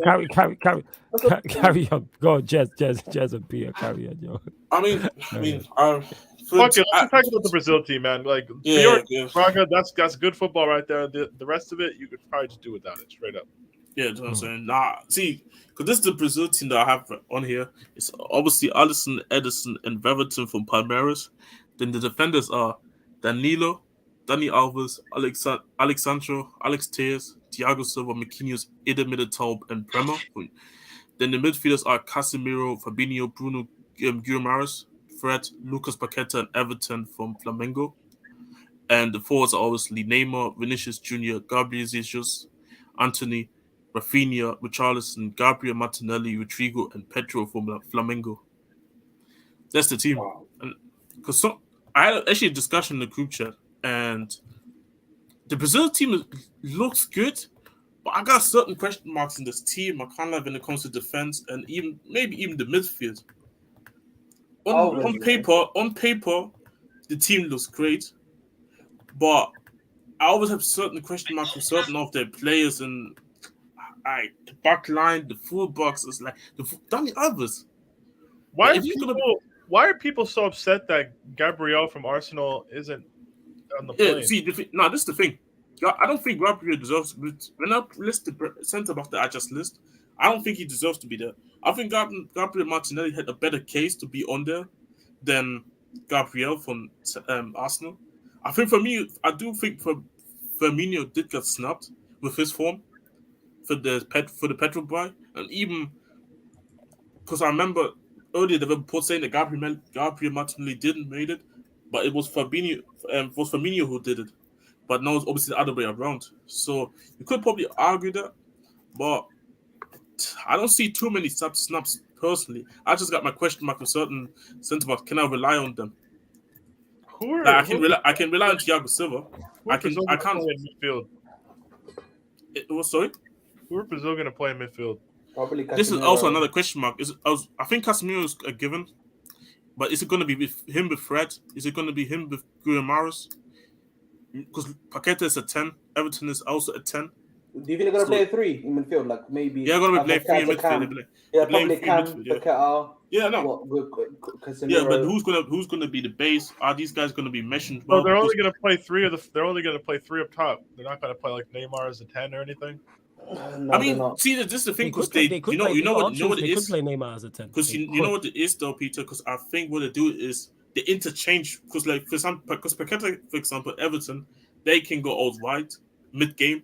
A: carry on. Go on, Jazz and Pia, carry on, yo.
C: Fuck it, let's talk about the Brazil team, man. Like, Braga, that's good football right there. The rest of it, you could probably just do without it, straight up.
B: Yeah, that's what I'm saying. Nah, see, because this is the Brazil team that I have on here. It's obviously Alisson, Edison, and Weverton from Palmeiras. Then the defenders are Danilo, Dani Alves, Alexandro, Alex Telles, Thiago Silva, Marquinhos, Eder Militao, and Bremer. Then the midfielders are Casemiro, Fabinho, Bruno Guimaraes, Fred, Lucas Paqueta, and Everton from Flamengo. And the forwards are obviously Neymar, Vinicius Jr., Gabriel Jesus, Anthony, Rafinha, Richarlison, Gabriel Martinelli, Rodrigo, and Pedro from Flamengo. That's the team. Because I had actually a discussion in the group chat, and the Brazil team looks good, but I got certain question marks in this team. I can't have when it comes to defense and maybe even the midfield. On paper, the team looks great, but I always have certain question marks for certain of their players, and the back line, the full box is like Dani Alves.
C: Why are people so upset that Gabriel from Arsenal isn't on the plane?
B: This is the thing. I don't think Gabriel deserves. When I list the centre back that I just list, I don't think he deserves to be there. I think Gabriel Martinelli had a better case to be on there than Gabriel from Arsenal. I think for me, I do think Firmino did get snubbed with his form for the petrol buy, and even because I remember earlier the report saying that Gabriel Martinelli didn't made it, but it was Firmino who did it. But now it's obviously the other way around. So you could probably argue that, but I don't see too many snaps personally. I just got my question mark for certain centre backs. Can I rely on them? I can rely on Thiago Silva. I can't.
C: In midfield.
B: Sorry?
C: Who are Brazil going to play in midfield?
F: Probably
B: this is also another question mark. I think Casemiro is a given, but is it going to be with him with Fred? Is it going to be him with Guimaraes? Because Paqueta is a 10. Everton is also a 10.
F: Do you think they're going to play a 3 in midfield? Like maybe.
B: Yeah, going to play 3 in midfield.
F: Probably Cam, Paqueta.
B: Yeah, no.
F: Casemiro.
B: Yeah, but who's gonna be the base? Are these guys gonna be meshing?
C: So they're only going to play three up top. They're not going to play like Neymar as a 10 or anything.
F: No,
B: I mean, see, this is the thing because you know what it is.
A: Could play Neymar as a 10
B: because you know what it is though, Peter. Because I think what they do is they interchange. Because like for example, Everton, they can go out wide mid game.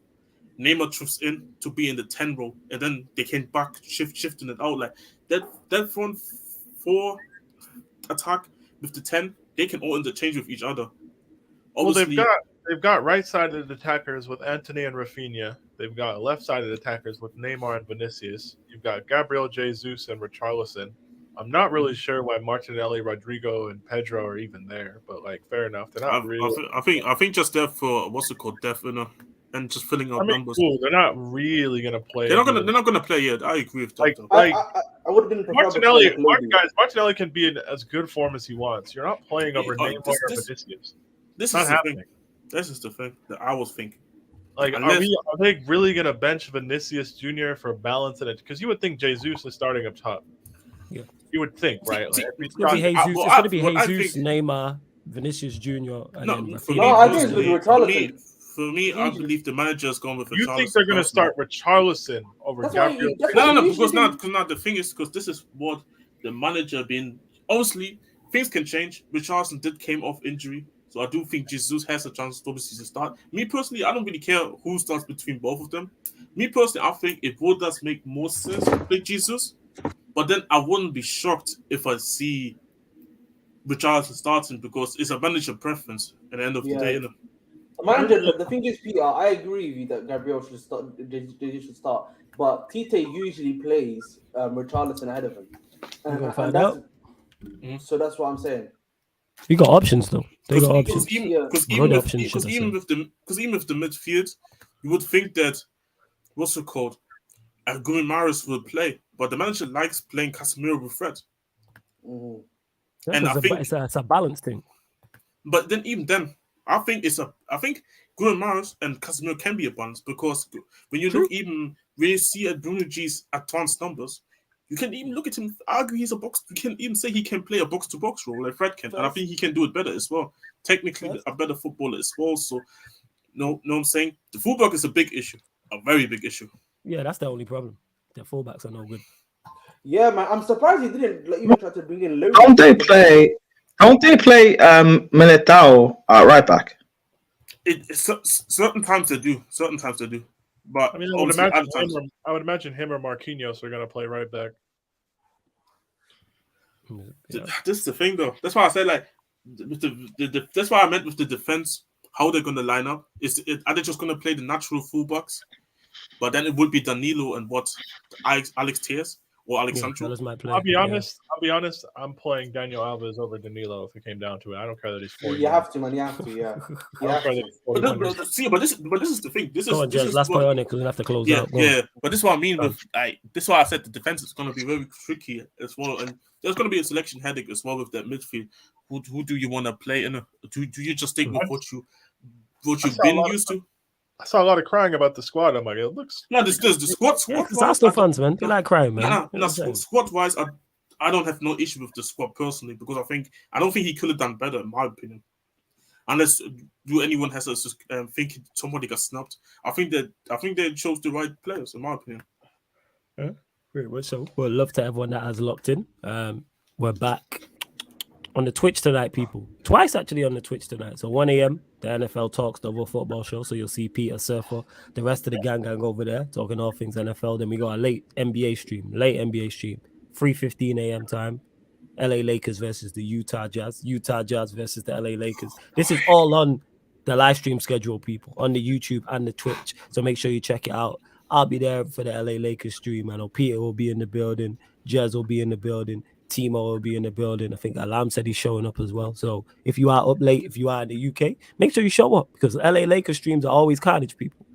B: Neymar drifts in to be in the 10 role, and then they can shifting it out like that front 4 attack with the 10. They can all interchange with each other. Obviously,
C: Well, they've got right-sided attackers with Antony and Rafinha. They've got left-sided attackers with Neymar and Vinicius. You've got Gabriel Jesus and Richarlison. I'm not really sure why Martinelli, Rodrigo, and Pedro are even there, but like fair enough. They're not really.
B: I think just there for depth, and just filling out numbers.
C: Cool. They're not really gonna play.
B: They're not gonna play yet. I agree with that.
F: I would have been
C: Martinelli can be in as good form as he wants. You're not playing over Neymar or Vinicius.
B: This is the thing. This is the thing that I was thinking.
C: Like, are they really gonna bench Vinicius Jr. for balance in it? Because you would think Jesus is starting up top.
A: Yeah,
C: you would think, right? Like,
A: it's gonna be Jesus. It's gonna be Jesus, Neymar, Vinicius Jr. and then
F: Richarlison.
B: For me, I believe the manager is going with Richarlison.
C: You think they're going to start Richarlison over Gabriel?
B: No, because not. The thing is, because this is what the manager been. Obviously, things can change. Richarlison came off injury, so I do think Jesus has a chance to start. Me personally, I don't really care who starts between both of them. Me personally, I think it would make more sense to play Jesus, but then I wouldn't be shocked if I see Richarlison starting because it's a manager preference at the end of the day.
F: Manager, the thing is, Peter, I agree with you that Gabriel should start. They should start, but Tite usually plays Richarlison ahead of him. So that's what I'm saying.
A: You got options though. They got options.
B: Because even with the midfield, you would think that what's it called? Gumi Maris will play, but the manager likes playing Casemiro with Fred.
A: And I think it's a balance thing.
B: But then even then. I think Bruno Mars and Casemiro can be a balance because when you look when you see at Bruno G's advanced numbers, you can even look at him, argue he's a box. You can even say he can play a box-to-box role like Fred can, and I think he can do it better as well. Technically, a better footballer as well. So, know what I'm saying? The fullback is a big issue, a very big issue.
A: Yeah, that's the only problem. Their fullbacks are no good.
F: Yeah, man, I'm surprised he didn't even try to bring in Logan.
J: Don't they play Militao at right back?
B: Certain times they do. But
C: I mean, I would imagine him or Marquinhos are going to play right back.
B: Yeah. This is the thing, though. That's why I said, like, that's why I meant with the defense, how they're going to line up. Are they just going to play the natural fullbacks? But then it would be Danilo and Alex Tears or Alexandro.
C: I'll be honest. I'm playing Daniel Alves over Danilo if it came down to it. I don't care that he's 40.
F: You have to, man. You have to, yeah.
B: But this is the thing.
A: Last point on it because we have to close out.
B: Yeah, but this is what I mean with this is why I said the defense is going to be very tricky as well, and there's going to be a selection headache as well with that midfield. Who do you want to play in? Do you just stick with what you've been used to?
C: I saw a lot of crying about the squad. I'm like, it looks.
B: No, the squad.
A: Because Arsenal fans, man, they like crying, man.
B: Squad wise, I don't have no issue with the squad personally because I don't think he could have done better in my opinion. Unless anyone has a think somebody got snubbed. I think they chose the right players in my opinion.
A: Very much so. We'd love to everyone that has locked in. We're back on the Twitch tonight, people. Twice actually on the Twitch tonight. So 1 a.m. the NFL Talks, the other football show. So you'll see Peter, Surfer, the rest of the gang over there talking all things NFL. Then we got a late NBA stream, 3:15 a.m. time. LA Lakers versus the Utah Jazz. Utah Jazz versus the LA Lakers. This is all on the live stream schedule, people, on the YouTube and the Twitch. So make sure you check it out. I'll be there for the LA Lakers stream. I know Peter will be in the building. Jazz will be in the building. Timo will be in the building. I think Alam said he's showing up as well. So if you are up late, if you are in the UK, make sure you show up because LA Lakers streams are always carnage, people.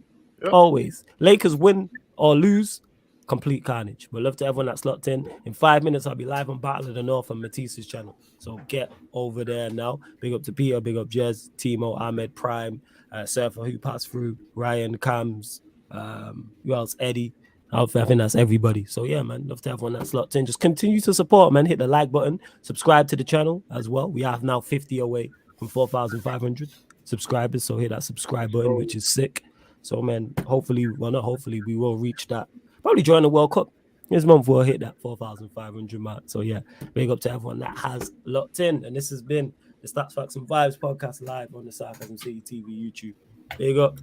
A: Yep. Always. Lakers win or lose, complete carnage. But love to everyone that's locked in. In 5 minutes, I'll be live on Battle of the North on Matisse's channel. So get over there now. Big up to Peter, big up Jez, Timo, Ahmed, Prime, Surfer who passed through, Ryan, Cams, who else? Eddie. I think that's everybody. So yeah, man, love to have one that's locked in. Just continue to support, man. Hit the like button, subscribe to the channel as well. We have now 50 away from 4,500 subscribers. So hit that subscribe button, which is sick. So man, hopefully, well not hopefully, we will reach that. Probably during the World Cup. This month we'll hit that 4,500 mark. So yeah, big up to everyone that has locked in. And this has been the Stats, Facts and Vibes podcast live on the Sarcasm City TV YouTube. Big up.